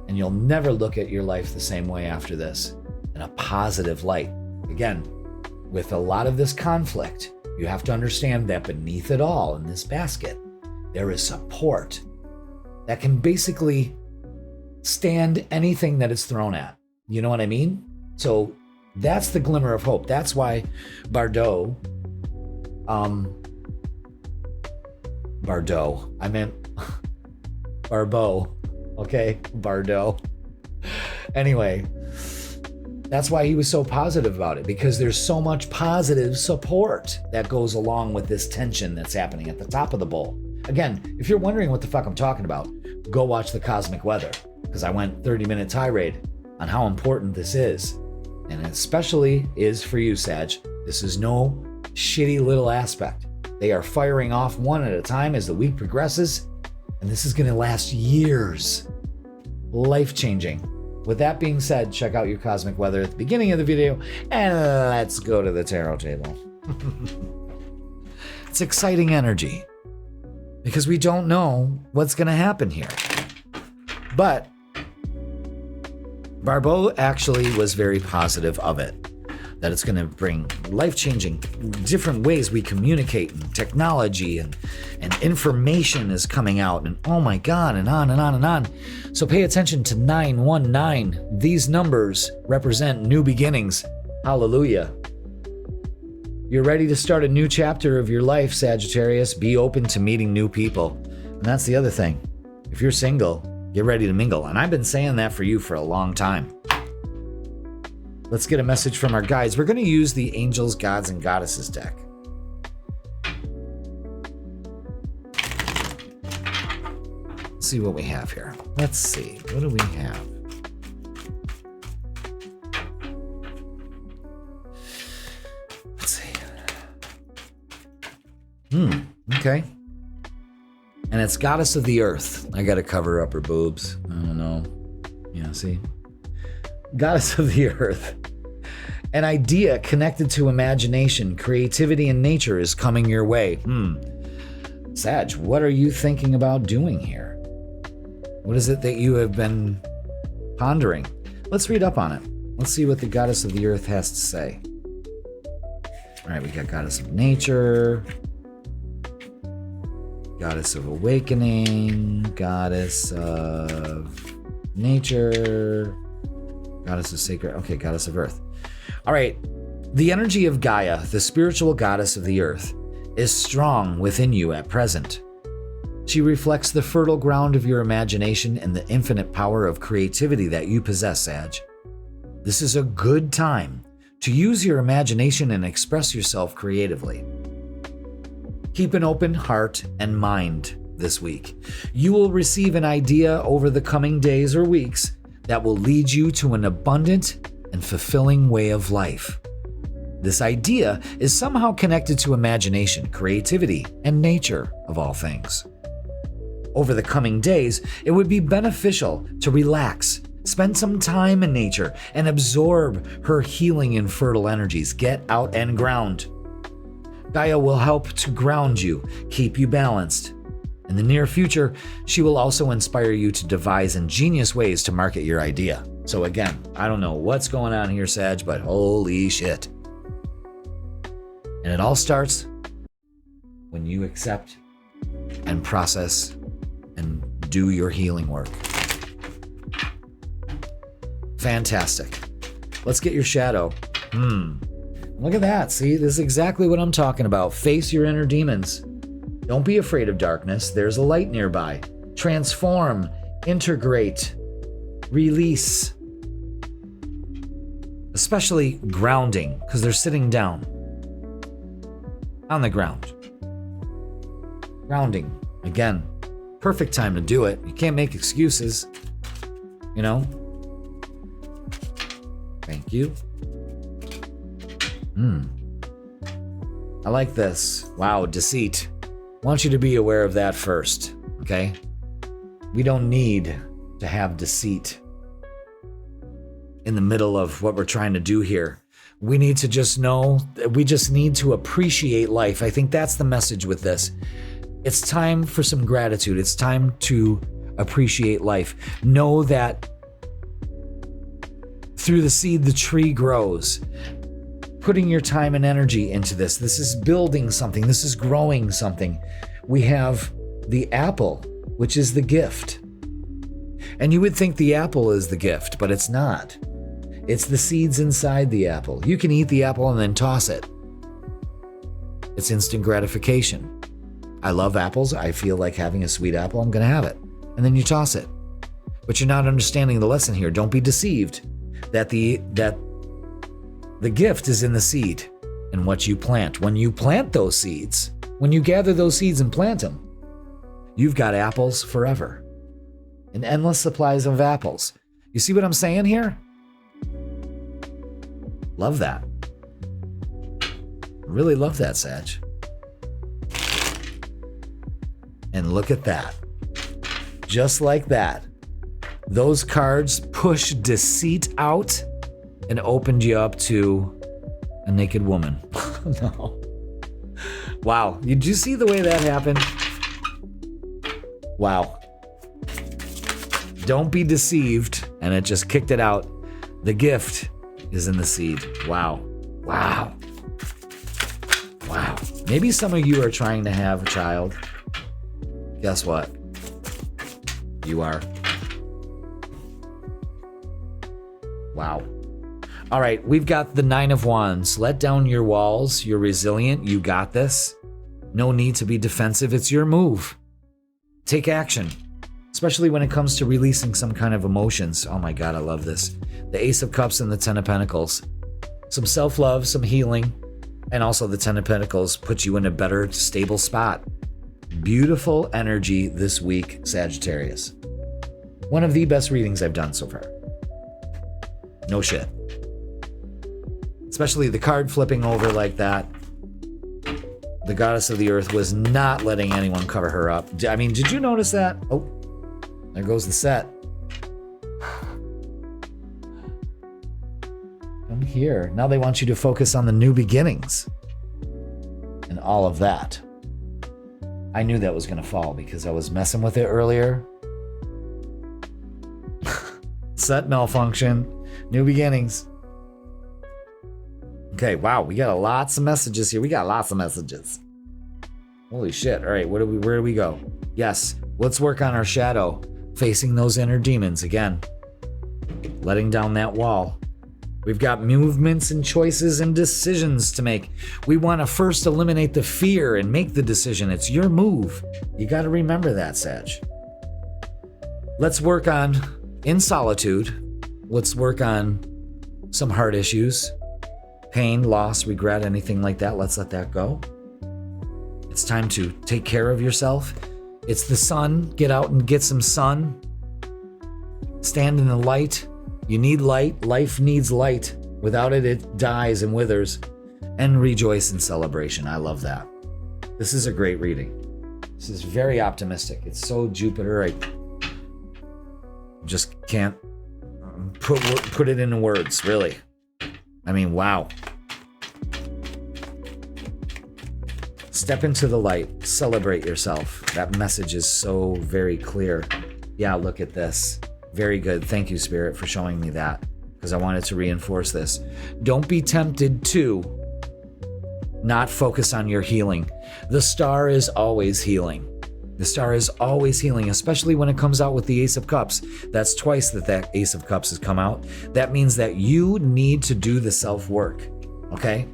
and you'll never look at your life the same way after this, in a positive light. Again, with a lot of this conflict, you have to understand that beneath it all in this basket, there is support that can basically stand anything that it's thrown at. You know what I mean? So that's the glimmer of hope. That's why Barbault, I meant Barbault, okay? Barbault. Anyway, That's why he was so positive about it, because there's so much positive support that goes along with this tension that's happening at the top of the bowl. Again, if you're wondering what the fuck I'm talking about, go watch the cosmic weather, because I went 30-minute tirade on how important this is. And it especially is for you, Sag. This is no shitty little aspect. They are firing off one at a time as the week progresses, and this is going to last years. Life-changing. With that being said, check out your cosmic weather at the beginning of the video, and let's go to the tarot table. It's exciting energy, because we don't know what's going to happen here. But Barbault actually was very positive of it, that it's going to bring life-changing different ways we communicate, and technology and information is coming out, and oh my God, and on and on and on. So pay attention to 919. These numbers represent new beginnings. Hallelujah. You're ready to start a new chapter of your life, Sagittarius. Be open to meeting new people. And that's the other thing. If you're single, get ready to mingle. And I've been saying that for you for a long time. Let's get a message from our guides. We're going to use the Angels, Gods, and Goddesses deck. Let's see what we have here. Let's see. What do we have? Let's see. Okay. And it's Goddess of the Earth. I got to cover up her boobs. I don't know. Yeah, see? Goddess of the Earth. An idea connected to imagination, creativity, and nature is coming your way. Sag, what are you thinking about doing here? What is it that you have been pondering? Let's read up on it. Let's see what the Goddess of the Earth has to say. All right, we got Goddess of Nature, Goddess of Awakening, Goddess of Nature, Goddess of Sacred, okay, Goddess of Earth. All right, the energy of Gaia, the spiritual goddess of the earth, is strong within you at present. She reflects the fertile ground of your imagination and the infinite power of creativity that you possess, Sag. This is a good time to use your imagination and express yourself creatively. Keep an open heart and mind this week. You will receive an idea over the coming days or weeks that will lead you to an abundant and fulfilling way of life. This idea is somehow connected to imagination, creativity, and nature, of all things. Over the coming days, it would be beneficial to relax, spend some time in nature, and absorb her healing and fertile energies. Get out and ground. Gaia will help to ground you, keep you balanced. In the near future, she will also inspire you to devise ingenious ways to market your idea. So again, I don't know what's going on here, Sag, but holy shit. And it all starts when you accept and process and do your healing work. Fantastic. Let's get your shadow. Look at that. See, this is exactly what I'm talking about. Face your inner demons. Don't be afraid of darkness. There's a light nearby. Transform, integrate, release. Especially grounding, because they're sitting down on the ground. Grounding. Again, perfect time to do it. You can't make excuses. You know? Thank you. I like this. Wow, deceit. I want you to be aware of that first, okay? We don't need to have deceit in the middle of what we're trying to do here. We need to just know that we just need to appreciate life. I think that's the message with this. It's time for some gratitude. It's time to appreciate life. Know that through the seed, the tree grows. Putting your time and energy into this. This is building something. This is growing something. We have the apple, which is the gift. And you would think the apple is the gift, but it's not. It's the seeds inside the apple. You can eat the apple and then toss it. It's instant gratification. I love apples. I feel like having a sweet apple. I'm going to have it. And then you toss it. But you're not understanding the lesson here. Don't be deceived that The gift is in the seed and what you plant. When you plant those seeds, when you gather those seeds and plant them, you've got apples forever. And endless supplies of apples. You see what I'm saying here? Love that. Really love that, Sag. And look at that. Just like that. Those cards pushed deceit out and opened you up to a naked woman. No. Wow. Did you see the way that happened? Wow. Don't be deceived. And it just kicked it out. The gift is in the seed. Wow. Wow. Wow. Maybe some of you are trying to have a child. Guess what? You are. Wow. All right, we've got the 9 of Wands. Let down your walls. You're resilient. You got this. No need to be defensive. It's your move. Take action, especially when it comes to releasing some kind of emotions. Oh my God, I love this. The Ace of Cups and the 10 of Pentacles. Some self-love, some healing, and also the 10 of Pentacles puts you in a better, stable spot. Beautiful energy this week, Sagittarius. One of the best readings I've done so far. No shit. Especially the card flipping over like that. The goddess of the earth was not letting anyone cover her up. I mean, did you notice that? Oh, there goes the set. Come here. Now they want you to focus on the new beginnings and all of that. I knew that was going to fall because I was messing with it earlier. Set malfunction. New beginnings. Okay, wow, we got lots of messages here. We got lots of messages. Holy shit. All right, where do we go? Yes, let's work on our shadow, facing those inner demons again. Letting down that wall. We've got movements and choices and decisions to make. We want to first eliminate the fear and make the decision. It's your move. You got to remember that, Sag. Let's work on, in solitude, let's work on some heart issues. Pain, loss, regret, anything like that. Let's let that go. It's time to take care of yourself. It's the sun. Get out and get some sun. Stand in the light. You need light. Life needs light. Without it, it dies and withers. And rejoice in celebration. I love that. This is a great reading. This is very optimistic. It's so Jupiter. I just can't put it into words, really. I mean, wow. Step into the light. Celebrate yourself. That message is so very clear. Yeah, look at this. Very good. Thank you, Spirit, for showing me that, because I wanted to reinforce this. Don't be tempted to not focus on your healing. The star is always healing. The star is always healing, especially when it comes out with the Ace of Cups. That's twice that Ace of Cups has come out. That means that you need to do the self-work, okay?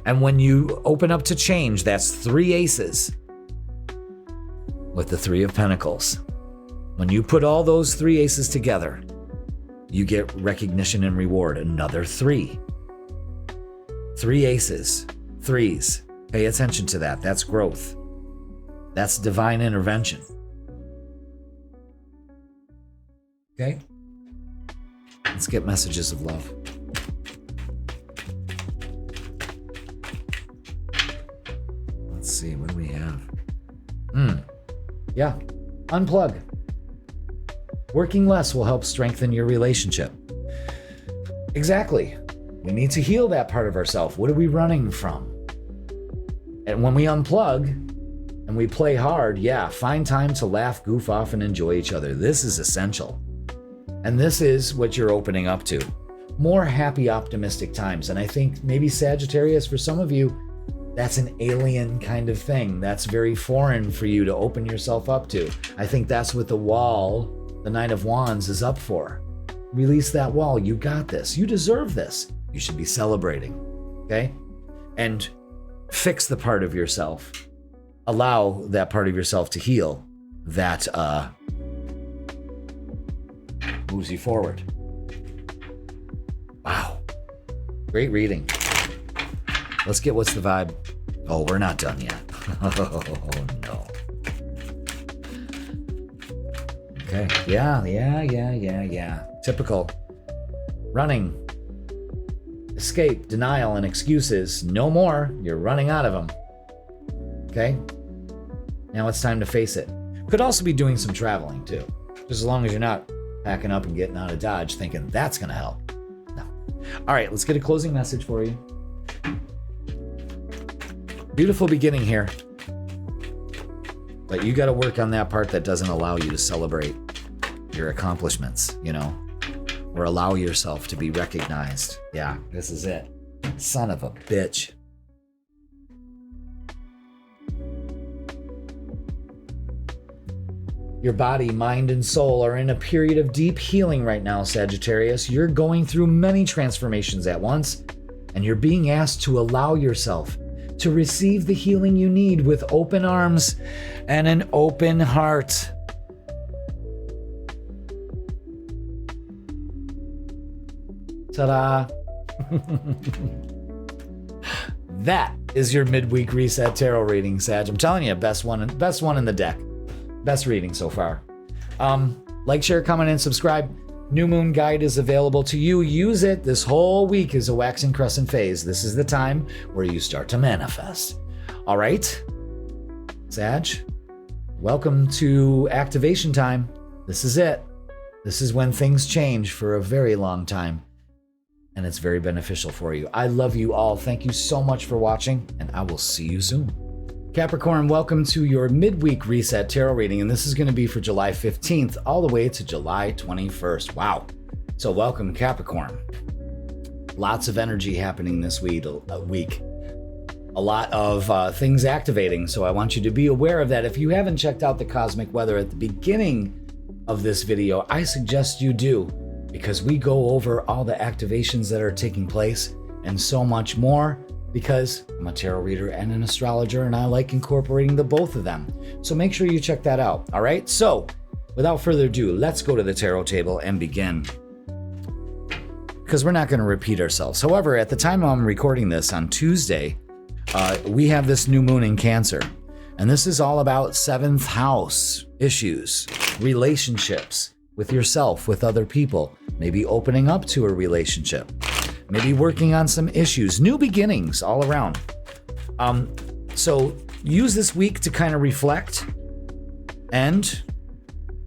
And when you open up to change, that's 3 aces with the 3 of Pentacles. When you put all those 3 aces together, you get recognition and reward. Another 3. 3 aces, 3s. Pay attention to that. That's growth. That's divine intervention. Okay? Let's get messages of love. Let's see, what do we have? Yeah, unplug. Working less will help strengthen your relationship. Exactly. We need to heal that part of ourselves. What are we running from? And when we unplug and we play hard, yeah, find time to laugh, goof off, and enjoy each other. This is essential. And this is what you're opening up to. More happy, optimistic times. And I think maybe Sagittarius, for some of you, that's an alien kind of thing. That's very foreign for you to open yourself up to. I think that's what the wall, the 9 of Wands, is up for. Release that wall. You got this. You deserve this. You should be celebrating. Okay? And fix the part of yourself. Allow that part of yourself to heal. That moves you forward. Wow. Great reading. Let's get what's the vibe. Oh, we're not done yet. Oh, no. Okay. Yeah. Typical. Running. Escape, denial, and excuses. No more. You're running out of them. Okay? Now it's time to face it. Could also be doing some traveling, too. Just as long as you're not packing up and getting out of Dodge thinking that's going to help. No. All right, let's get a closing message for you. Beautiful beginning here. But you got to work on that part that doesn't allow you to celebrate your accomplishments, or allow yourself to be recognized. Yeah, this is it. Son of a bitch. Your body, mind, and soul are in a period of deep healing right now, Sagittarius. You're going through many transformations at once, and you're being asked to allow yourself to receive the healing you need with open arms and an open heart. Ta-da! That is your midweek reset tarot reading, Sag. I'm telling you, best one in the deck. Best reading so far. Like, share, comment, and subscribe. New moon guide is available to you. Use it. This whole week is a waxing crescent phase. This is the time where you start to manifest. All right, Sag, welcome to activation time. This is it. This is when things change for a very long time, and it's very beneficial for you. I love you all. Thank you so much for watching, and I will see you soon. Capricorn, welcome to your midweek reset tarot reading, and this is going to be for July 15th all the way to July 21st. Wow. So welcome, Capricorn. Lots of energy happening this week. A lot of things activating, so I want you to be aware of that. If you haven't checked out the cosmic weather at the beginning of this video, I suggest you do, because we go over all the activations that are taking place and so much more, because I'm a tarot reader and an astrologer, and I like incorporating the both of them. So make sure you check that out. All right. So without further ado, let's go to the tarot table and begin, because we're not going to repeat ourselves. However, at the time I'm recording this on Tuesday, we have this new moon in Cancer, and this is all about 7th house issues, relationships with yourself, with other people, maybe opening up to a relationship, maybe working on some issues, new beginnings all around. So use this week to kind of reflect, and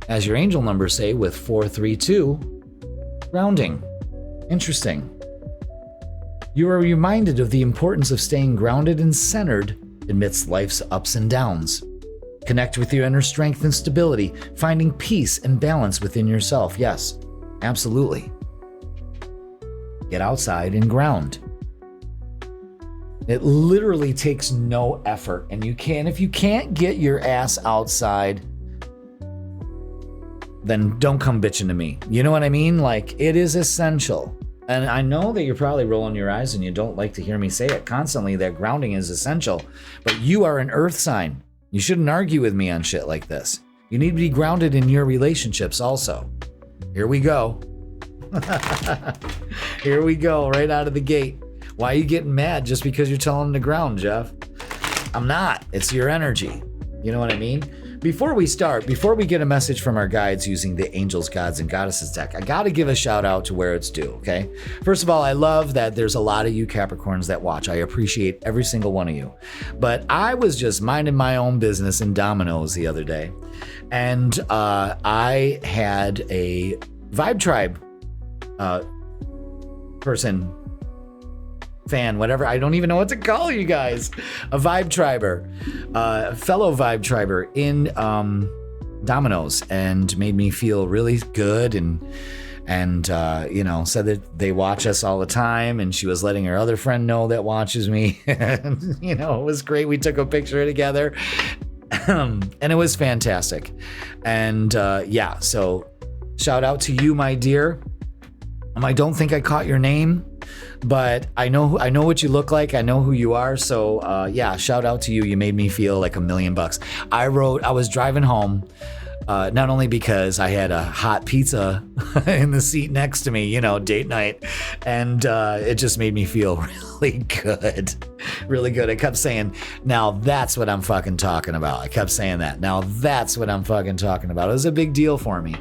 as your angel numbers say, with 432, grounding. Interesting. You are reminded of the importance of staying grounded and centered amidst life's ups and downs. Connect with your inner strength and stability, finding peace and balance within yourself. Yes, absolutely. Get outside and ground. It literally takes no effort, and if you can't get your ass outside, then don't come bitching to me. You know what I mean? Like, it is essential. And I know that you're probably rolling your eyes and you don't like to hear me say it constantly, that grounding is essential, but you are an earth sign. You shouldn't argue with me on shit like this. You need to be grounded in your relationships also. Here we go. Here we go, right out of the gate. Why are you getting mad just because you're telling them to ground, Jeff? I'm not. It's your energy. You know what I mean? Before we get a message from our guides using the Angels, Gods, and Goddesses deck, I got to give a shout out to where it's due, okay? First of all, I love that there's a lot of you Capricorns that watch. I appreciate every single one of you. But I was just minding my own business in Domino's the other day, and I had a Vibe Tribe person, fan, whatever. I don't even know what to call you guys. A Vibe Triber, fellow Vibe Triber in Domino's, and made me feel really good, and said that they watch us all the time, and she was letting her other friend know that watches me. And, it was great. We took a picture together, and it was fantastic. And so shout out to you, my dear. I don't think I caught your name, but I know what you look like. I know who you are. So shout out to you. You made me feel like $1 million. I was driving home Not only because I had a hot pizza in the seat next to me, date night, and it just made me feel really good. Really good. I kept saying, now that's what I'm fucking talking about. I kept saying that. Now that's what I'm fucking talking about. It was a big deal for me.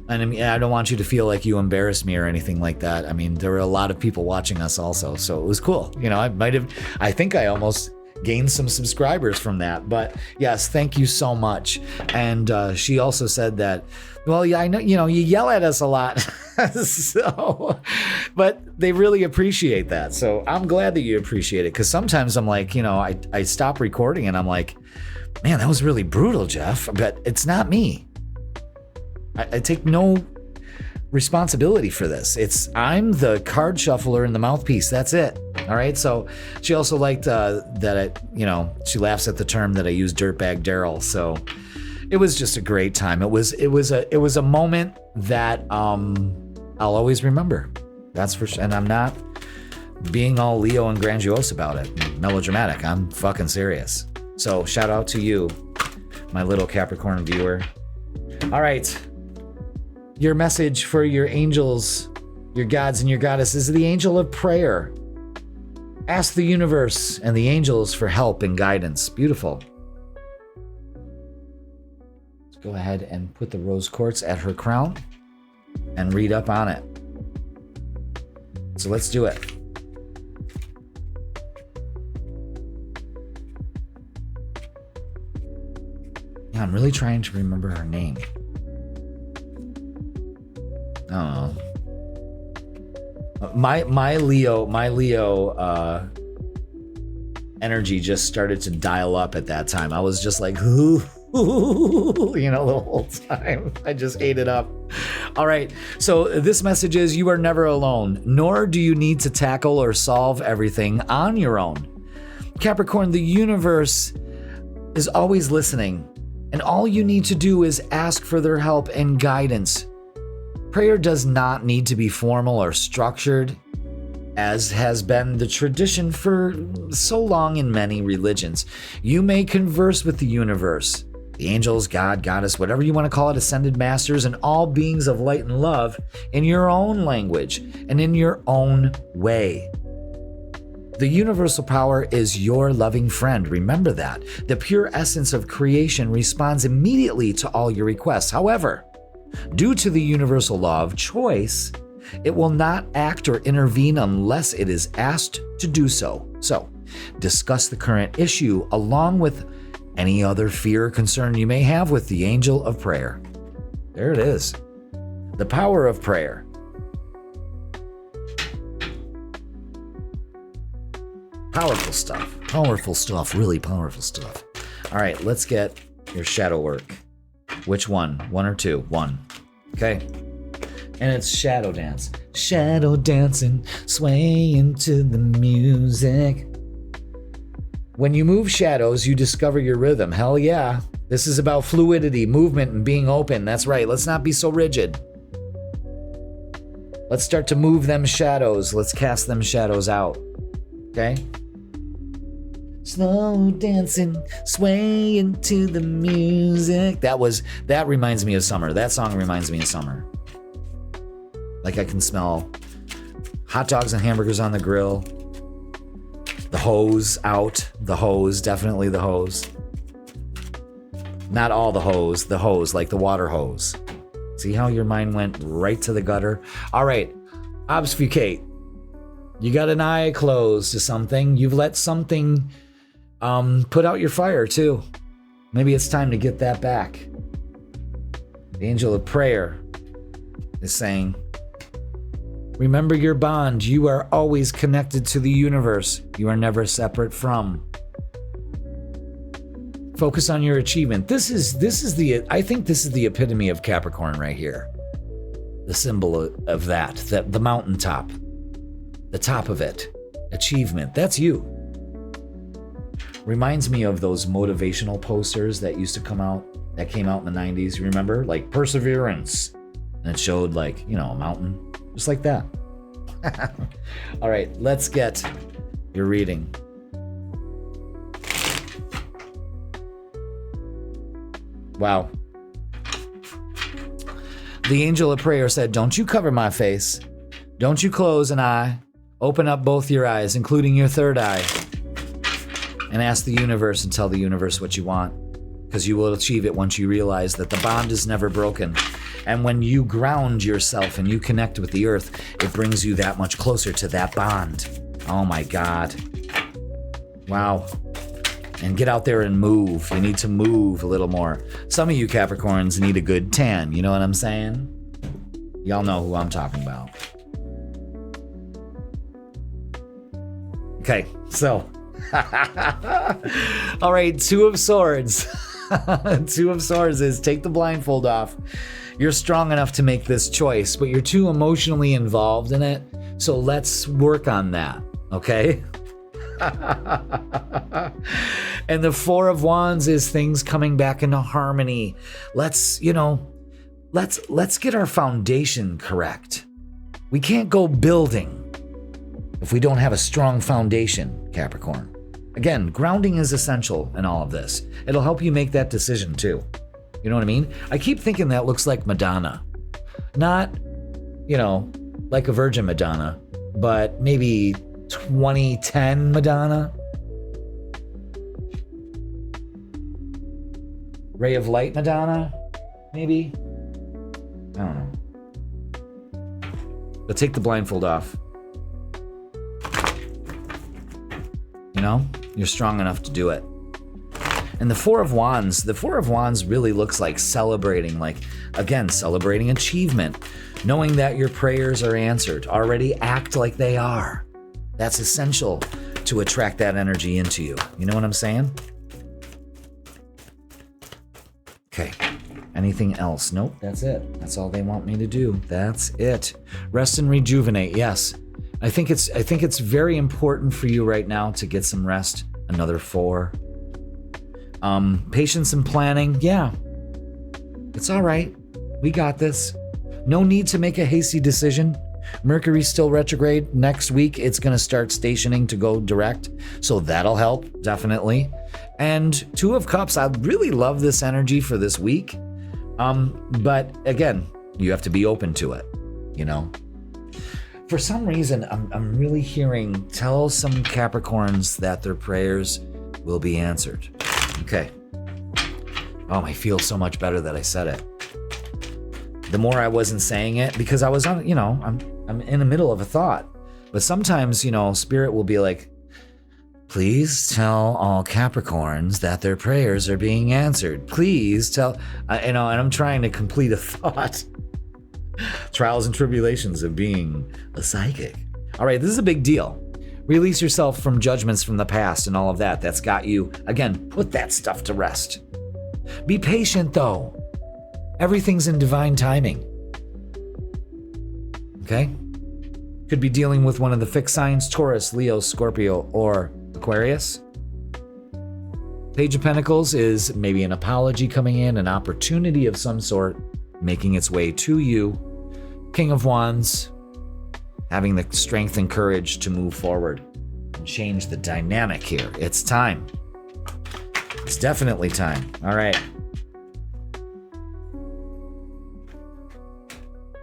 And I mean, I don't want you to feel like you embarrassed me or anything like that. I mean, there were a lot of people watching us also, so it was cool. I think I almost gained some subscribers from that. But yes, thank you so much. And she also said that, well, yeah, I know, you yell at us a lot. So, but they really appreciate that. So I'm glad that you appreciate it. Because sometimes I'm like, I stop recording and I'm like, man, that was really brutal, Jeff. But it's not me. I take no responsibility for this. I'm the card shuffler and the mouthpiece. That's it. All right. So she also liked that she laughs at the term that I use, dirtbag Daryl. So it was just a great time. It was a moment that I'll always remember. That's for sure. And I'm not being all Leo and grandiose about it, melodramatic. I'm fucking serious. So shout out to you, my little Capricorn viewer. All right. Your message for your angels, your gods and your goddesses is the angel of prayer. Ask the universe and the angels for help and guidance. Beautiful. Let's go ahead and put the rose quartz at her crown and read up on it. So let's do it. Yeah, I'm really trying to remember her name. I don't know. My Leo energy just started to dial up at that time. I was just like, the whole time. I just ate it up. All right. So this message is, you are never alone, nor do you need to tackle or solve everything on your own. Capricorn, the universe is always listening, and all you need to do is ask for their help and guidance. Prayer does not need to be formal or structured, as has been the tradition for so long in many religions. You may converse with the universe, the angels, God, goddess, whatever you want to call it, ascended masters, and all beings of light and love in your own language and in your own way. The universal power is your loving friend. Remember that. The pure essence of creation responds immediately to all your requests. However, due to the universal law of choice, it will not act or intervene unless it is asked to do so. So, discuss the current issue along with any other fear or concern you may have with the angel of prayer. There it is. The power of prayer. Powerful stuff. Powerful stuff. Really powerful stuff. All right, let's get your shadow work. Which one? One or two? One. Okay. And it's shadow dance. Shadow dancing, swaying to the music. When you move shadows, you discover your rhythm. Hell yeah. This is about fluidity, movement, and being open. That's right. Let's not be so rigid. Let's start to move them shadows. Let's cast them shadows out. Okay? Slow dancing, swaying to the music. That reminds me of summer. That song reminds me of summer. Like I can smell hot dogs and hamburgers on the grill. The hose out. The hose, definitely the hose. Not all the hose, like the water hose. See how your mind went right to the gutter? All right, obfuscate. You got an eye closed to something. You've let something put out your fire too. Maybe it's time to get that back. The angel of prayer is saying, remember your bond. You are always connected to the universe. You are never separate from. Focus on your achievement. I think this is the epitome of Capricorn right here. The symbol of that the mountaintop, the top of it, achievement. That's you. Reminds me of those motivational posters that used to come out, that came out in the 90s. You remember? Like perseverance. And it showed like, a mountain. Just like that. All right, let's get your reading. Wow. The angel of prayer said, don't you cover my face. Don't you close an eye. Open up both your eyes, including your third eye. And ask the universe and tell the universe what you want. Because you will achieve it once you realize that the bond is never broken. And when you ground yourself and you connect with the earth, it brings you that much closer to that bond. Oh my God. Wow. And get out there and move. You need to move a little more. Some of you Capricorns need a good tan. You know what I'm saying? Y'all know who I'm talking about. Okay, so. All right, Two of Swords. Two of Swords is take the blindfold off. You're strong enough to make this choice, but you're too emotionally involved in it. So let's work on that, okay? And the Four of Wands is things coming back into harmony. Let's get our foundation correct. We can't go building if we don't have a strong foundation, Capricorn. Again, grounding is essential in all of this. It'll help you make that decision too. You know what I mean? I keep thinking that looks like Madonna. Not, like a Virgin Madonna, but maybe 2010 Madonna. Ray of Light Madonna, maybe? I don't know. But take the blindfold off. You're strong enough to do it. And the Four of Wands really looks like celebrating achievement, knowing that your prayers are answered. Already act like they are. That's essential to attract that energy into you. You know what I'm saying? Okay. Anything else? Nope, that's it. That's all they want me to do. That's it. Rest and rejuvenate. Yes. I think it's very important for you right now to get some rest. Another 4. Patience and planning. Yeah. It's all right. We got this. No need to make a hasty decision. Mercury's still retrograde. Next week, it's going to start stationing to go direct. So that'll help, definitely. And Two of Cups, I really love this energy for this week. But again, you have to be open to it, For some reason, I'm really hearing, tell some Capricorns that their prayers will be answered. Okay. Oh, I feel so much better that I said it. The more I wasn't saying it, because I was on, I'm in the middle of a thought. But sometimes, Spirit will be like, please tell all Capricorns that their prayers are being answered. Please tell, and I'm trying to complete a thought. Trials and tribulations of being a psychic. All right, this is a big deal. Release yourself from judgments from the past and all of that. That's got you. Again, put that stuff to rest. Be patient, though. Everything's in divine timing. Okay? Could be dealing with one of the fixed signs, Taurus, Leo, Scorpio, or Aquarius. Page of Pentacles is maybe an apology coming in, an opportunity of some sort making its way to you. King of Wands, having the strength and courage to move forward and change the dynamic here. It's time. It's definitely time. All right.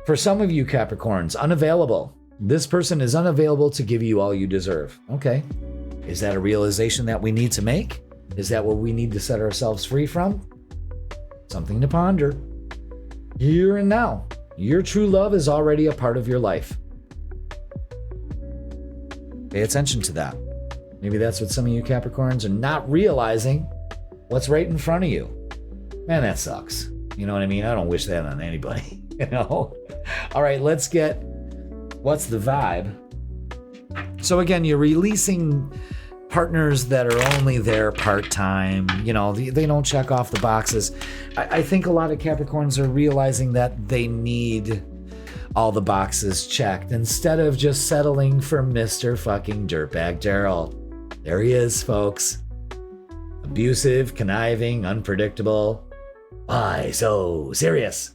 For some of you Capricorns, unavailable. This person is unavailable to give you all you deserve. Okay. Is that a realization that we need to make? Is that what we need to set ourselves free from? Something to ponder. Here and now. Your true love is already a part of your life. Pay attention to that. Maybe that's what some of you Capricorns are not realizing. What's right in front of you. Man, that sucks. You know what I mean? I don't wish that on anybody. All right, let's get what's the vibe. So again, you're releasing partners that are only there part-time. They don't check off the boxes. I think a lot of Capricorns are realizing that they need all the boxes checked instead of just settling for Mr. fucking Dirtbag Daryl. There he is, folks. Abusive, conniving, unpredictable. Why so serious?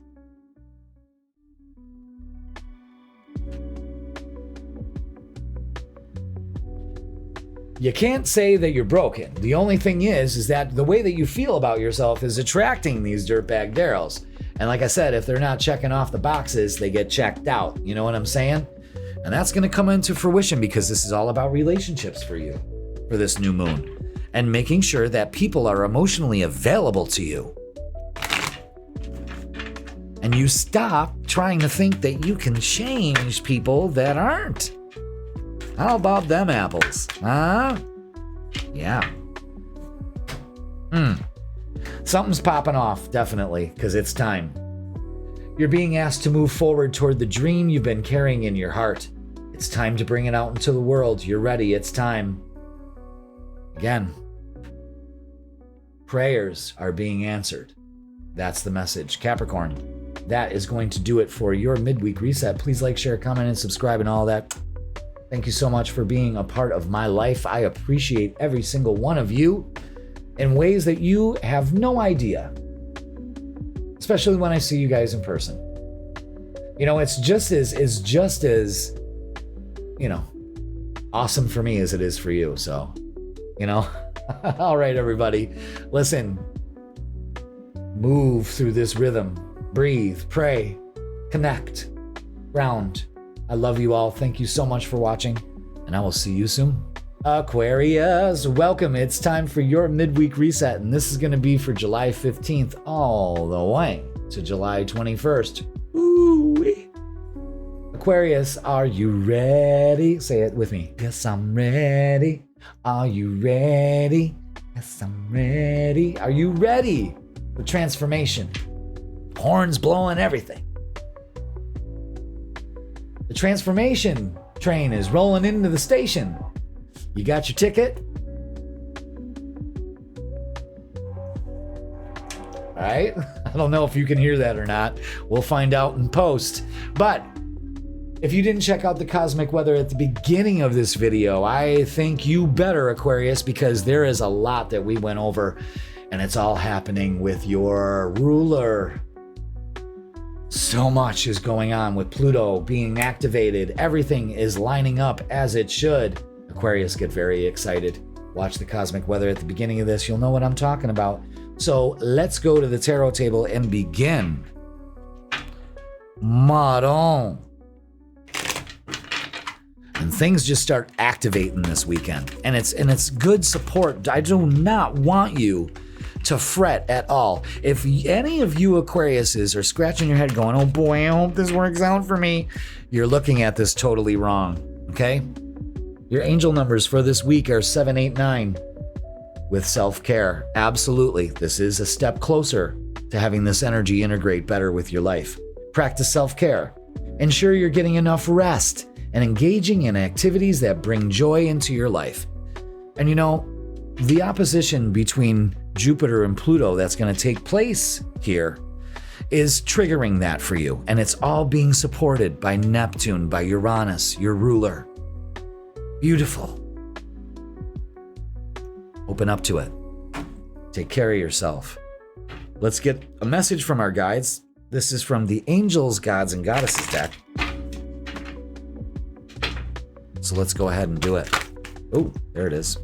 You can't say that you're broken. The only thing is that the way that you feel about yourself is attracting these dirtbag Daryls. And like I said, if they're not checking off the boxes, they get checked out. You know what I'm saying? And that's going to come into fruition because this is all about relationships for you for this new moon and making sure that people are emotionally available to you. And you stop trying to think that you can change people that aren't. How about them apples? Huh? Yeah. Something's popping off, definitely, because it's time. You're being asked to move forward toward the dream you've been carrying in your heart. It's time to bring it out into the world. You're ready. It's time. Again, prayers are being answered. That's the message. Capricorn. That is going to do it for your midweek reset. Please like, share, comment, and subscribe and all that. Thank you so much for being a part of my life. I appreciate every single one of you in ways that you have no idea, especially when I see you guys in person. You know, it's just as awesome for me as it is for you. So, all right, everybody, listen, move through this rhythm. Breathe, pray, connect, ground. I love you all. Thank you so much for watching, and I will see you soon. Aquarius, welcome. It's time for your midweek reset, and this is going to be for July 15th all the way to July 21st. Ooh-wee. Aquarius, are you ready? Say it with me. Yes, I'm ready. Are you ready? Yes, I'm ready. Are you ready for transformation? Horns blowing, everything. The transformation train is rolling into the station. You got your ticket? All right. I don't know if you can hear that or not. We'll find out in post. But if you didn't check out the cosmic weather at the beginning of this video, I think you better, Aquarius, because there is a lot that we went over, and it's all happening with your ruler. So much is going on with Pluto being activated. Everything is lining up as it should. Aquarius, get very excited. Watch the cosmic weather at the beginning of this. You'll know what I'm talking about. So let's go to the tarot table and begin. Maron. And things just start activating this weekend. And it's good support. I do not want you to fret at all. If any of you Aquariuses are scratching your head going, oh boy, I hope this works out for me, you're looking at this totally wrong, okay? Your angel numbers for this week are 7, 8, 9 with self-care. Absolutely. This is a step closer to having this energy integrate better with your life. Practice self-care. Ensure you're getting enough rest and engaging in activities that bring joy into your life. And the opposition between Jupiter and Pluto that's going to take place here is triggering that for you. And it's all being supported by Neptune, by Uranus, your ruler. Beautiful. Open up to it. Take care of yourself. Let's get a message from our guides. This is from the Angels, Gods, and Goddesses deck. So let's go ahead and do it. Oh, there it is.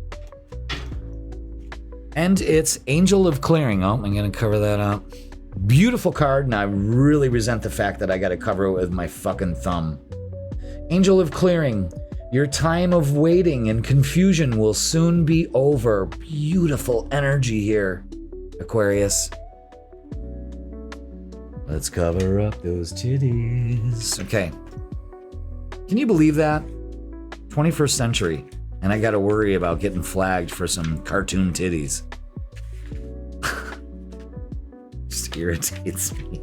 And it's Angel of Clearing. Oh, I'm going to cover that up. Beautiful card, and I really resent the fact that I got to cover it with my fucking thumb. Angel of Clearing. Your time of waiting and confusion will soon be over. Beautiful energy here, Aquarius. Let's cover up those titties. Okay. Can you believe that? 21st century, and I got to worry about getting flagged for some cartoon titties. Just irritates me.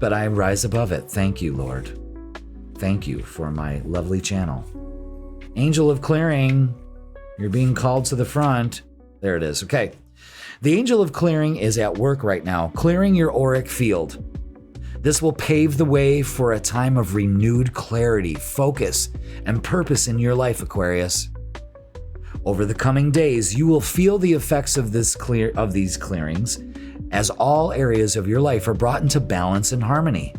But I rise above it. Thank you, Lord. Thank you for my lovely channel. Angel of Clearing, you're being called to the front. There it is. Okay. The Angel of Clearing is at work right now, clearing your auric field. This will pave the way for a time of renewed clarity, focus, and purpose in your life, Aquarius. Over the coming days, you will feel the effects of these clearings as all areas of your life are brought into balance and harmony.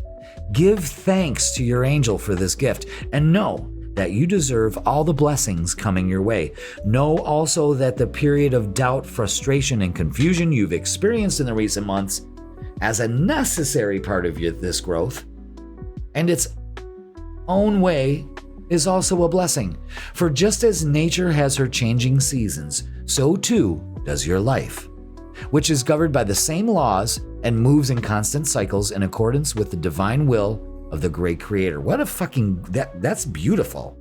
Give thanks to your angel for this gift and know that you deserve all the blessings coming your way. Know also that the period of doubt, frustration, and confusion you've experienced in the recent months as a necessary part of this growth, and its own way is also a blessing. For just as nature has her changing seasons, so too does your life, which is governed by the same laws and moves in constant cycles in accordance with the divine will of the great creator. What a fucking, that's beautiful.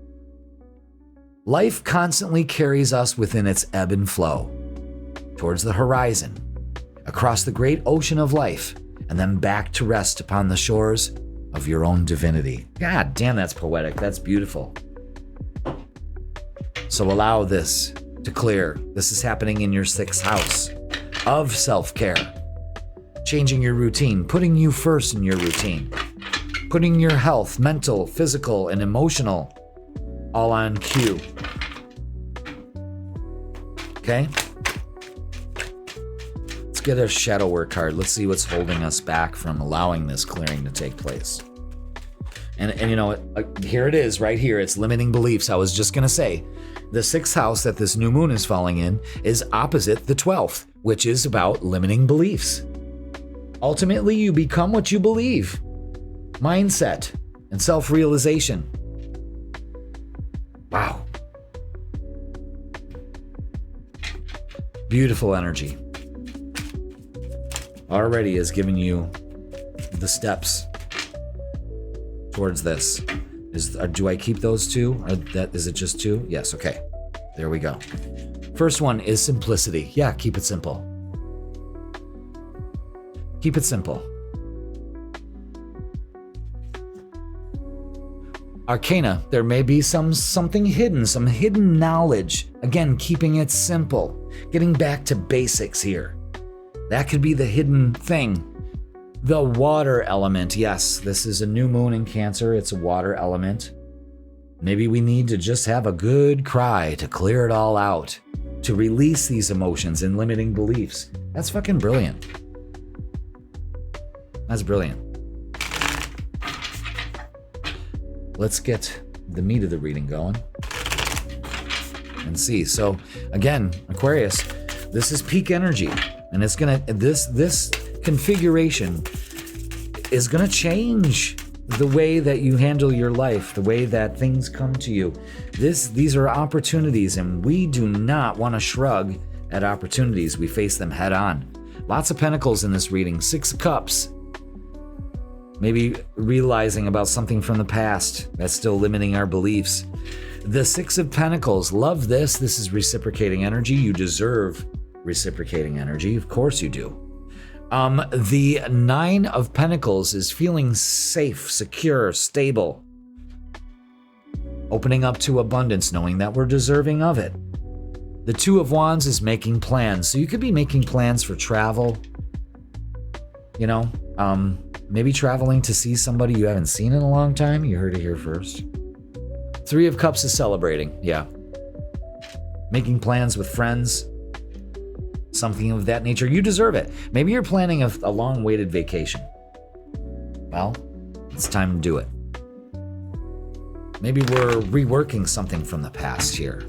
Life constantly carries us within its ebb and flow, towards the horizon, across the great ocean of life, and then back to rest upon the shores of your own divinity. God damn, that's poetic. That's beautiful. So allow this to clear. This is happening in your 6th house of self-care. Changing your routine, putting you first in your routine, putting your health, mental, physical, and emotional all on cue. Okay? Let's get a shadow work card. Let's see what's holding us back from allowing this clearing to take place. And you know, here it is right here. It's limiting beliefs. I was just going to say, the 6th house that this new moon is falling in is opposite the 12th, which is about limiting beliefs. Ultimately, you become what you believe. Mindset and self-realization. Wow. Beautiful energy. Already is giving you the steps towards this. Do I keep those 2? Is it just 2? Yes, okay. There we go. First one is simplicity. Yeah, keep it simple. Keep it simple. Arcana, there may be something hidden, some hidden knowledge. Again, keeping it simple. Getting back to basics here. That could be the hidden thing. The water element. Yes, this is a new moon in Cancer. It's a water element. Maybe we need to just have a good cry to clear it all out, to release these emotions and limiting beliefs. That's fucking brilliant. That's brilliant. Let's get the meat of the reading going and see. So again, Aquarius, this is peak energy, and it's gonna this configuration is gonna change the way that you handle your life, the way that things come to you. These are opportunities, and we do not want to shrug at opportunities. We face them head on. Lots of pentacles in this reading. 6 of Cups. Maybe realizing about something from the past that's still limiting our beliefs. The 6 of Pentacles. Love this. This is reciprocating energy. You deserve reciprocating energy. Of course you do. The 9 of Pentacles is feeling safe, secure, stable. Opening up to abundance, knowing that we're deserving of it. The 2 of Wands is making plans. So you could be making plans for travel. You know, maybe traveling to see somebody you haven't seen in a long time. You heard it here first. 3 of Cups is celebrating. Yeah. Making plans with friends. Something of that nature. You deserve it. Maybe you're planning a long-awaited vacation. Well, it's time to do it. Maybe we're reworking something from the past here.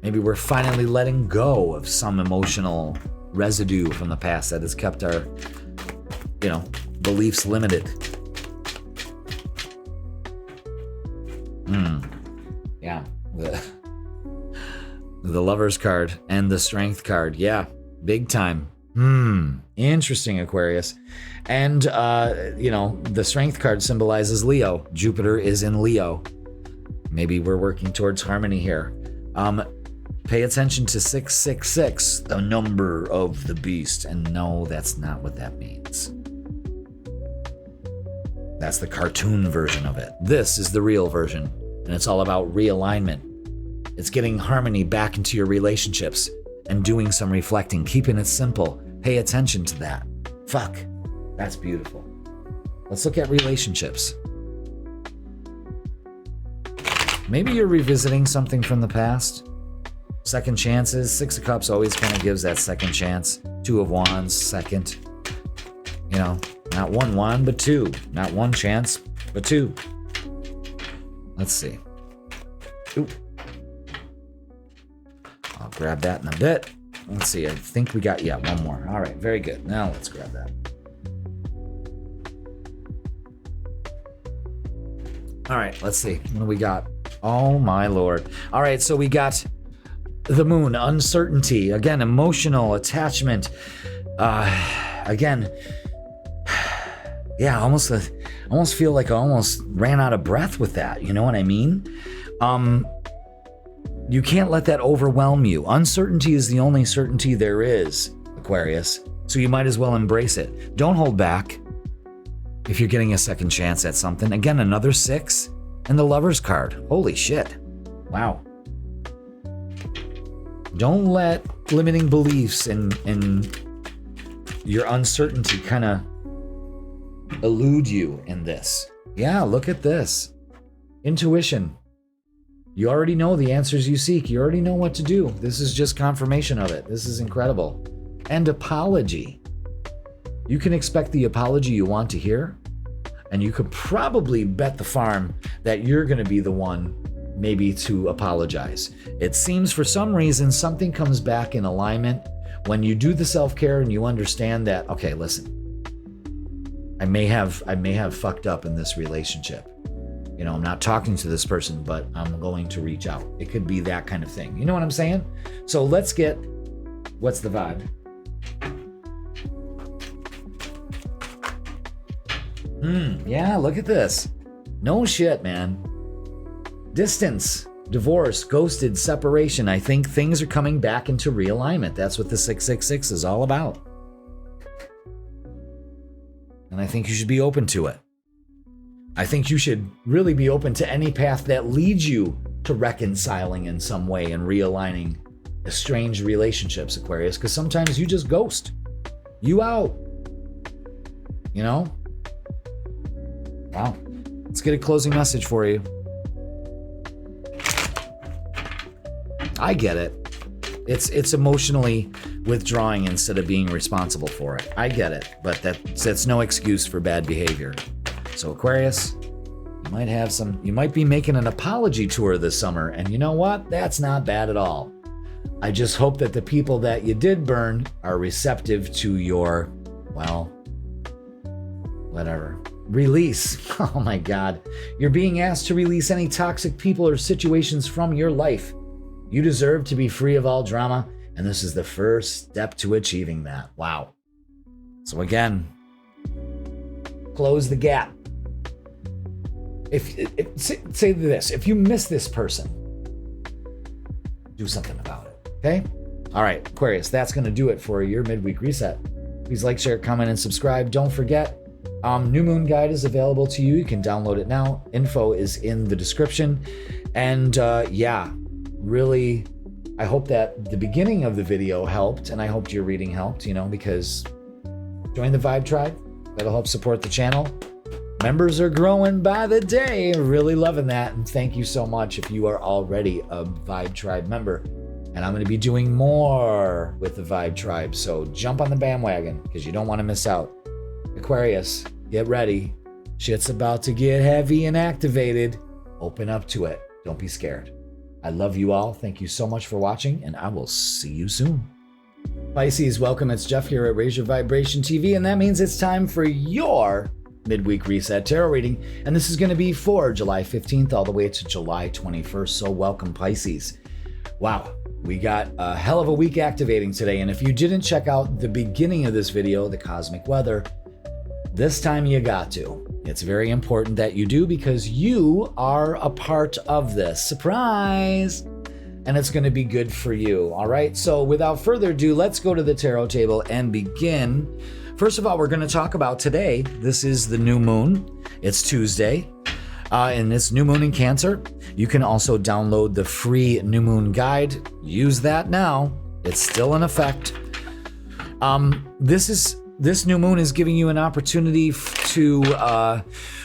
Maybe we're finally letting go of some emotional residue from the past that has kept our, beliefs limited. Yeah. The Lover's card and the Strength card. Yeah, big time. Interesting, Aquarius. And, the Strength card symbolizes Leo. Jupiter is in Leo. Maybe we're working towards harmony here. Pay attention to 666, the number of the beast. And no, that's not what that means. That's the cartoon version of it. This is the real version, and it's all about realignment. It's getting harmony back into your relationships and doing some reflecting, keeping it simple. Pay attention to that. Fuck, that's beautiful. Let's look at relationships. Maybe you're revisiting something from the past. Second chances. 6 of Cups always kind of gives that second chance. 2 of Wands, second. Not one wand, but 2. Not one chance, but 2. Let's see. Ooh. I'll grab that in a bit. let's see. I think we got, one more. All right, very good. Now let's grab that. All right, let's see. What do we got? Oh my Lord. All right, so we got the moon, uncertainty, again, emotional attachment. Again, yeah, I almost feel like I almost ran out of breath with that. You know what I mean? You can't let that overwhelm you. Uncertainty is the only certainty there is, Aquarius. So you might as well embrace it. Don't hold back if you're getting a second chance at something. Again, another 6 and the Lover's card. Holy shit. Wow. Don't let limiting beliefs and your uncertainty kind of elude you in this. Yeah, look at this. Intuition. You already know the answers you seek. You already know what to do. This is just confirmation of it. This is incredible. And apology. You can expect the apology you want to hear, and you could probably bet the farm that you're going to be the one maybe to apologize. It seems for some reason something comes back in alignment when you do the self-care and you understand that, okay, listen, I may have fucked up in this relationship. You know, I'm not talking to this person, but I'm going to reach out. It could be that kind of thing. You know what I'm saying? So let's get, what's the vibe? Yeah, look at this. No shit, man. Distance, divorce, ghosted, separation. I think things are coming back into realignment. That's what the 666 is all about. And I think you should be open to it. I think you should really be open to any path that leads you to reconciling in some way and realigning estranged relationships, Aquarius, because sometimes you just ghost. You out. You know? Wow. Let's get a closing message for you. I get it. It's emotionally withdrawing instead of being responsible for it. I get it, but that's no excuse for bad behavior. So Aquarius, you might be making an apology tour this summer, and you know what? That's not bad at all. I just hope that the people that you did burn are receptive to your, well, whatever. Release. Oh my God. You're being asked to release any toxic people or situations from your life. You deserve to be free of all drama, and this is the first step to achieving that. Wow. So again, close the gap. Say this, if you miss this person, do something about it, okay? All right, Aquarius, that's going to do it for your midweek reset. Please like, share, comment, and subscribe. Don't forget, New Moon Guide is available to you. You can download it now. Info is in the description. And yeah, really, I hope that the beginning of the video helped, and I hope your reading helped, you know, because join the Vibe Tribe. That'll help support the channel. Members are growing by the day. Really loving that. And thank you so much if you are already a Vibe Tribe member. And I'm going to be doing more with the Vibe Tribe. So jump on the bandwagon because you don't want to miss out. Aquarius, get ready. Shit's about to get heavy and activated. Open up to it. Don't be scared. I love you all. Thank you so much for watching, and I will see you soon. Pisces, welcome. It's Jeff here at Raise Your Vibration TV, and that means it's time for your Midweek Reset Tarot reading, and this is going to be for July 15th all the way to July 21st. So welcome, Pisces. Wow, we got a hell of a week activating today, and if you didn't check out the beginning of this video, the cosmic weather, this time you got to. It's very important that you do because you are a part of this. Surprise! And it's going to be good for you. All right, so without further ado, let's go to the tarot table and begin. First of all, we're going to talk about today. This is the new moon. It's Tuesday, and it's new moon in Cancer. You can also download the free new moon guide. Use that now. It's still in effect. This new moon is giving you an opportunity to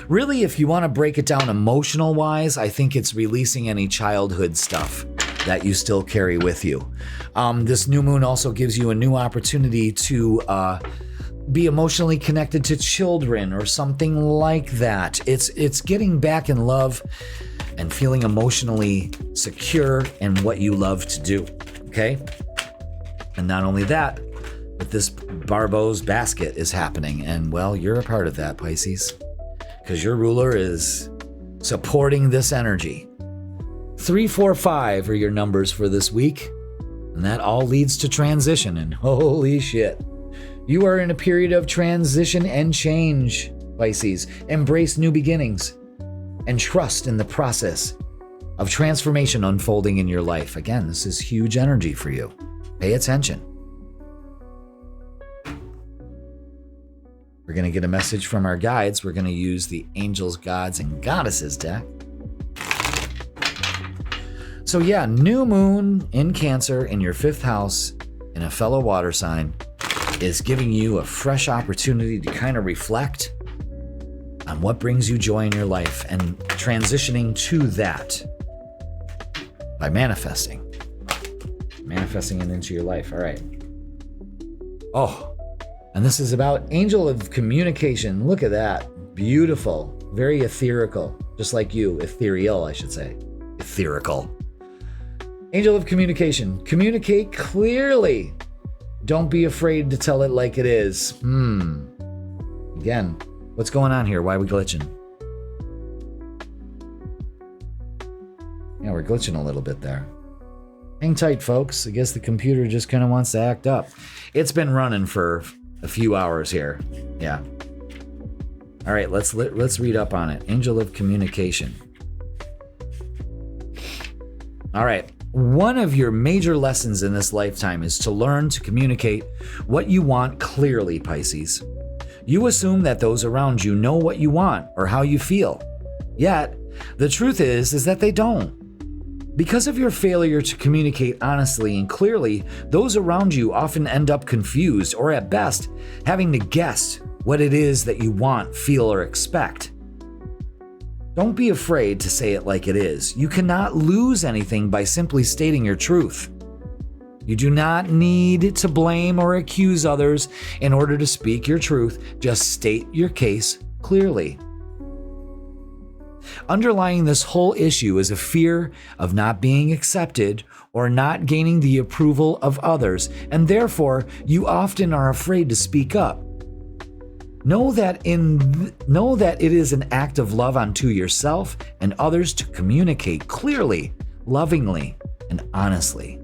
really, if you want to break it down emotional wise, I think it's releasing any childhood stuff that you still carry with you. This new moon also gives you a new opportunity to be emotionally connected to children or something like that. It's getting back in love and feeling emotionally secure in what you love to do, okay? And not only that, but this Barbault's basket is happening. And well, you're a part of that, Pisces, because your ruler is supporting this energy. 3, 4, 5 are your numbers for this week. And that all leads to transition. And holy shit, you are in a period of transition and change, Pisces. Embrace new beginnings and trust in the process of transformation unfolding in your life. Again, this is huge energy for you. Pay attention. We're going to get a message from our guides. We're going to use the Angels, Gods, and Goddesses deck. So yeah, new moon in Cancer in your 5th house in a fellow water sign is giving you a fresh opportunity to kind of reflect on what brings you joy in your life and transitioning to that by manifesting it into your life. All right. Oh, and this is about Angel of Communication. Look at that. Beautiful. Very etherical. Just like you. Ethereal, I should say. Etherical. Angel of Communication. Communicate clearly. Don't be afraid to tell it like it is. Again, what's going on here? Why are we glitching? Yeah, we're glitching a little bit there. Hang tight, folks. I guess the computer just kind of wants to act up. It's been running for a few hours here. Yeah. All right, let's read up on it. Angel of Communication. All right. One of your major lessons in this lifetime is to learn to communicate what you want clearly, Pisces. You assume that those around you know what you want or how you feel. Yet, the truth is that they don't. Because of your failure to communicate honestly and clearly, those around you often end up confused or at best, having to guess what it is that you want, feel, or expect. Don't be afraid to say it like it is. You cannot lose anything by simply stating your truth. You do not need to blame or accuse others in order to speak your truth. Just state your case clearly. Underlying this whole issue is a fear of not being accepted or not gaining the approval of others, and therefore you often are afraid to speak up. Know that it is an act of love unto yourself and others to communicate clearly, lovingly, and honestly.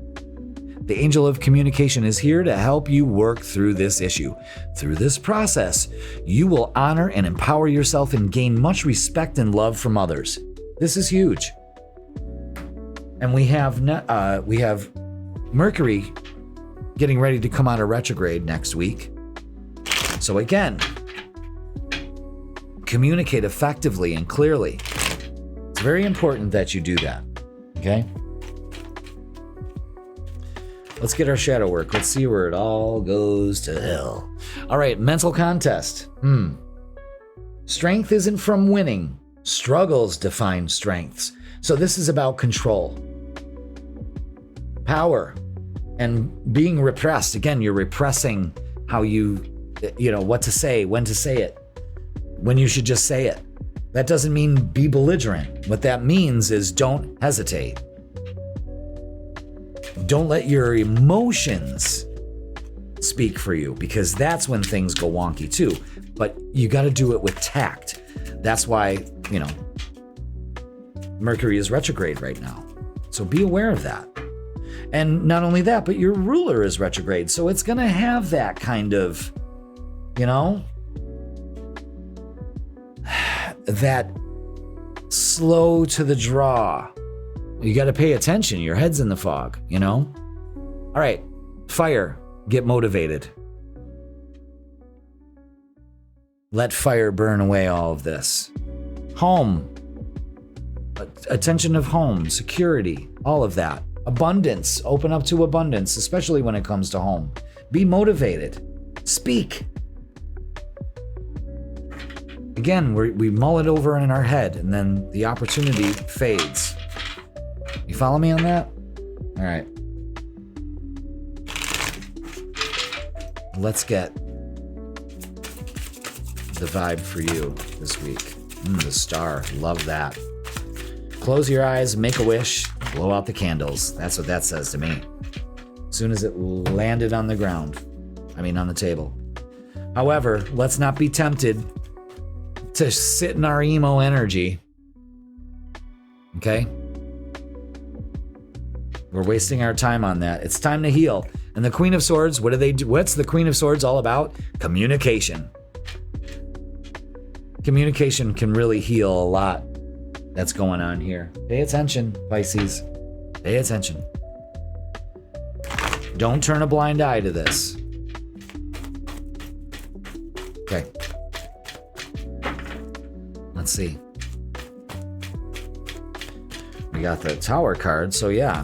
The Angel of Communication is here to help you work through this issue. Through this process, you will honor and empower yourself and gain much respect and love from others. This is huge. And we have Mercury getting ready to come out of retrograde next week. So again, communicate effectively and clearly. It's very important that you do that. Okay? Let's get our shadow work. Let's see where it all goes to hell. All right, mental contest. Strength isn't from winning. Struggles define strengths. So this is about control, power, and being repressed. Again, you're repressing how what to say, when to say it, when you should just say it. That doesn't mean be belligerent. What that means is don't hesitate. Don't let your emotions speak for you, because that's when things go wonky too. But you got to do it with tact. That's why, Mercury is retrograde right now. So be aware of that. And not only that, but your ruler is retrograde. So it's going to have that kind of, that slow to the draw. You got to pay attention. Your head's in the fog, All right, fire, get motivated. Let fire burn away all of this. Home, attention of home, security, all of that. Abundance, open up to abundance, especially when it comes to home. Be motivated. Speak. Again, we mull it over in our head, and then the opportunity fades. You follow me on that? All right. Let's get the vibe for you this week. The star. Love that. Close your eyes, make a wish, blow out the candles. That's what that says to me. As soon as it landed on the ground. I mean, on the table. However, let's not be tempted to sit in our emo energy. Okay? We're wasting our time on that. It's time to heal. And the Queen of Swords, what do they do? What's the Queen of Swords all about? Communication. Communication can really heal a lot that's going on here. Pay attention, Pisces. Pay attention. Don't turn a blind eye to this. Okay. Let's see. We got the Tower card, so yeah.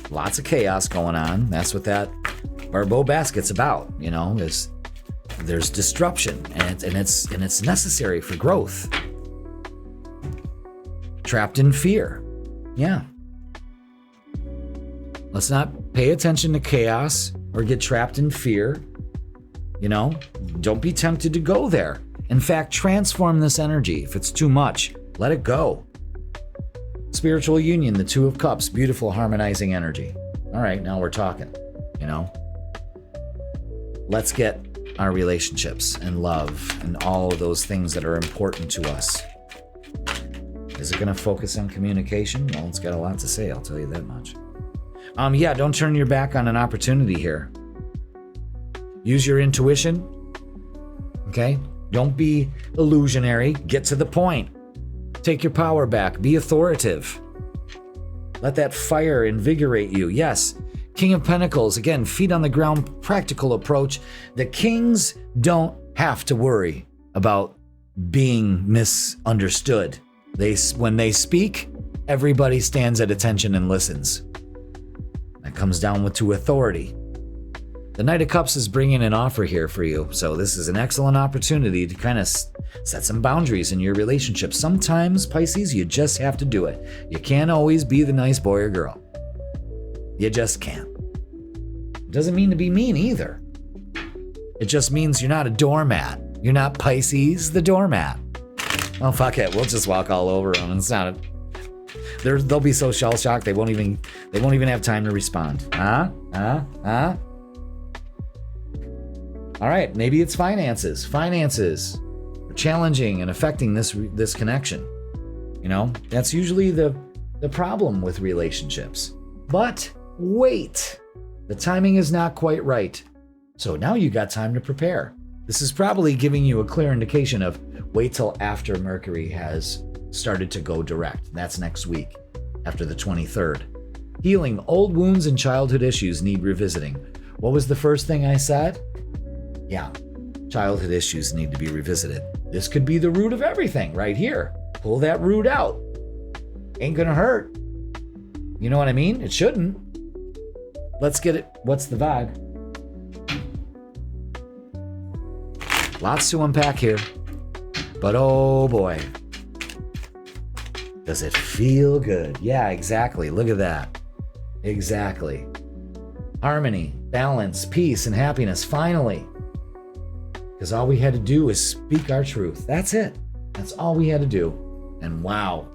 Lots of chaos going on. That's what that Barbault basket's about, you know, is there's disruption and it's necessary for growth. Trapped in fear. Yeah. Let's not pay attention to chaos or get trapped in fear. You know, don't be tempted to go there. In fact, transform this energy. If it's too much, let it go. Spiritual union, the Two of Cups, beautiful harmonizing energy. All right, now we're talking, you know. Let's get our relationships and love and all of those things that are important to us. Is it going to focus on communication? Well, it's got a lot to say, I'll tell you that much. Yeah, don't turn your back on an opportunity here. Use your intuition, okay? Don't be illusionary. Get to the point. Take your power back. Be authoritative. Let that fire invigorate you. Yes, King of Pentacles. Again, feet on the ground, practical approach. The kings don't have to worry about being misunderstood. When they speak, everybody stands at attention and listens. That comes down to authority. The Knight of Cups is bringing an offer here for you. So this is an excellent opportunity to kind of set some boundaries in your relationship. Sometimes, Pisces, you just have to do it. You can't always be the nice boy or girl. You just can't. It doesn't mean to be mean either. It just means you're not a doormat. You're not Pisces, the doormat. Oh, fuck it. We'll just walk all over them. It's not. They'll be so shell shocked they won't even have time to respond. All right, maybe it's finances. Finances are challenging and affecting this connection. You know, that's usually the problem with relationships. But wait, the timing is not quite right. So now you got time to prepare. This is probably giving you a clear indication of wait till after Mercury has started to go direct. That's next week, after the 23rd. Healing old wounds and childhood issues need revisiting. What was the first thing I said? Yeah, childhood issues need to be revisited. This could be the root of everything right here. Pull that root out. Ain't gonna hurt. You know what I mean? It shouldn't. Let's get it. What's the vibe? Lots to unpack here. But oh boy. Does it feel good? Yeah, exactly. Look at that. Exactly. Harmony, balance, peace, and happiness, finally. Because all we had to do is speak our truth. That's it. That's all we had to do. And wow.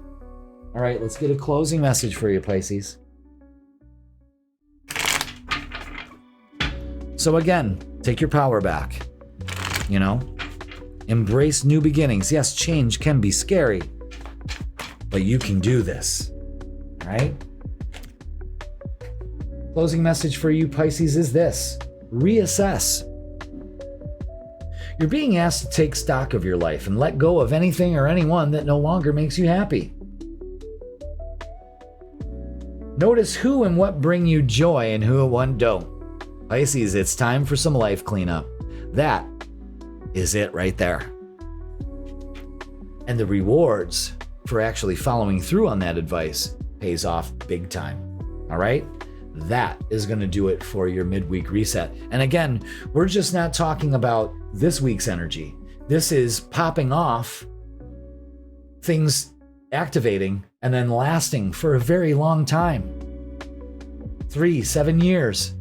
All right, let's get a closing message for you, Pisces. So again, take your power back. You know, embrace new beginnings. Yes, change can be scary, but you can do this. All right? Closing message for you, Pisces, is this. Reassess. You're being asked to take stock of your life and let go of anything or anyone that no longer makes you happy. Notice who and what bring you joy and who and what don't. Pisces, it's time for some life cleanup. That is it right there. And the rewards for actually following through on that advice pays off big time. All right? That is going to do it for your midweek reset. And again, we're just not talking about this week's energy. This is popping off, things activating, and then lasting for a very long time. 7 years.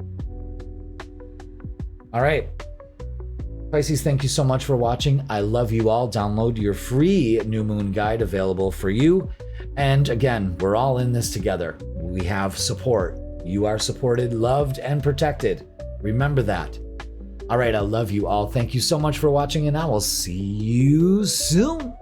All right. Pisces, thank you so much for watching. I love you all. Download your free new moon guide available for you. And again, we're all in this together. We have support. You are supported, loved, and protected. Remember that. All right, I love you all. Thank you so much for watching, and I will see you soon.